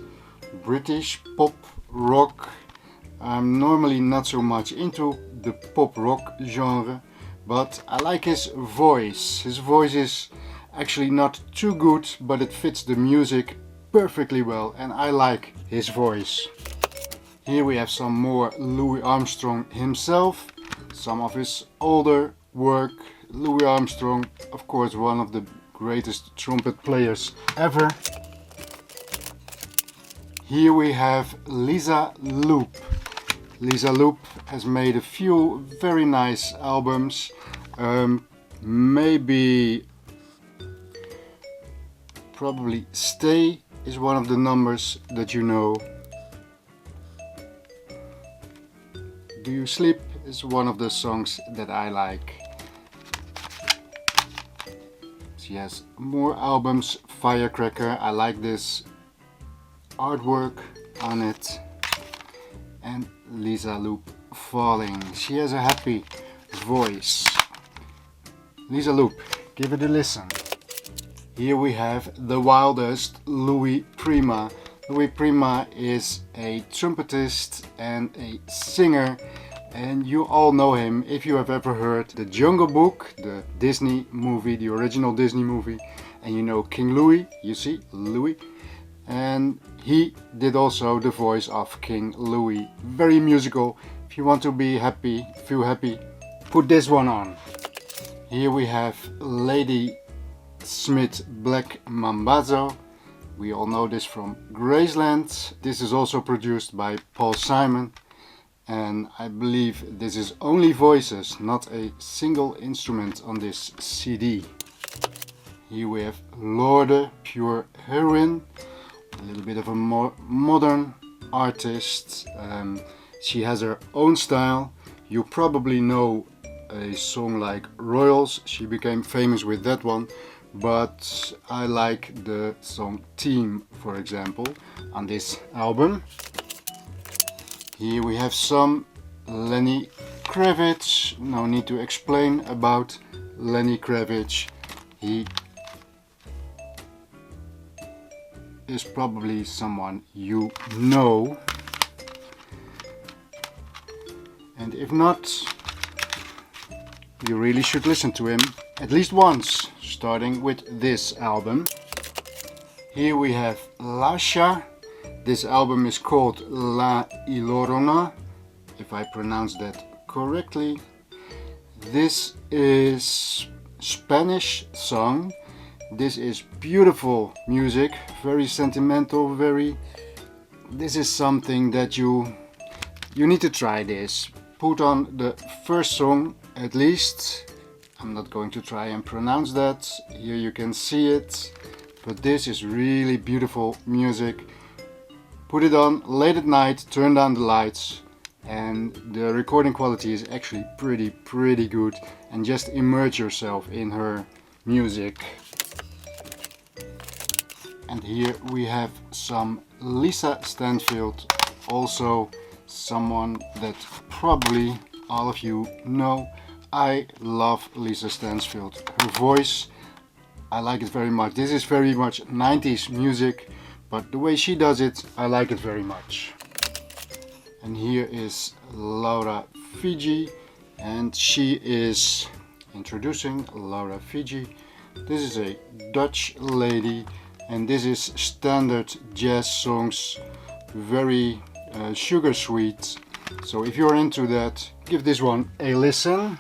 British pop rock. I'm normally not so much into the pop rock genre, but I like his voice. His voice is actually not too good, but it fits the music perfectly well, and I like his voice. Here we have some more Louis Armstrong himself, some of his older work. Louis Armstrong, of course, one of the greatest trumpet players ever. Here we have Lisa Loop. Lisa Loop has made a few very nice albums. Probably Stay is one of the numbers that you know. Do You Sleep is one of the songs that I like. She has more albums. Firecracker, I like this artwork on it. And Lisa Loop, Falling. She has a happy voice. Lisa Loop, give it a listen. Here we have the wildest Louis Prima. Louis Prima is a trumpetist and a singer, and you all know him if you have ever heard The Jungle Book, the Disney movie, the original Disney movie, and you know King Louis, you see, Louis, and he did also the voice of King Louis. Very musical. If you want to be happy, feel happy, put this one on. Here we have Lady Smith Black Mambazo. We all know this from Graceland. This is also produced by Paul Simon, and I believe this is only voices, not a single instrument on this CD. Here we have Lorde, Pure Heroin, a little bit of a more modern artist. She has her own style. You probably know a song like Royals. She became famous with that one. But I like the song Team, for example, on this album. Here we have some Lenny Kravitz. No need to explain about Lenny Kravitz. He is probably someone you know. And if not, you really should listen to him at least once, starting with this album. Here we have Lascia. This album is called La Illorona, if I pronounce that correctly. This is Spanish song. This is beautiful music, very sentimental, this is something that you need to try this. Put on the first song at least. I'm not going to try and pronounce that. Here you can see it. But this is really beautiful music. Put it on late at night, turn down the lights, and the recording quality is actually pretty good. And just immerse yourself in her music. And here we have some Lisa Stansfield, also someone that probably all of you know. I love Lisa Stansfield. Her voice, I like it very much. This is very much 90s music, but the way she does it, I like it very much. And here is Laura Fiji, and she is introducing Laura Fiji. This is a Dutch lady, and this is standard jazz songs, very sugar sweet. So if you're into that, give this one a listen.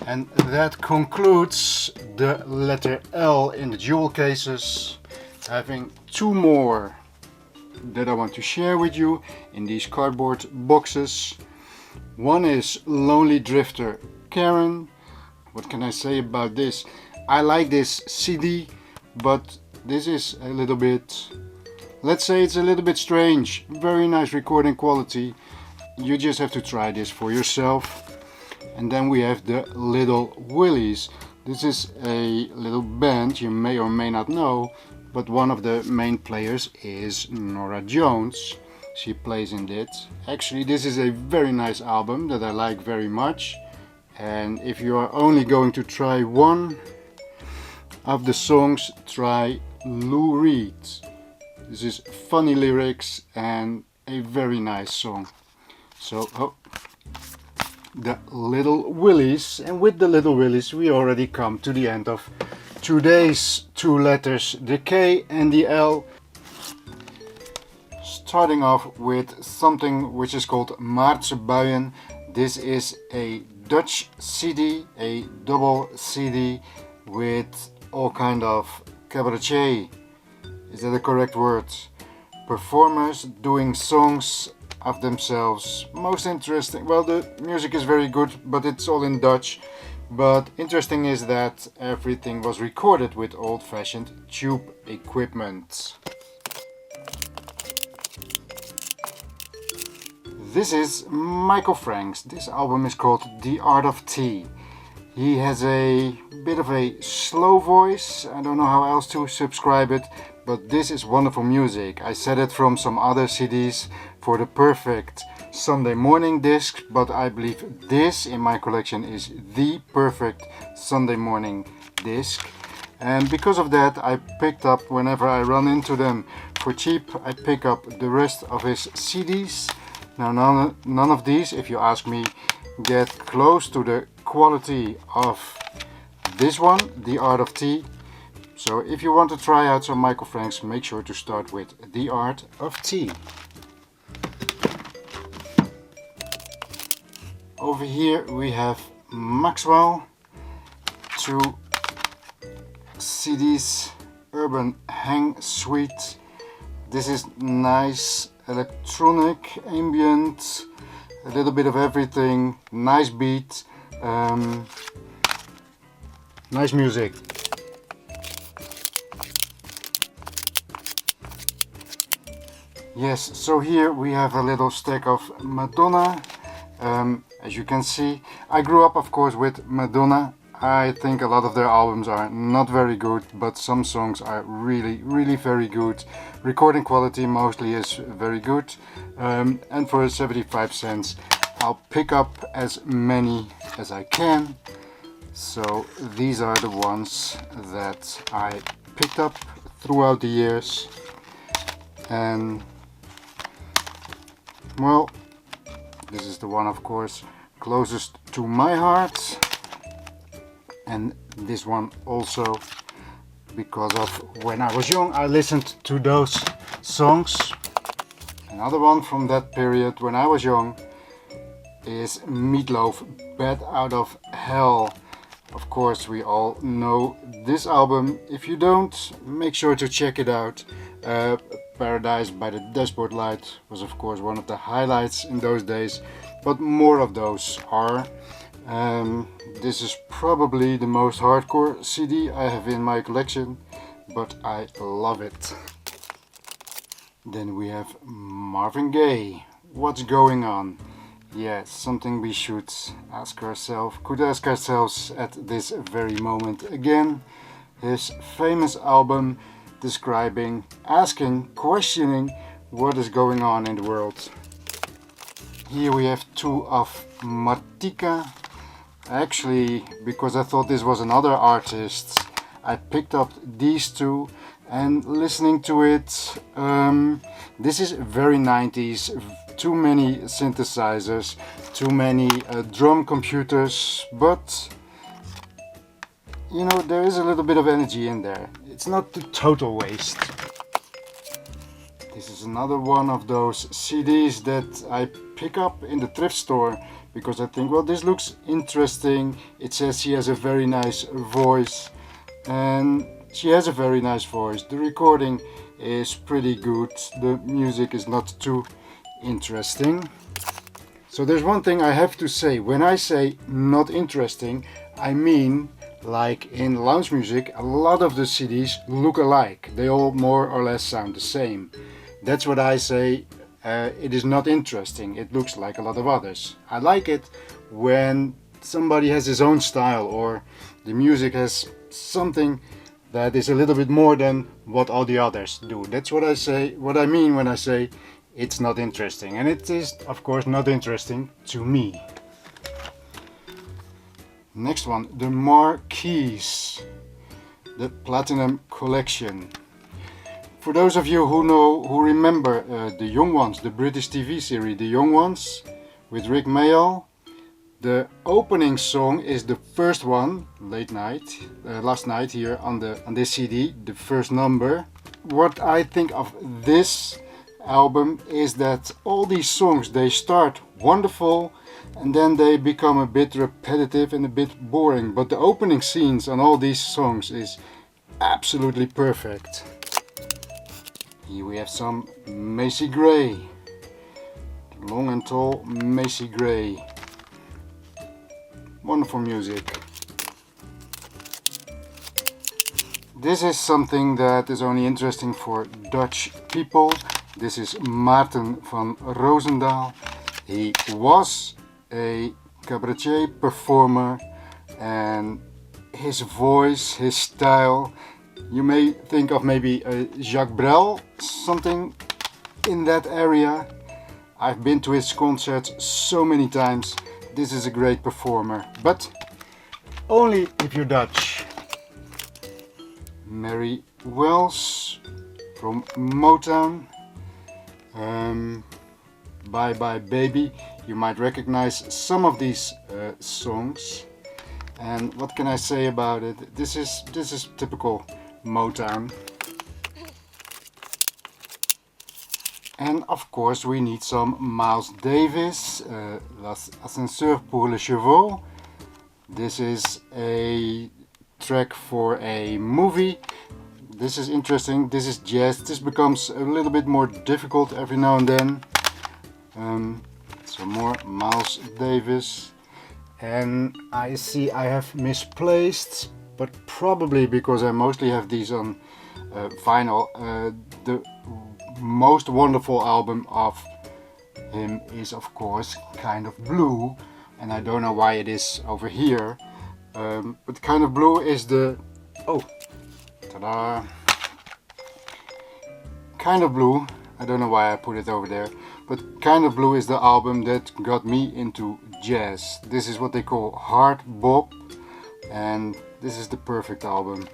And that concludes the letter L in the jewel cases. Having two more that I want to share with you in these cardboard boxes. One is Lonely Drifter Karen. What can I say about this? I like this CD, but this is a little bit, let's say it's a little bit strange. Very nice recording quality. You just have to try this for yourself. And then we have the Little Willys. This is a little band you may or may not know, but one of the main players is Norah Jones. She plays in it. Actually, this is a very nice album that I like very much. And if you are only going to try one of the songs, try Lou Reed. This is funny lyrics and a very nice song. So, the Little Willys, and with the Little Willys we already come to the end of today's two letters, the K and the L. Starting off with something which is called Maartse Buien. This is a Dutch CD, a double CD with all kind of cabaretier, is that the correct word? Performers doing songs of themselves. Most interesting, well, the music is very good, but it's all in Dutch. But interesting is that everything was recorded with old-fashioned tube equipment. This is Michael Franks. This album is called The Art of Tea. He has a bit of a slow voice. I don't know how else to subscribe it, but this is wonderful music. I said it from some other CDs for the perfect Sunday morning disc, but I believe this in my collection is the perfect Sunday morning disc. And because of that, I picked up, whenever I run into them for cheap, I pick up the rest of his CDs. Now none of these, if you ask me, get close to the quality of this one, The Art of Tea. So if you want to try out some Michael Franks, make sure to start with The Art of Tea. Over here we have Maxwell, two CDs, Urban Hang Suite. This is nice electronic, ambient, a little bit of everything, nice beat, nice music. Yes, so here we have a little stack of Madonna. As you can see, I grew up of course with Madonna. I think a lot of their albums are not very good, but some songs are really very good. Recording quality mostly is very good. And for 75 cents I'll pick up as many as I can. So these are the ones that I picked up throughout the years. And well, this is the one of course closest to my heart. And this one also, because of when I was young I listened to those songs. Another one from that period when I was young is Meatloaf, Bad Out of Hell. Of course we all know this album. If you don't, make sure to check it out. Paradise by the Dashboard Light was of course one of the highlights in those days, but more of those are. This is probably the most hardcore CD I have in my collection, but I love it. Then we have Marvin Gaye, What's Going On? Yes, something we should could ask ourselves at this very moment again. His famous album describing, asking, questioning what is going on in the world. Here we have two of Martika. Actually, because I thought this was another artist, I picked up these two and listening to it, this is very 90s, too many synthesizers, too many drum computers, but you know, there is a little bit of energy in there. It's not the total waste. This is another one of those CDs that I pick up in the thrift store because I think, well, this looks interesting. It says she has a very nice voice, and she has a very nice voice. The recording is pretty good. The music is not too interesting. So there's one thing I have to say. When I say not interesting, I mean like in lounge music, a lot of the CDs look alike. They all more or less sound the same. That's what I say. It is not interesting. It looks like a lot of others. I like it when somebody has his own style or the music has something that is a little bit more than what all the others do. That's what I say, what I mean when I say it's not interesting. And it is of course not interesting to me. Next one, the Marquis, the Platinum Collection. For those of you who remember The Young Ones, the British TV series The Young Ones with Rick Mayall, the opening song is the first one, last night here on this CD, the first number. What I think of this album is that all these songs, they start wonderful and then they become a bit repetitive and a bit boring, but the opening scenes on all these songs is absolutely perfect. Here we have some Macy Gray, long and tall Macy Gray. Wonderful music. This is something that is only interesting for Dutch people. This is Maarten van Roosendaal. He was a cabaretier performer, and his voice, his style, you may think of maybe Jacques Brel, something in that area. I've been to his concerts so many times. This is a great performer, but only if you're Dutch. Mary Wells from Motown. Bye Bye Baby. You might recognize some of these songs. And what can I say about it? This is typical Motown. And of course we need some Miles Davis, L'Ascenseur pour les Chevaux. This is a track for a movie. This is interesting, this is jazz. This becomes a little bit more difficult every now and then. So more Miles Davis. And I see I have misplaced, but probably because I mostly have these on vinyl, the most wonderful album of him is of course Kind of Blue, and I don't know why it is over here, but Kind of Blue is the, oh, ta-da! Kind of Blue, I don't know why I put it over there, but Kind of Blue is the album that got me into jazz. This is what they call hard bop, and this is the perfect album.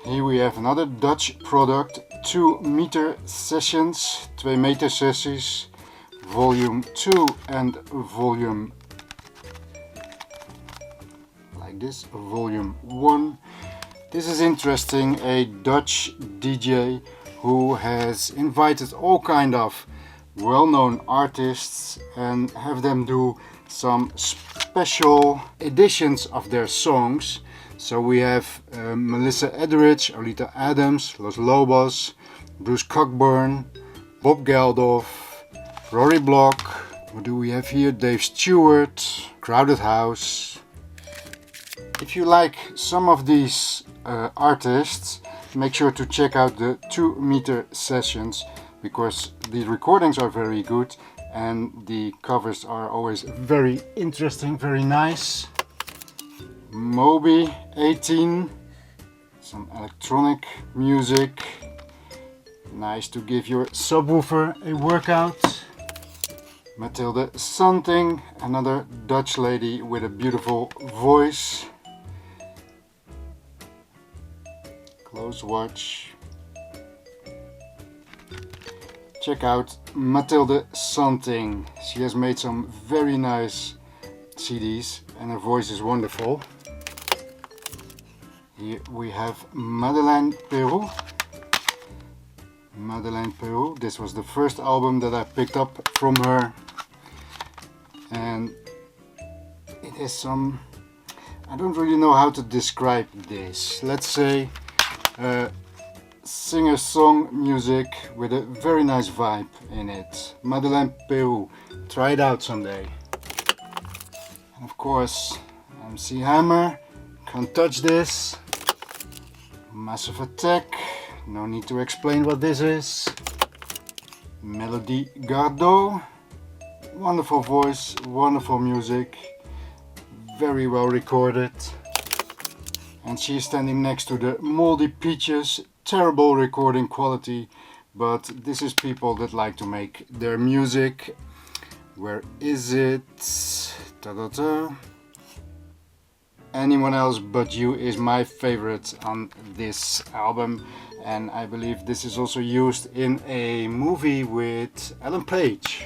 Here we have another Dutch product, 2 meter sessions, 2 meter sessies, volume 2 and volume, like this, volume 1. This is interesting, a Dutch DJ who has invited all kind of well-known artists and have them do some special editions of their songs. So we have Melissa Etheridge, Olita Adams, Los Lobos, Bruce Cockburn, Bob Geldof, Rory Block. What do we have here? Dave Stewart, Crowded House. If you like some of these artists, make sure to check out the 2 meter sessions, because the recordings are very good and the covers are always very interesting, very nice. Moby 18, some electronic music, nice to give your subwoofer a workout. Mathilde Santing, another Dutch lady with a beautiful voice. Close watch. Check out Mathilde Santing, she has made some very nice CDs and her voice is wonderful. Here we have Madeleine Peru. Madeleine Peru, this was the first album that I picked up from her, and it is some, I don't really know how to describe this, let's say singer-song music with a very nice vibe in it. Madeleine Peru, try it out someday. And of course MC Hammer, can't touch this. Massive Attack, no need to explain what this is. Melody Gardot, wonderful voice, wonderful music, very well recorded. And she is standing next to the Moldy Peaches, terrible recording quality, but this is people that like to make their music. Where is it? Ta-da-da. Anyone Else But You is my favorite on this album, and I believe this is also used in a movie with Ellen Page,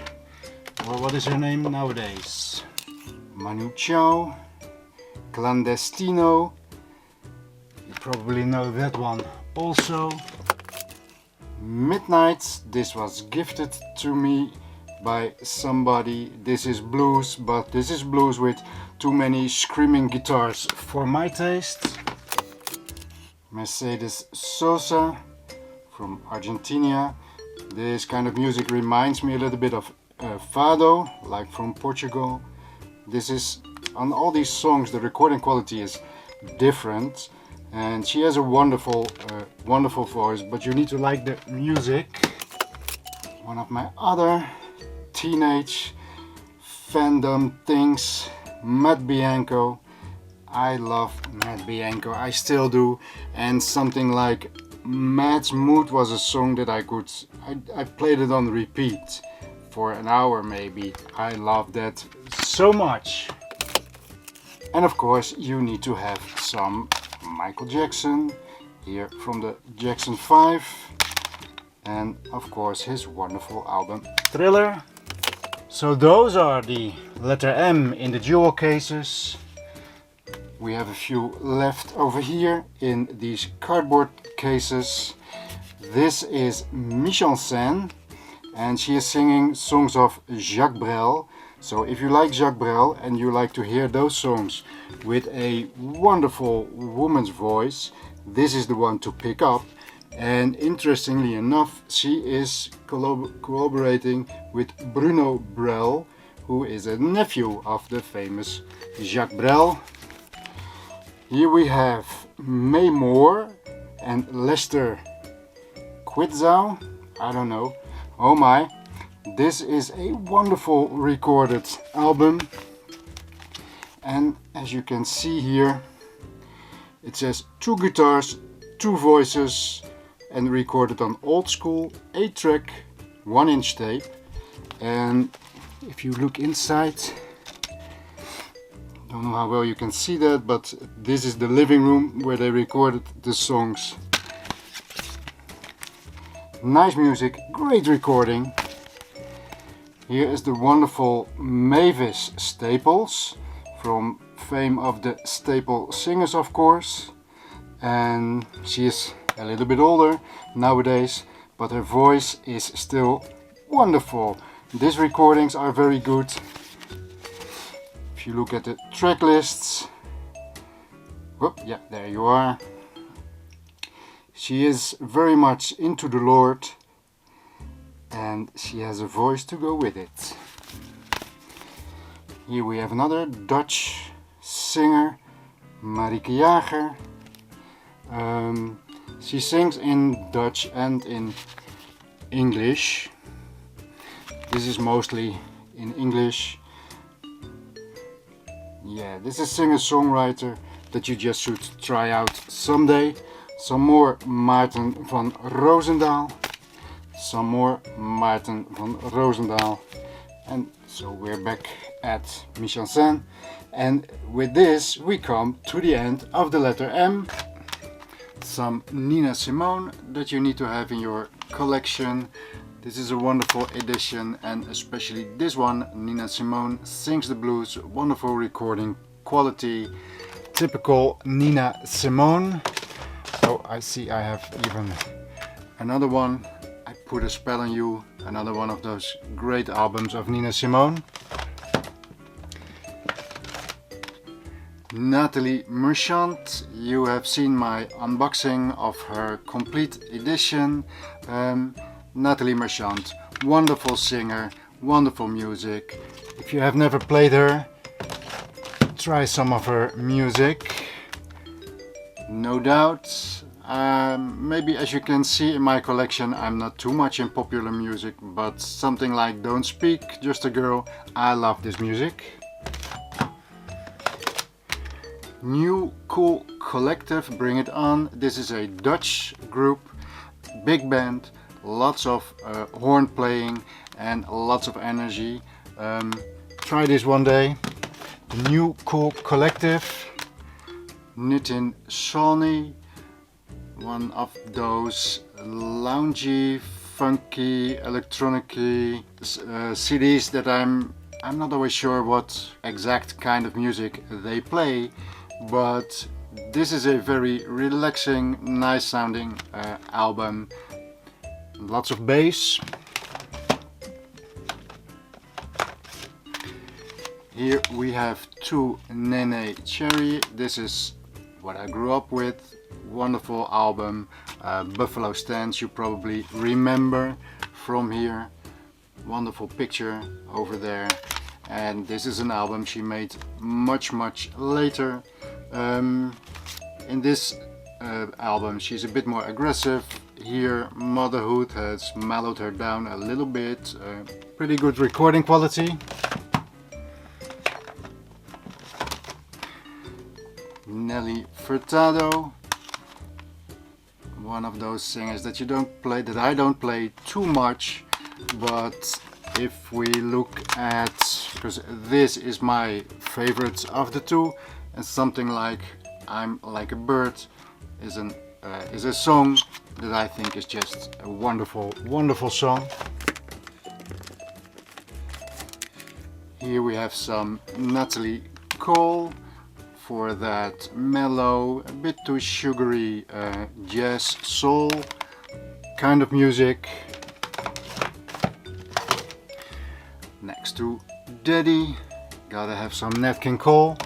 or what is her name nowadays? Manu Chao, Clandestino, you probably know that one also. Midnight, this was gifted to me by somebody. This is blues, but this is blues with too many screaming guitars for my taste. Mercedes Sosa from Argentina. This kind of music reminds me a little bit of Fado, like from Portugal. This is, on all these songs the recording quality is different, and she has a wonderful wonderful voice, but you need to like the music. One of my other teenage fandom things, Matt Bianco. I love Matt Bianco, I still do, and something like Matt's Mood was a song that I played it on repeat for an hour maybe. I love that so much. And of course you need to have some Michael Jackson, here from the Jackson 5, and of course his wonderful album Thriller. So those are the letter M in the jewel cases. We have a few left over here in these cardboard cases. This is Mise en Scène, and she is singing songs of Jacques Brel. So if you like Jacques Brel and you like to hear those songs with a wonderful woman's voice, this is the one to pick up. And interestingly enough, she is collaborating with Bruno Brel, who is a nephew of the famous Jacques Brel. Here we have May Moore and Lester Quetzal? I don't know. Oh my, this is a wonderful recorded album. And as you can see here, it says 2 guitars, 2 voices, and recorded on old school 8-track 1-inch tape. And if you look inside, don't know how well you can see that, but this is the living room where they recorded the songs. Nice music, great recording. Here is the wonderful Mavis Staples, from fame of the Staple Singers, of course. And she is a little bit older nowadays, but her voice is still wonderful. These recordings are very good. If you look at the track lists, whoop, yeah, there you are. She is very much into the Lord, and she has a voice to go with it. Here we have another Dutch singer, Marieke Jager. She sings in Dutch and in English. This is mostly in English. Yeah, this is a singer-songwriter that you just should try out someday. Some more Maarten van Roosendaal. Some more Maarten van Roosendaal. And so we're back at Mise en Scène. And with this we come to the end of the letter M. Some Nina Simone that you need to have in your collection. This is a wonderful edition, and especially this one, Nina Simone Sings the Blues. Wonderful recording quality, typical Nina Simone. So I see I have even another one, I Put a Spell on You, another one of those great albums of Nina Simone. Nathalie Merchant, you have seen my unboxing of her complete edition. Nathalie Merchant, wonderful singer, wonderful music. If you have never played her, try some of her music. No doubt. Maybe as you can see in my collection, I'm not too much in popular music, but something like Don't Speak, Just a Girl, I love this music. New Cool Collective, Bring It On. This is a Dutch group, big band, lots of horn playing and lots of energy. Try this one day. The New Cool Collective. Nitin Sawhney, one of those loungy, funky, electronic-y CDs that I'm not always sure what exact kind of music they play, but this is a very relaxing, nice sounding album. Lots of bass. Here we have 2 Nene Cherry. This is what I grew up with. Wonderful album. Buffalo Stance, you probably remember from here. Wonderful picture over there. And this is an album she made much later. In this album she's a bit more aggressive. Here motherhood has mellowed her down a little bit. Pretty good recording quality. Nelly Furtado, one of those singers that I don't play too much, but if we look at, because this is my favorite of the 2, and something like I'm Like a Bird is a song that I think is just a wonderful song. Here we have some Natalie Cole for that mellow, a bit too sugary jazz soul kind of music. Next to Daddy, gotta have some Nat King Cole.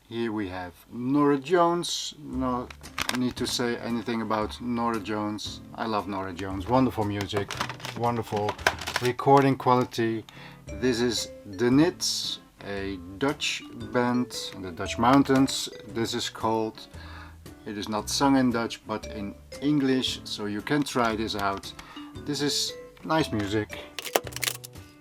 Here we have Norah Jones. No need to say anything about Norah Jones. I love Norah Jones. Wonderful music, wonderful recording quality. This is The Nits, a Dutch band in the Dutch mountains. This is called It is not sung in Dutch but in English, so you can try this out. This is nice music.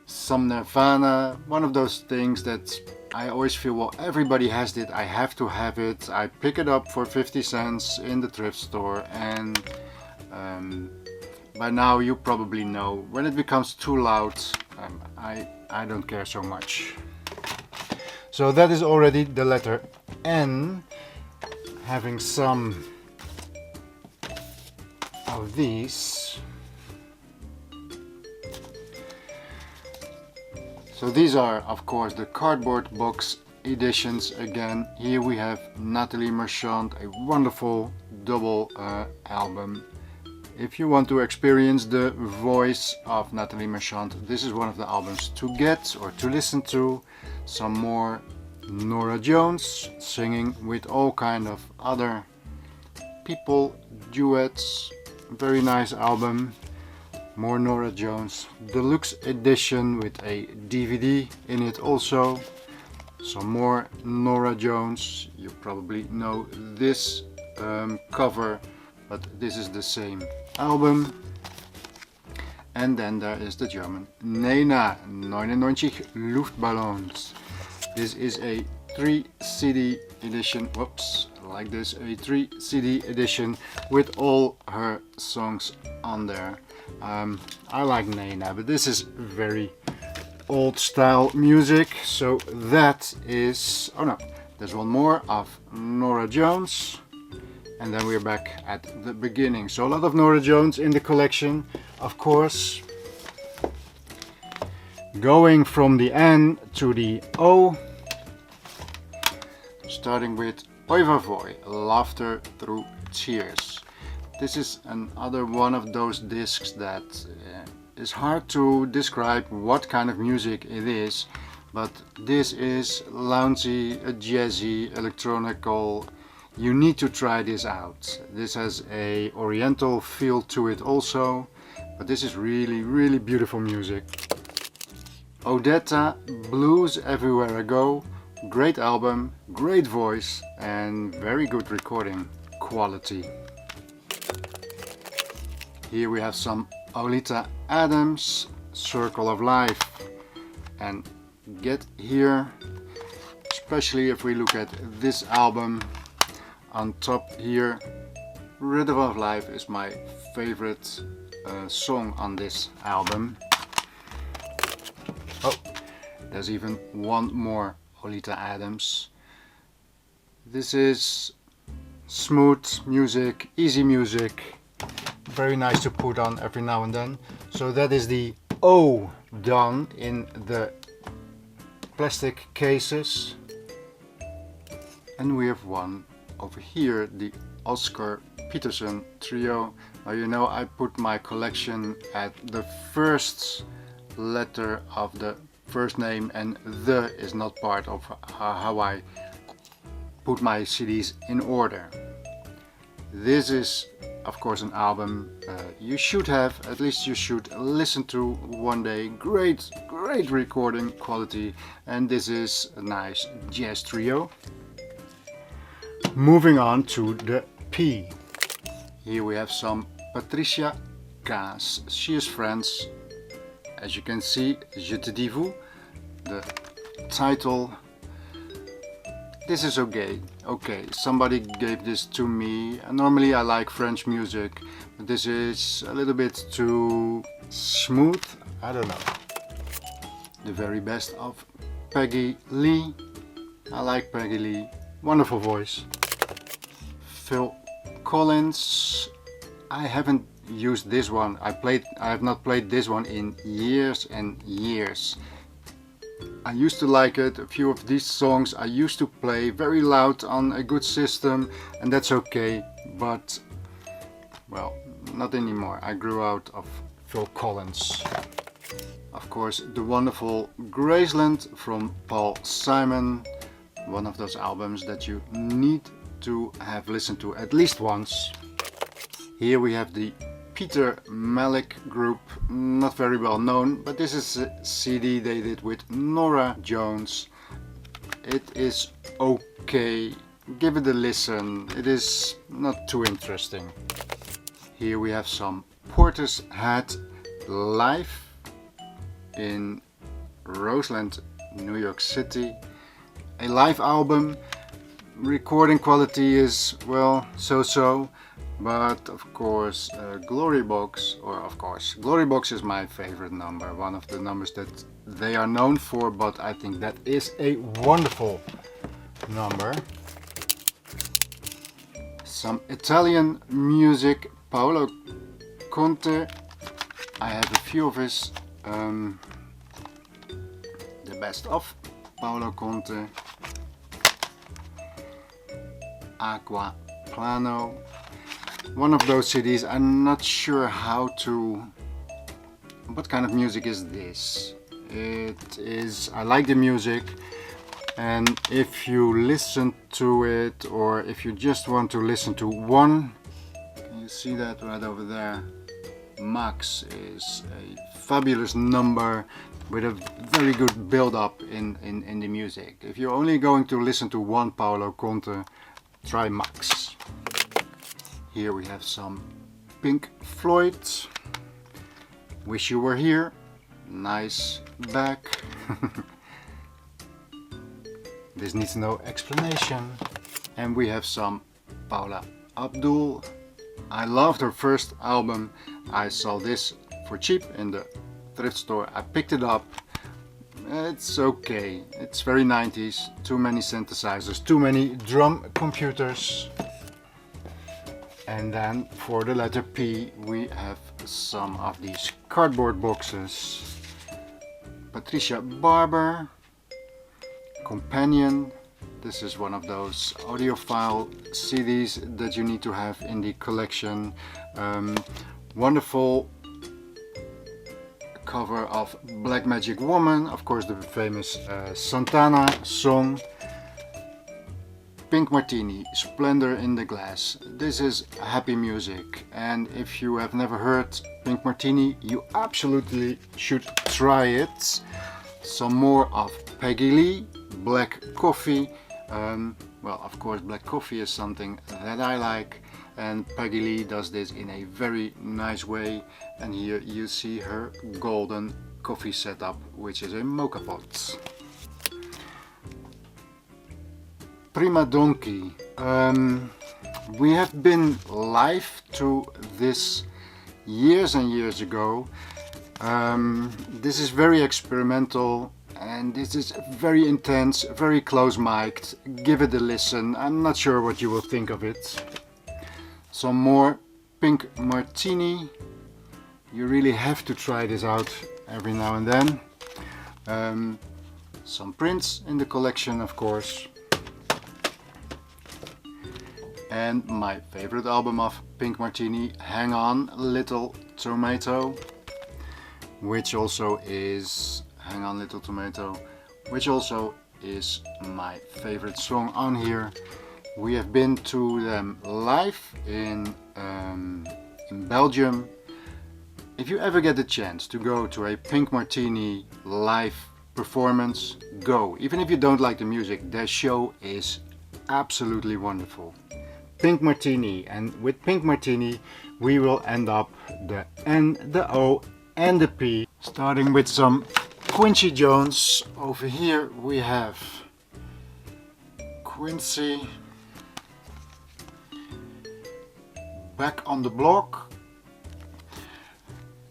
Some Nirvana, one of those things that I always feel, well, everybody has it, I have to have it. I pick it up for 50 cents in the thrift store, and by now you probably know when it becomes too loud, I don't care so much. So that is already the letter N. Having some of these. So these are, of course, the cardboard box editions again. Here we have Nathalie Marchand, a wonderful double album. If you want to experience the voice of Nathalie Marchand, this is one of the albums to get or to listen to. Some more Norah Jones singing with all kind of other people, duets. Very nice album. More Norah Jones, deluxe edition with a DVD in it also. Some more Norah Jones. You probably know this cover, but this is the same album. And then there is the German Nena 99 Luftballons. This is a 3 CD edition, whoops, like this, a 3 CD edition with all her songs on there. I like Nena, but this is very old style music, so that is, oh no, there's one more of Norah Jones, and then we're back at the beginning. So a lot of Norah Jones in the collection, of course. Going from the N to the O, starting with Oy vey vey, Laughter Through Tears. This is another one of those discs that is hard to describe what kind of music it is, but this is loungy, jazzy, electronical. You need to try this out. This has a oriental feel to it also, but this is really, really beautiful music. Odetta, Blues Everywhere I Go. Great album, great voice, and very good recording quality. Here we have some Oleta Adams, Circle of Life. And get here, especially if we look at this album, on top here, Rhythm of Life is my favorite song on this album. Oh, there's even one more Oleta Adams. This is smooth music, easy music, very nice to put on every now and then. So that is the O done in the plastic cases. And we have one over here, the Oscar Peterson Trio. Now you know I put my collection at the first letter of the first name, and the is not part of how I put my CDs in order. This is of course an album you should have, at least you should listen to one day. Great recording quality, and this is a nice jazz trio. Moving on to the P. Here we have some Patricia Kaas. She is French. As you can see, Je te dis vous, the title. This is okay. Somebody gave this to me. Normally I like French music, but this is a little bit too smooth. I don't know. The very best of Peggy Lee. I like Peggy Lee. Wonderful voice. Phil Collins. I haven't used this one. I have not played this one in years and years. I used to like it. A few of these songs I used to play very loud on a good system, and that's okay, but well, not anymore. I grew out of Phil Collins. Of course, the wonderful Graceland from Paul Simon, one of those albums that you need to have listened to at least once. Here we have the Peter Malick Group, not very well known, but this is a CD they did with Norah Jones. It is okay, give it a listen. It is not too interesting. Here we have some Portishead live in Roseland, New York City. A live album. Recording quality is, well, so-so, but of course Glory Box is my favorite number, one of the numbers that they are known for, but I think that is a wonderful number. Some Italian music, Paolo Conte. I have a few of his, the best of Paolo Conte. Aqua Plano, one of those CDs. I'm not sure what kind of music is this. It is, I like the music, and if you listen to it, or if you just want to listen to one, can you see that right over there? Max is a fabulous number with a very good build-up in the music. If you're only going to listen to one Paolo Conte, try Max. Here we have some Pink Floyd. Wish You Were Here. Nice back. This needs no explanation. And we have some Paula Abdul. I loved her first album. I saw this for cheap in the thrift store. I picked it up. It's okay. It's very 90s. Too many synthesizers, too many drum computers. And then for the letter P we have some of these cardboard boxes. Patricia Barbour, Companion. This is one of those audiophile CDs that you need to have in the collection. Wonderful cover of Black Magic Woman, of course the famous Santana song. Pink Martini, Splendor in the Glass. This is happy music, and if you have never heard Pink Martini, you absolutely should try it. Some more of Peggy Lee, Black Coffee. Well, of course Black Coffee is something that I like, and Peggy Lee does this in a very nice way. And here you see her golden coffee setup, which is a mocha pot. Prima Donkey. We have been live to this years and years ago. This is very experimental, and this is very intense, very close mic'd. Give it a listen. I'm not sure what you will think of it. Some more Pink Martini. You really have to try this out every now and then. Some Prince in the collection, of course. And my favorite album of Pink Martini, Hang On Little Tomato, which also is my favorite song on here. We have been to them live in Belgium. If you ever get the chance to go to a Pink Martini live performance, go. Even if you don't like the music, their show is absolutely wonderful. Pink Martini, and with Pink Martini we will end up the N, the O and the P, starting with some Quincy Jones. Over here we have Quincy, Back on the Block.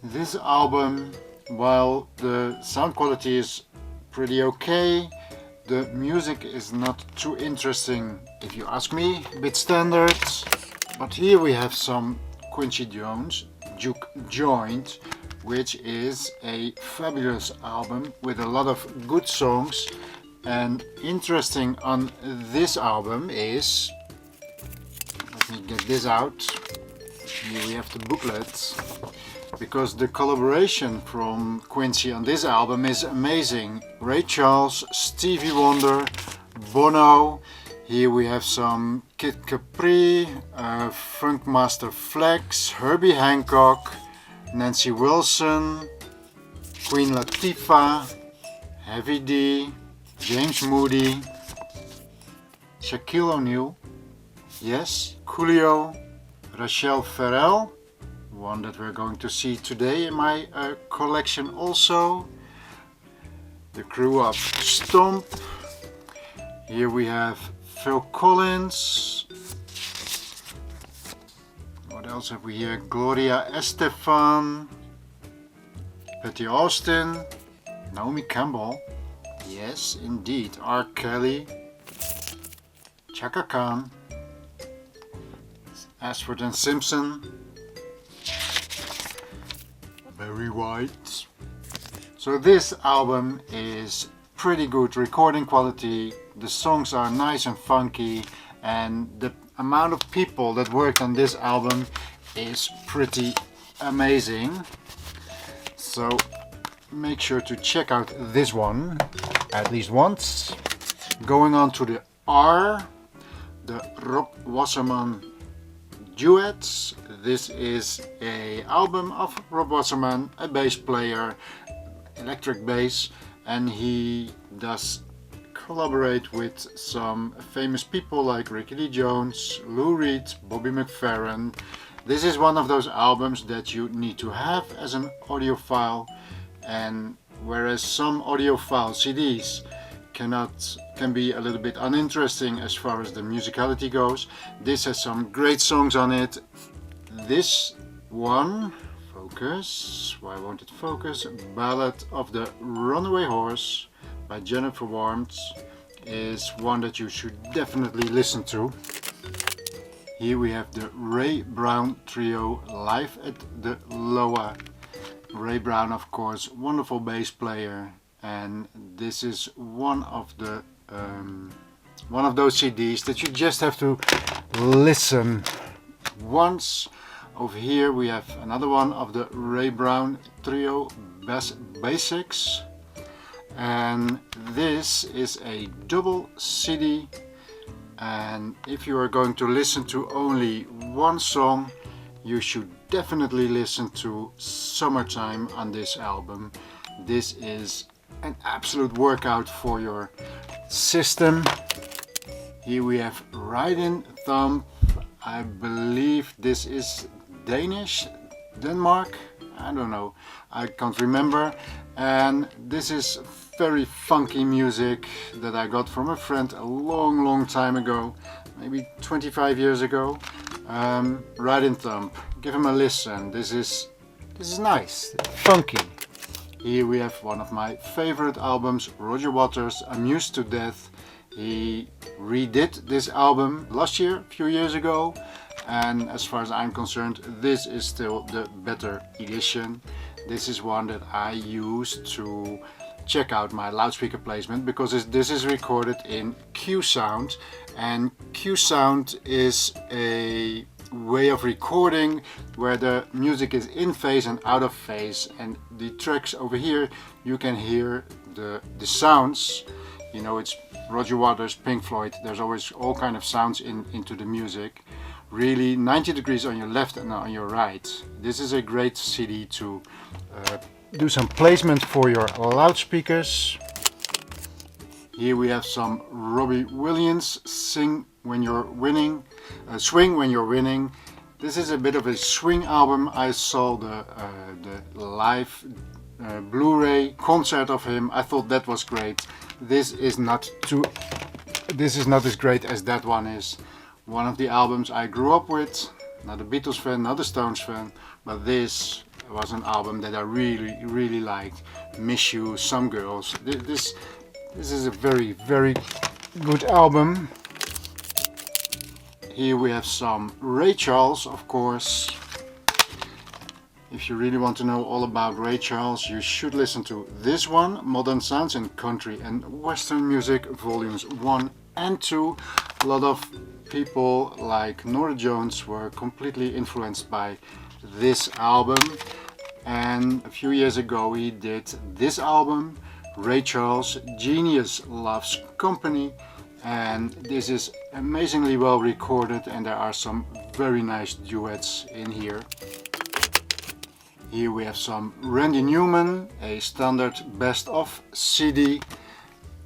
This album, while the sound quality is pretty okay, the music is not too interesting, if you ask me, a bit standard. But here we have some Quincy Jones, Juke Joint, which is a fabulous album with a lot of good songs. And interesting on this album is, let me get this out, here we have the booklet, because the collaboration from Quincy on this album is amazing. Ray Charles, Stevie Wonder, Bono. Here we have some Kid Capri, Funkmaster Flex, Herbie Hancock, Nancy Wilson, Queen Latifah, Heavy D, James Moody. Shaquille O'Neal, yes, Coolio, Rachel Ferrell, one that we're going to see today in my collection also. The crew of Stomp. Here we have Phil Collins. What else have we here? Gloria Estefan, Patty Austin, Naomi Campbell, yes indeed, R. Kelly, Chaka Khan, Ashford and Simpson, Barry White. So this album is pretty good recording quality, the songs are nice and funky, and the amount of people that worked on this album is pretty amazing. So make sure to check out this one at least once. Going on to the R, the Rob Wasserman duets. This is an album of Rob Wasserman, a bass player, electric bass, and he does collaborate with some famous people like Ricky Lee Jones, Lou Reed, Bobby McFerrin. This is one of those albums that you need to have as an audiophile, and whereas some audiophile CDs can be a little bit uninteresting as far as the musicality goes, this has some great songs on it. This one, focus, why won't it focus? Ballad of the Runaway Horse by Jennifer Warnes is one that you should definitely listen to. Here we have the Ray Brown Trio live at the Loa. Ray Brown, of course, wonderful bass player, and this is one of those CDs that you just have to listen once. Over here we have another one of the Ray Brown Trio Basics. And this is a double CD, and if you are going to listen to only one song, you should definitely listen to Summertime on this album. This is an absolute workout for your system. Here we have Riding Thumb. I believe this is Danish, Denmark, I don't know, I can't remember. And this is very funky music that I got from a friend a long time ago, maybe 25 years ago. Riding Thumb, give him a listen. This is nice, funky. Here we have one of my favorite albums, Roger Waters' Amused to Death. He redid this album last year, a few years ago, and as far as I'm concerned, this is still the better edition. This is one that I use to check out my loudspeaker placement, because this is recorded in Q Sound, and Q Sound is a way of recording where the music is in phase and out of phase, and the tracks over here you can hear the sounds. You know, it's Roger Waters, Pink Floyd, there's always all kind of sounds into the music. Really 90 degrees on your left and on your right. This is a great CD to do some placement for your loudspeakers. Here we have some Robbie Williams, Swing When You're Winning. This is a bit of a swing album. I saw the live Blu-ray concert of him. I thought that was great. This is not as great as that one is. One of the albums I grew up with, not a Beatles fan, not a Stones fan, but this was an album that I really liked. Miss You, Some Girls. This is a very good album. Here we have some Ray Charles, of course. If you really want to know all about Ray Charles, you should listen to this one, Modern Sounds in Country and Western Music, Volumes 1 and 2. A lot of people like Norah Jones were completely influenced by this album, and a few years ago he did this album, Ray Charles, Genius Loves Company, and this is amazingly well recorded, and there are some very nice duets in here. Here we have some Randy Newman, a standard best of CD.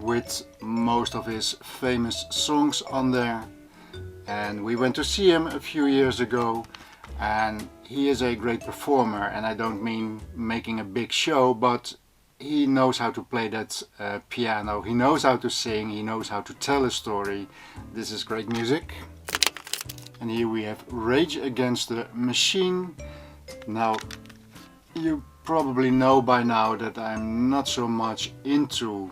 with most of his famous songs on there. And we went to see him a few years ago, and he is a great performer, and I don't mean making a big show, but he knows how to play that piano, he knows how to sing, he knows how to tell a story. This is great music. And here we have Rage Against the Machine. Now, you probably know by now that I'm not so much into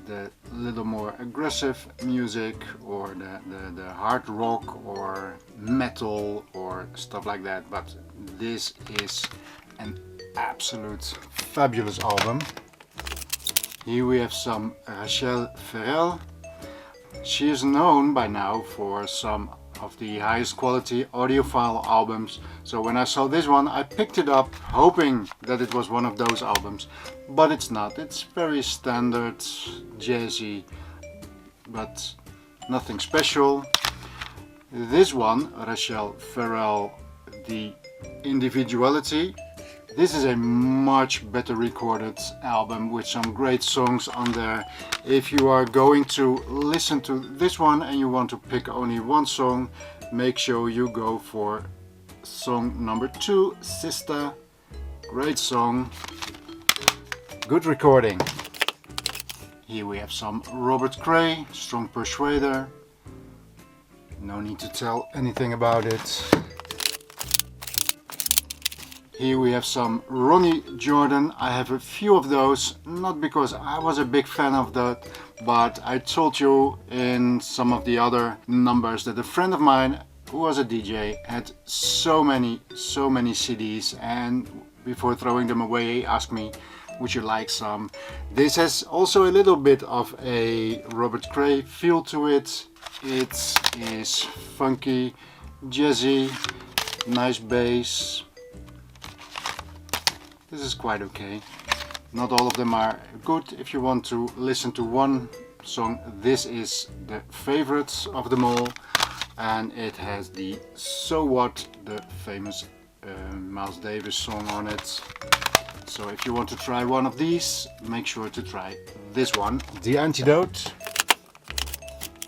the little more aggressive music or the hard rock or metal or stuff like that, but this is an absolute fabulous album. Here we have some Rachel Ferrell. She is known by now for some of the highest quality audiophile albums, so when I saw this one I picked it up hoping that it was one of those albums, but it's not. It's very standard, jazzy, but nothing special. This one, Rachel Ferrell, The Individuality, this is a much better recorded album with some great songs on there. If you are going to listen to this one and you want to pick only one song, make sure you go for song number 2, Sister. Great song, good recording. Here we have some Robert Cray, Strong Persuader. No need to tell anything about it. Here we have some Ronnie Jordan. I have a few of those, not because I was a big fan of that, but I told you in some of the other numbers that a friend of mine who was a DJ had so many CDs, and before throwing them away he asked me, would you like some? This has also a little bit of a Robert Cray feel to it. It is funky, jazzy, nice bass. This is quite okay. Not all of them are good. If you want to listen to one song, this is the favorite of them all, and it has the So What, the famous Miles Davis song on it. So if you want to try one of these, make sure to try this one, The Antidote.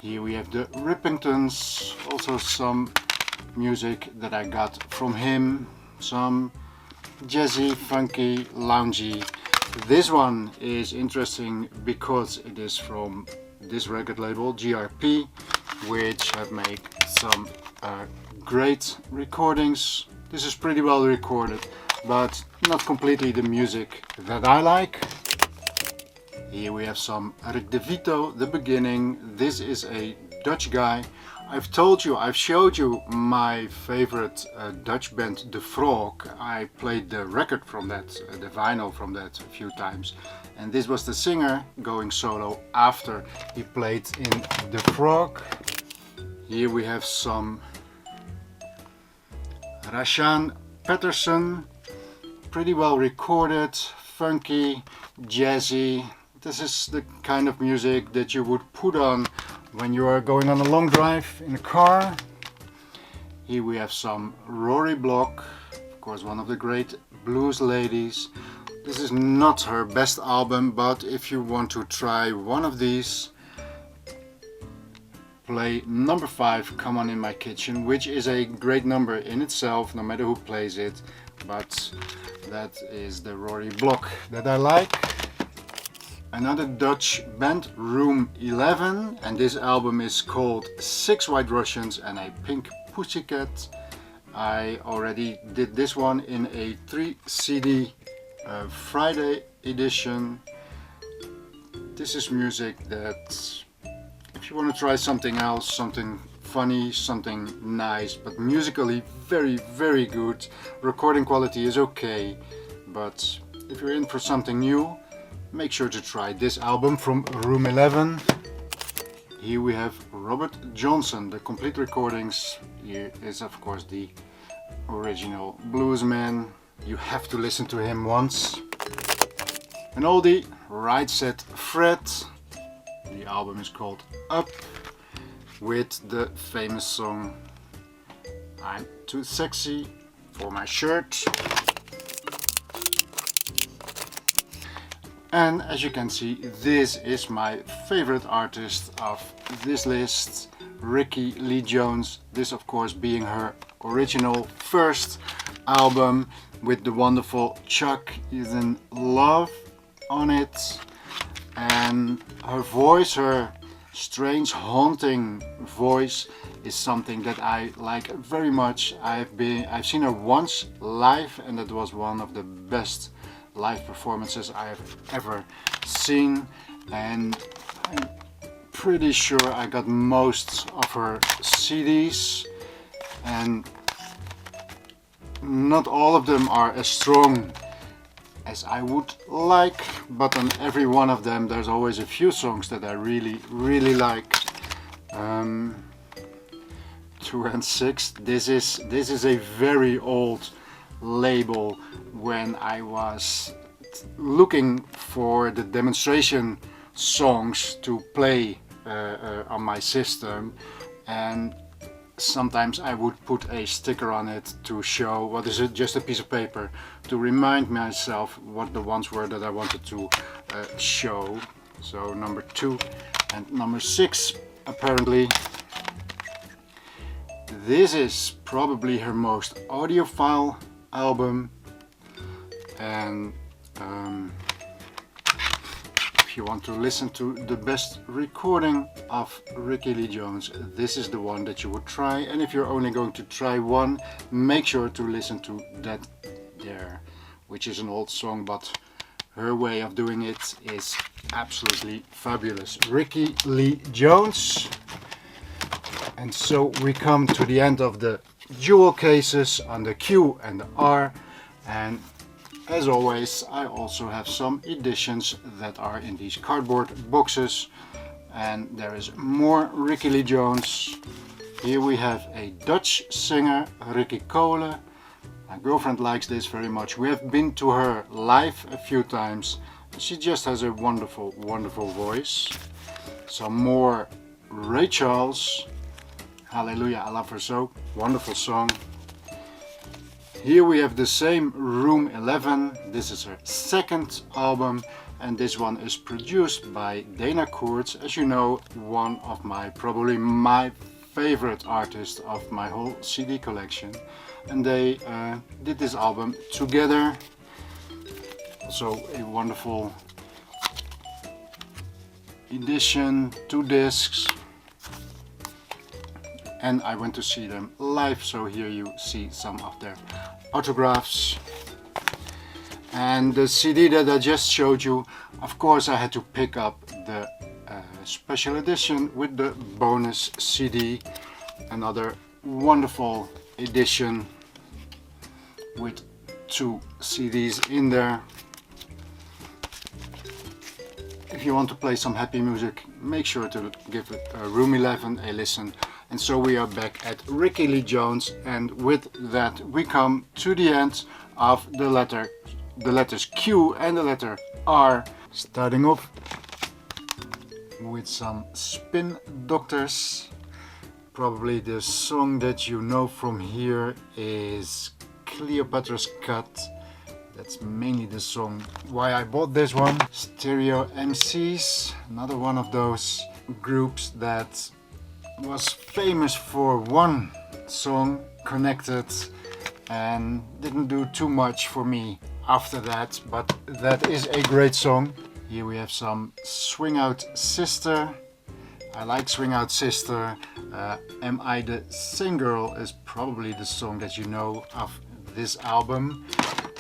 Here we have the Rippingtons, also some music that I got from him, some jazzy, funky, loungy. This one is interesting because it is from this record label, GRP, which have made some great recordings. This is pretty well recorded, but not completely the music that I like. Here we have some Rick De Vito, The Beginning. This is a Dutch guy. I've told you, I've showed you my favorite Dutch band, The Frog. I played the record from that, the vinyl from that a few times. And this was the singer going solo after he played in The Frog. Here we have some Rashaan Patterson. Pretty well recorded, funky, jazzy. This is the kind of music that you would put on when you are going on a long drive in a car. Here we have some Rory Block, of course one of the great blues ladies. This is not her best album, but if you want to try one of these, play number 5, Come On In My Kitchen, which is a great number in itself, no matter who plays it, but that is the Rory Block that I like. Another Dutch band, Room 11, and this album is called 6 White Russians and a Pink Pussycat. I already did this one in a 3 CD Friday edition. This is music that, if you want to try something else, something funny, something nice, but musically very good. Recording quality is okay, but if you're in for something new, make sure to try this album from Room 11. Here we have Robert Johnson, the complete recordings. Here is of course the original bluesman. You have to listen to him once. An oldie, Right Said Fred. The album is called Up, with the famous song I'm Too Sexy For My Shirt. And as you can see, this is my favorite artist of this list, Rickie Lee Jones. This of course being her original first album with the wonderful Chuck Is in Love on it. And her voice, her strange haunting voice, is something that I like very much. I've seen her once live, and that was one of the best live performances I have ever seen, and I'm pretty sure I got most of her CDs, and not all of them are as strong as I would like, but on every one of them there's always a few songs that I really like. 2 and 6, this is a very old label. When I was looking for the demonstration songs to play on my system, and sometimes I would put a sticker on it to show, what is it, just a piece of paper, to remind myself what the ones were that I wanted to show. So number 2 and number 6 apparently. This is probably her most audiophile album, and if you want to listen to the best recording of Rickie Lee Jones, this is the one that you would try. And if you're only going to try one, make sure to listen to That There, which is an old song, but her way of doing it is absolutely fabulous. Rickie Lee Jones. And so we come to the end of the jewel cases on the Q and the R, and as always I also have some editions that are in these cardboard boxes, and there is more Rickie Lee Jones. Here we have a Dutch singer, Ricky Cole. My girlfriend likes this very much. We have been to her live a few times. She just has a wonderful voice. Some more Ray Charles. Hallelujah, I love her so. Wonderful song. Here we have the same Room 11. This is her second album, and this one is produced by Dana Koorts. As you know, one of probably my favorite artists of my whole CD collection. And they did this album together. Also a wonderful edition, 2 discs. And I went to see them live, so here you see some of their autographs. And the CD that I just showed you, of course I had to pick up the special edition with the bonus CD. Another wonderful edition with 2 CDs in there. If you want to play some happy music, make sure to give it Room 11 a listen. And so we are back at Rickie Lee Jones, and with that we come to the end of the letters Q and the letter R, starting off with some Spin Doctors. Probably the song that you know from here is Cleopatra's Cut. That's mainly the song why I bought this one. Stereo MCs, another one of those groups that was famous for one song, Connected, and didn't do too much for me after that, but that is a great song. Here we have some Swing Out Sister. I like Swing Out Sister. Am I the Same Girl is probably the song that you know of this album.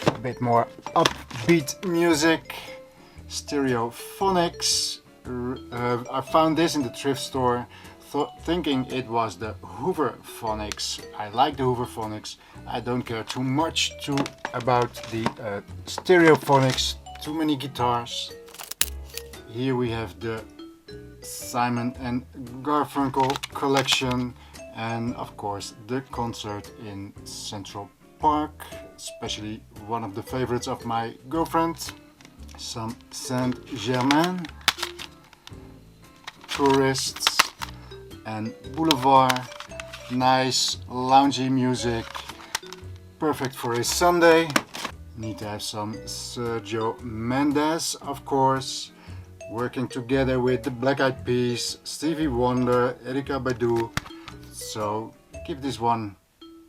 A bit more upbeat music. Stereophonics. I found this in the thrift store, thinking it was the Hooverphonics. I like the Hooverphonics. I don't care too much about the Stereophonics. Too many guitars. Here we have the Simon and Garfunkel collection, and of course the concert in Central Park, especially one of the favorites of my girlfriend. Some Saint-Germain, Tourists, and Boulevard. Nice loungy music, perfect for a Sunday. Need to have some Sergio Mendes, of course, working together with the Black Eyed Peas, Stevie Wonder, Erykah Badu. So give this one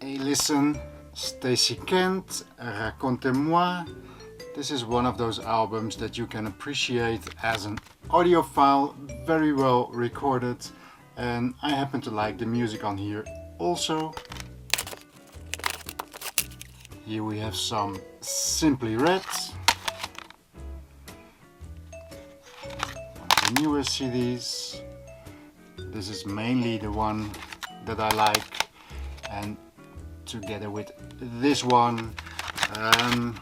a listen. Stacey Kent, Racontez-moi. This is one of those albums that you can appreciate as an audiophile, very well recorded, and I happen to like the music on here also. Here we have some Simply Red, one of the newer CDs. This is mainly the one that I like, and together with this one,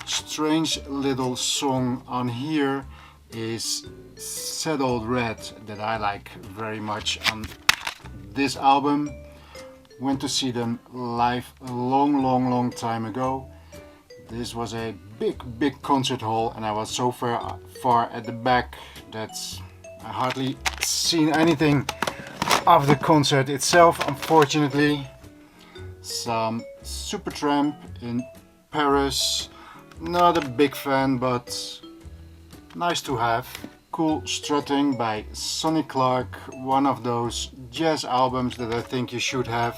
strange little song on here is Sad Old Red that I like very much on this album. Went to see them live a long time ago. This was a big concert hall, and I was so far at the back that I hardly seen anything of the concert itself, unfortunately. Some Supertramp in Paris. Not a big fan, but nice to have. Cool Strutting by Sonny Clark, one of those jazz albums that I think you should have.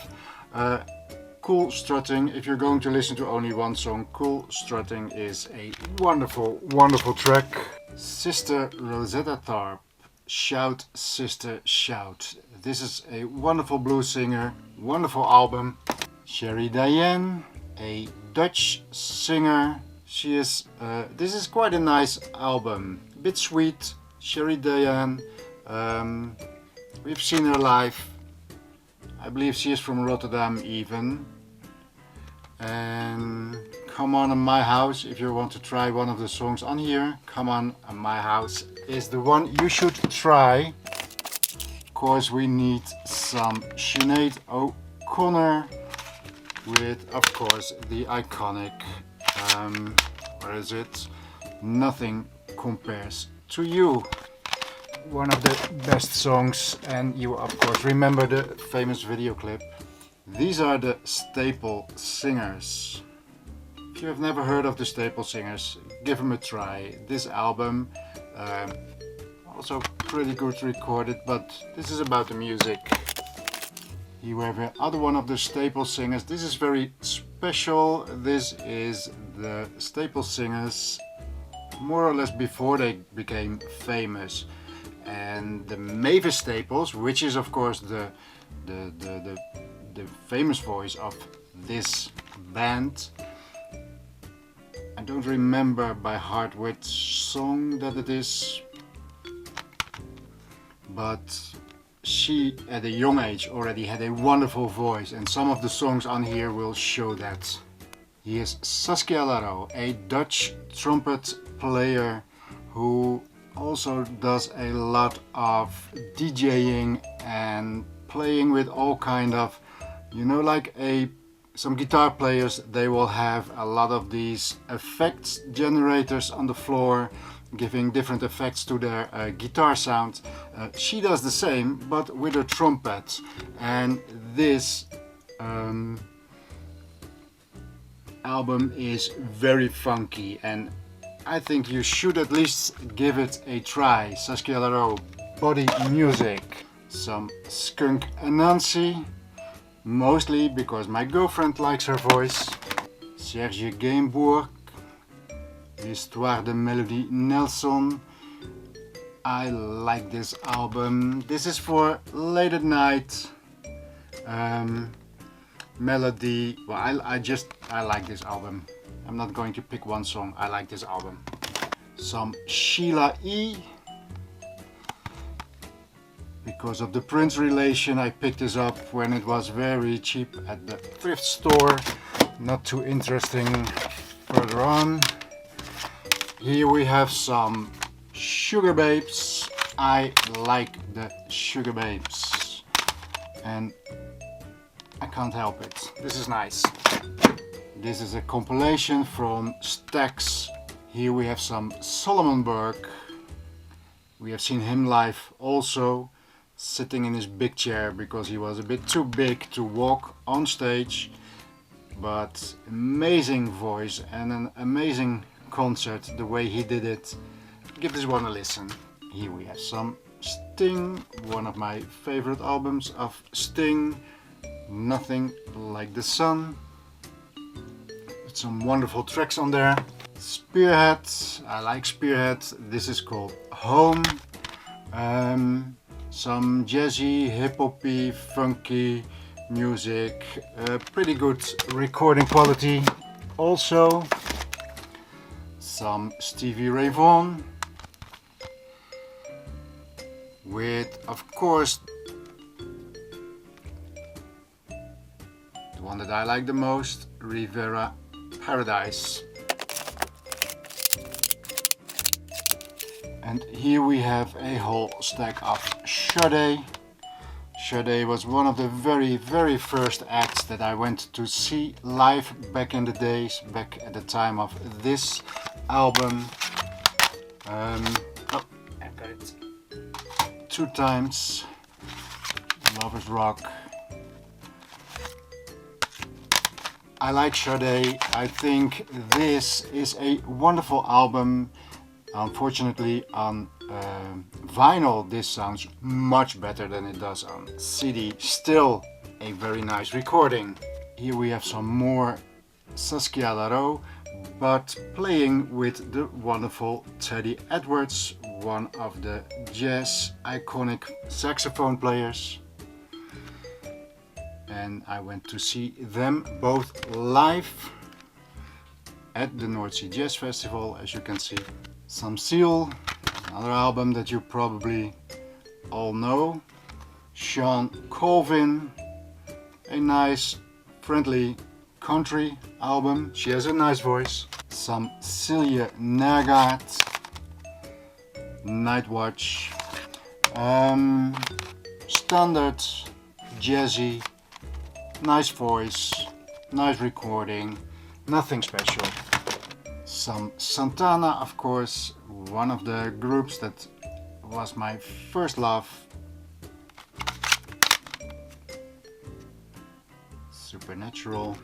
Cool Strutting, if you're going to listen to only one song, Cool Strutting is a wonderful track. Sister Rosetta Tharpe, Shout Sister Shout. This is a wonderful blues singer, wonderful album. Sherry Diane, a Dutch singer. She is. This is quite a nice album, a bit sweet. Sherry Diane. We've seen her live. I believe she is from Rotterdam even. And Come On in My House, if you want to try one of the songs on here, Come On in My House is the one you should try. Of course, we need some Sinead O'Connor with, of course, the iconic, where is it? Nothing Compares to You. One of the best songs, and you of course remember the famous video clip. These are the Staple Singers. If you have never heard of the Staple Singers, give them a try. This album, also pretty good recorded, but this is about the music. Here we have another one of the Staple Singers. This is very special. This is the Staple Singers more or less before they became famous. And the Mavis Staples, which is of course the famous voice of this band. I don't remember by heart which song that it is, but she at a young age already had a wonderful voice, and some of the songs on here will show that. Here's Saskia Larro, a Dutch trumpet player who also does a lot of DJing and playing with all kind of, you know, like some guitar players, they will have a lot of these effects generators on the floor, giving different effects to their guitar sound. She does the same, but with her trumpet. And this album is very funky, and I think you should at least give it a try. Saskia Larro, Body Music. Some Skunk Anansi, mostly because my girlfriend likes her voice. Serge Gainsbourg, L'Histoire de Melody Nelson. I like this album. This is for late at night. Melody. Well, I like this album. I'm not going to pick one song. I like this album. Some Sheila E. Because of the Prince relation, I picked this up when it was very cheap at the thrift store. Not too interesting further on. Here we have some Sugar Babes. I like the Sugar Babes, and I can't help it. This is nice. This is a compilation from Stax. Here we have some Solomon Burke. We have seen him live also, sitting in his big chair because he was a bit too big to walk on stage. but amazing voice and an amazing concert the way he did it. Give this one a listen. Here we have some Sting, one of my favorite albums of Sting, Nothing Like the Sun. With some wonderful tracks on there. Spearhead, I like Spearhead. This is called Home. Some jazzy, hip-hoppy, funky music. Pretty good recording quality. Also, some Stevie Ray Vaughan. With, of course, the one that I like the most, Rivera Paradise. And here we have a whole stack of Sade. Sade was one of the very first acts that I went to see live back in the days, back at the time of this album. Oh, I got it 2 times. Lovers Rock. I like Sade. I think this is a wonderful album. Unfortunately, on vinyl this sounds much better than it does on CD. Still a very nice recording. Here we have some more Saskia Larreau, but playing with the wonderful Teddy Edwards, one of the jazz iconic saxophone players. And I went to see them both live at the North Sea Jazz Festival, as you can see. Some Seal, another album that you probably all know. Sean Colvin, a nice, friendly country album. She has a nice voice. Some Celia Nagat, Nightwatch. Standard, jazzy, nice voice, nice recording, nothing special. Some Santana, of course, one of the groups that was my first love. Supernatural.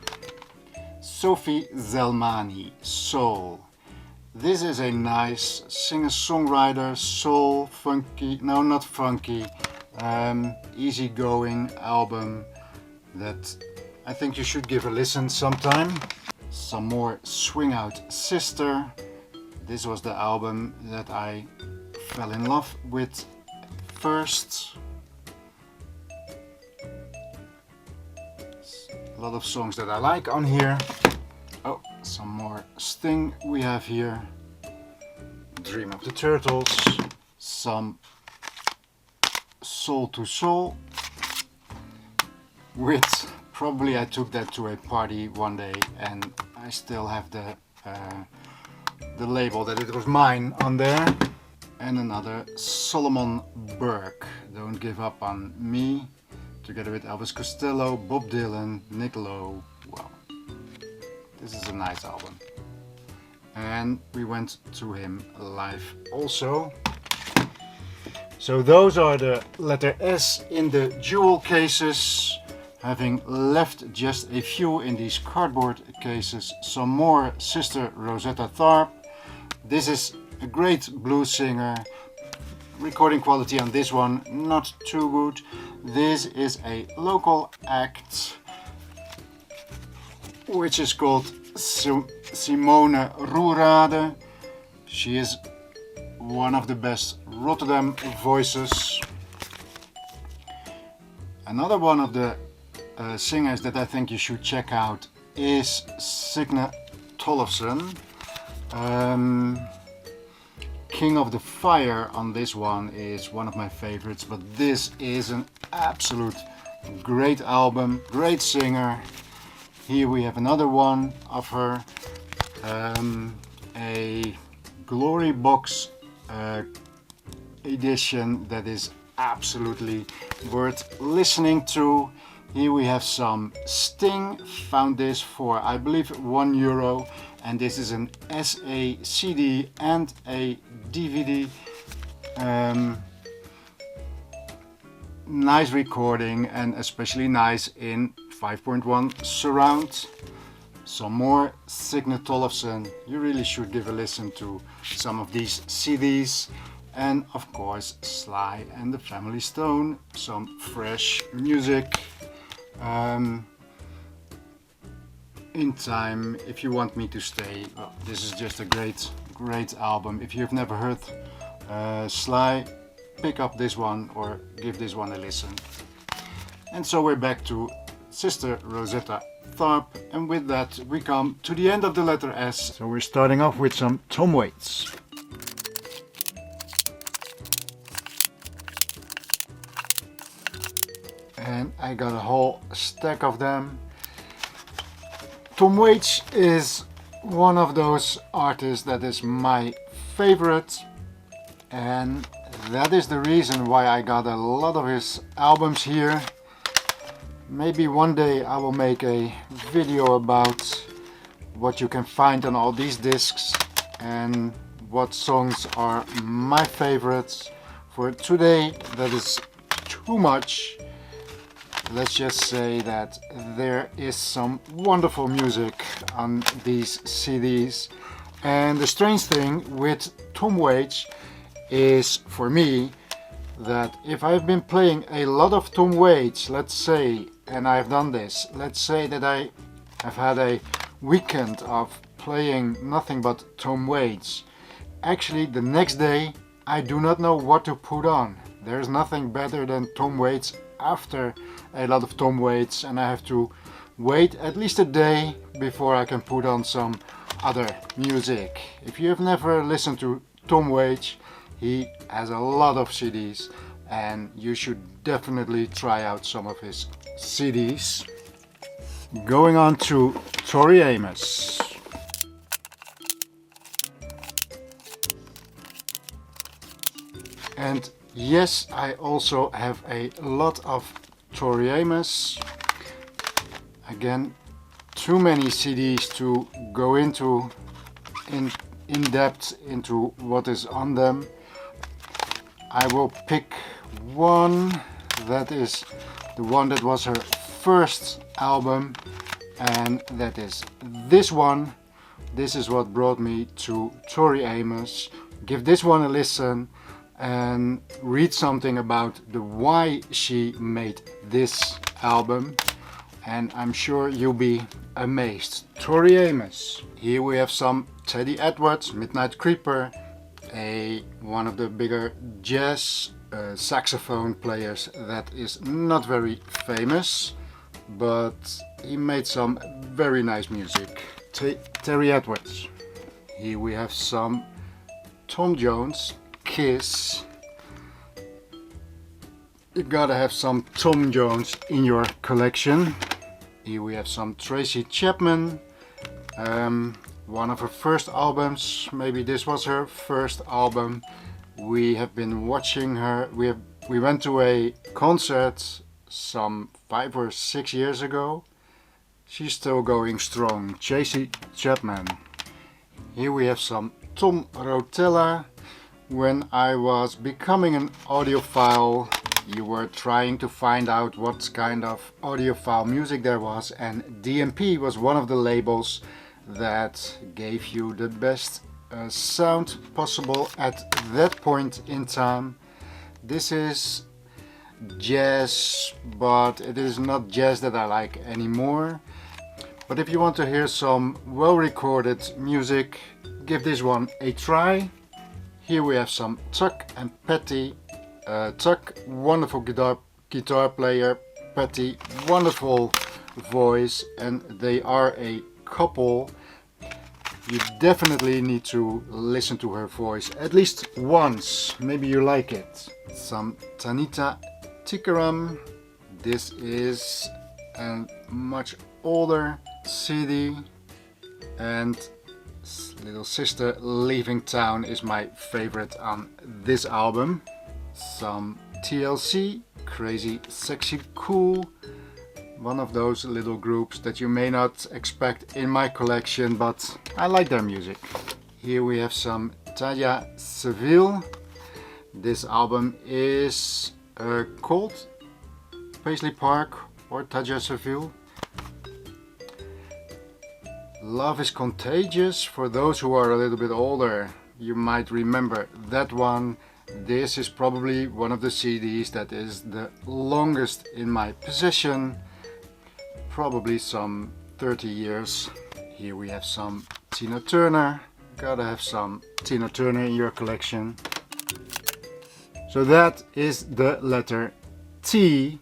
Sophie Zelmani, Soul. This is a nice singer-songwriter, soul, funky, no not funky, easygoing album that I think you should give a listen sometime. Some more Swing Out Sister. This was the album that I fell in love with first. A lot of songs that I like on here. Oh, some more Sting we have here. Dream of the Turtles. Some Soul to Soul. With probably I took that to a party one day and I still have the label that it was mine on there. And another Solomon Burke, Don't Give Up on Me, together with Elvis Costello, Bob Dylan, Nick Lowe. Well, this is a nice album. And we went to him live also. So those are the letter S in the jewel cases. Having left just a few in these cardboard cases, some more Sister Rosetta Tharpe. This is a great blues singer. Recording quality on this one not too good. This is a local act which is called Simone Roerade. She is one of the best Rotterdam voices. Another one of the singers that I think you should check out is Signe Tollefsen. King of the Fire on this one is one of my favorites, but this is an absolute great album, great singer. Here we have another one of her, a Glory Box edition that is absolutely worth listening to. Here we have some Sting, found this for I believe €1, and this is an SA CD and a DVD. Nice recording and especially nice in 5.1 surround. some more Signe Tollefsen. You really should give a listen to some of these CDs. And of course Sly and the Family Stone, some fresh music. In Time, If You Want Me to Stay. Well, this is just a great album. If you've never heard Sly, pick up this one or give this one a listen. And so we're back to Sister Rosetta Tharpe, and with that we come to the end of the letter S. So we're starting off with some Tom Waits. And I got a whole stack of them. Tom Waits is one of those artists that is my favorite, and that is the reason why I got a lot of his albums here. Maybe one day I will make a video about what you can find on all these discs and what songs are my favorites. For today that is too much. Let's just say that there is some wonderful music on these CDs, and the strange thing with Tom Waits is, for me, that if I've been playing a lot of Tom Waits, let's say, and I've done this, let's say that I have had a weekend of playing nothing but Tom Waits, actually the next day I do not know what to put on. There's nothing better than Tom Waits after a lot of Tom Waits, and I have to wait at least a day before I can put on some other music. If you have never listened to Tom Waits, he has a lot of CDs and you should definitely try out some of his CDs. Going on to Tori Amos. And yes, I also have a lot of Tori Amos. Again, too many CDs to go into in depth into what is on them. I will pick one that is the one that was her first album, and that is this one. This is what brought me to Tori Amos. Give this one a listen and read something about the why she made this album, and I'm sure you'll be amazed. Tori Amos. Here we have some Teddy Edwards, Midnight Creeper, one of the bigger jazz saxophone players that is not very famous, but he made some very nice music. Terry Edwards. Here we have some Tom Jones, Kiss. You gotta have some Tom Jones in your collection. Here we have some Tracy Chapman, one of her first albums. Maybe this was her first album. We have been watching her. We went to a concert some 5 or 6 years ago. She's still going strong. Tracy Chapman. Here we have some Tom Rotella. When I was becoming an audiophile, you were trying to find out what kind of audiophile music there was, and DMP was one of the labels that gave you the best sound possible at that point in time. This is jazz, but it is not jazz that I like anymore. But if you want to hear some well-recorded music, give this one a try. Here we have some Tuck and Patty. Tuck, wonderful guitar player. Patty, wonderful voice, and they are a couple. You definitely need to listen to her voice at least once. Maybe you like it. Some Tanita Tikaram. This is a much older CD, and Little Sister Leaving Town is my favorite on this album. Some TLC, Crazy Sexy Cool, one of those little groups that you may not expect in my collection, but I like their music. Here we have some Taya Seville. This album is called Paisley Park or Taya Seville. Love is Contagious. For those who are a little bit older, you might remember that one. This is probably one of the CDs that is the longest in my possession, probably some 30 years. Here we have some Tina Turner. Gotta have some Tina Turner in your collection. So that is the letter T.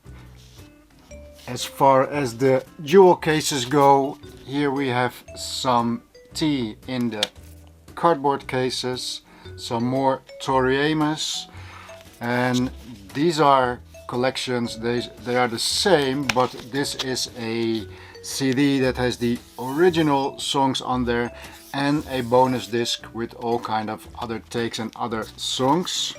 As far as the jewel cases go, here we have some T in the cardboard cases, some more Tori Amos, and these are collections. They are the same, but this is a CD that has the original songs on there and a bonus disc with all kind of other takes and other songs.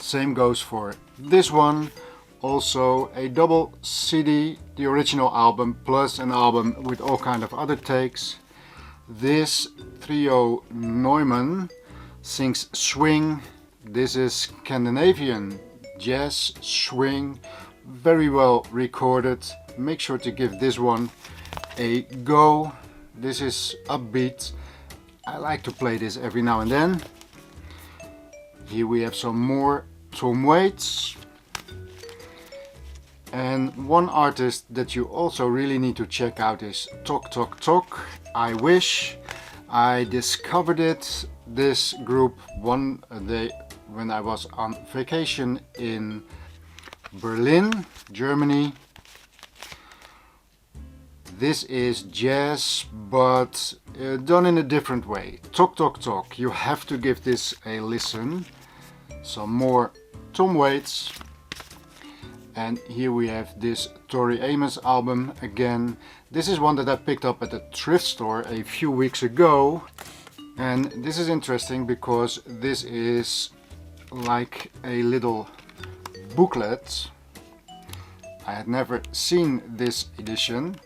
Same goes for this one. Also a double CD, the original album plus an album with all kind of other takes. This trio Neumann sings swing. This is Scandinavian jazz swing, very well recorded. Make sure to give this one a go. This is upbeat. I like to play this every now and then. Here we have some more Tom Waits. And one artist that you also really need to check out is Tok Tok Tok. I Wish. I discovered this group one day when I was on vacation in Berlin, Germany. This is jazz, but done in a different way. Tok Tok Tok. You have to give this a listen. Some more Tom Waits. And here we have this Tori Amos album again. This is one that I picked up at the thrift store a few weeks ago. And this is interesting because this is like a little booklet. I had never seen this edition.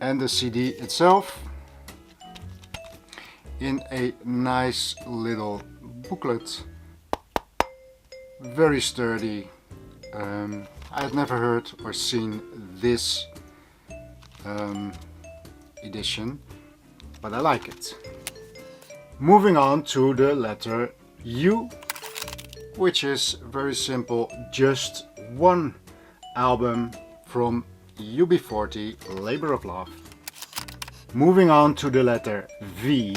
And the CD itself in a nice little booklet. Very sturdy. I had never heard or seen this edition, but I like it. Moving on to the letter U, which is very simple, just one album from UB40, Labor of Love. Moving on to the letter V.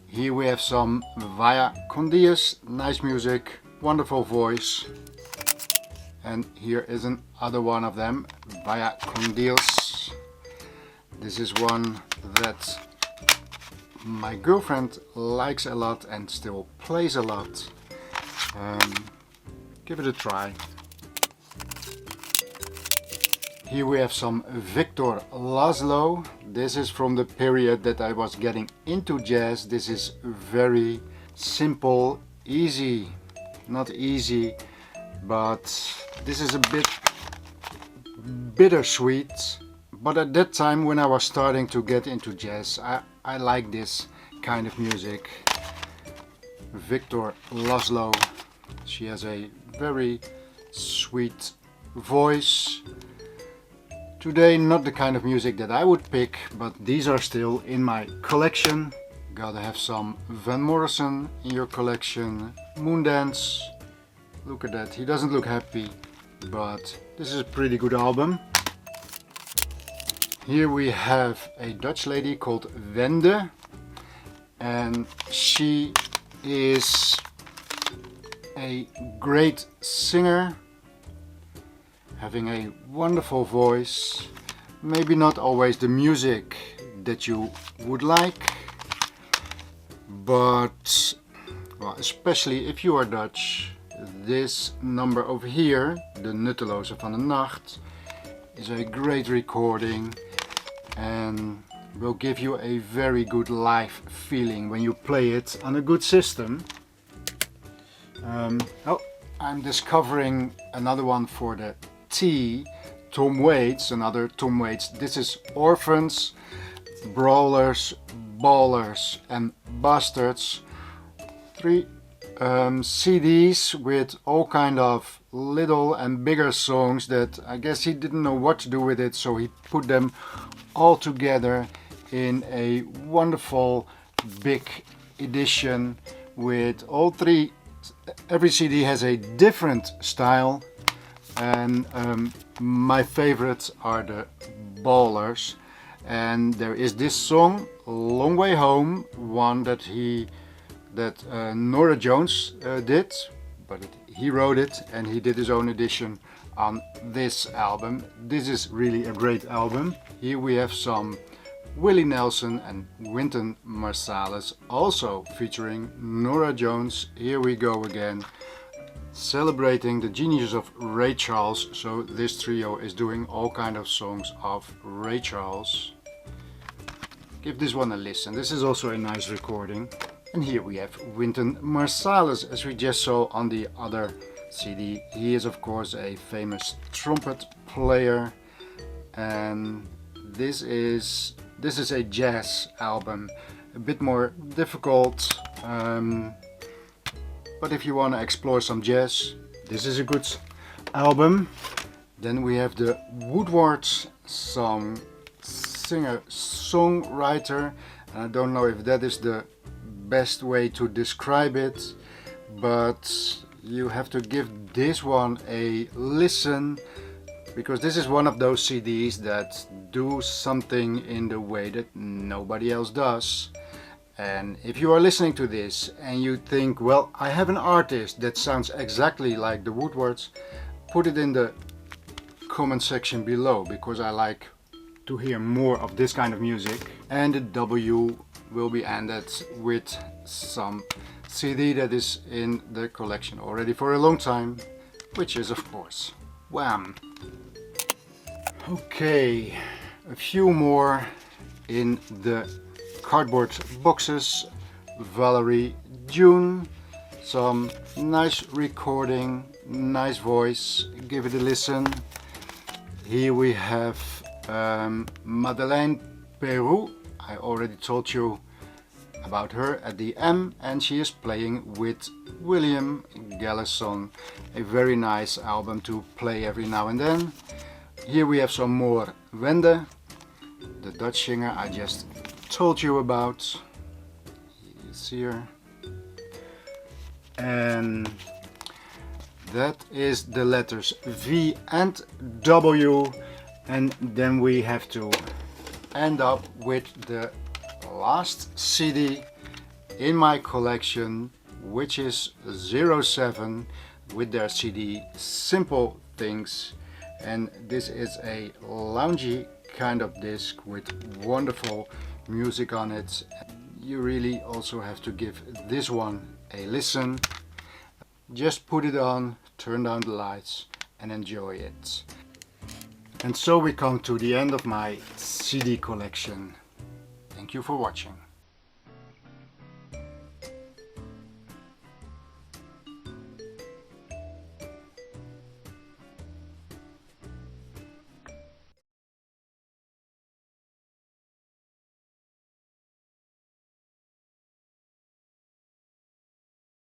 Here we have some Vaya con Dios, nice music, wonderful voice. And here is another one of them, Vaya con Dios. This is one that my girlfriend likes a lot and still plays a lot. Give it a try. Here we have some Victor Laszlo. This is from the period that I was getting into jazz. This is very simple, easy. Not easy, but this is a bit bittersweet. But at that time when I was starting to get into jazz, I like this kind of music. Victor Laszlo. She has a very sweet voice. Today not the kind of music that I would pick, but these are still in my collection. Gotta have some Van Morrison in your collection. Moondance. Look at that, he doesn't look happy, but this is a pretty good album. Here we have a Dutch lady called Wende, and she is a great singer, having a wonderful voice. Maybe not always the music that you would like, but well, especially if you are Dutch, this number over here, De Nutteloze van de Nacht, is a great recording and will give you a very good live feeling when you play it on a good system. Oh, I'm discovering another one for the T, Tom Waits, another Tom Waits. This is Orphans, Brawlers, Ballers and Bastards. 3 CDs with all kind of little and bigger songs that I guess he didn't know what to do with it, so he put them all together in a wonderful big edition with all three. Every CD has a different style, and my favorites are the ballers. And there is this song, Long Way Home, one that Norah Jones did, but he wrote it and he did his own edition on this album. This is really a great album. Here we have some Willie Nelson and Wynton Marsalis, also featuring Norah Jones. Here we go again, celebrating the genius of Ray Charles. So this trio is doing all kind of songs of Ray Charles. Give this one a listen. This is also a nice recording. And here we have Wynton Marsalis, as we just saw on the other CD. He is of course a famous trumpet player, and this is a jazz album, a bit more difficult, but if you want to explore some jazz, this is a good album. Then we have the Woodwards, some singer-songwriter, and I don't know if that is the best way to describe it, but you have to give this one a listen, because this is one of those CDs that do something in the way that nobody else does. And if you are listening to this and you think, well, I have an artist that sounds exactly like the Woodwards, put it in the comment section below, because I like to hear more of this kind of music. And the W will be ended with some CD that is in the collection already for a long time, which is of course Wham! Okay, a few more in the cardboard boxes. Valerie June, some nice recording, nice voice, give it a listen. Here we have Madeleine Peru. I already told you about her at the M, and she is playing with William Gallison. A very nice album to play every now and then. Here we have some more Wende, the Dutch singer I just told you about. You see her. And that is the letters V and W. And then we have to end up with the last CD in my collection, which is 07, with their CD Simple Things. And this is a loungy kind of disc with wonderful music on it. You really also have to give this one a listen. Just put it on, turn down the lights and enjoy it. And so we come to the end of my CD collection. Thank you for watching.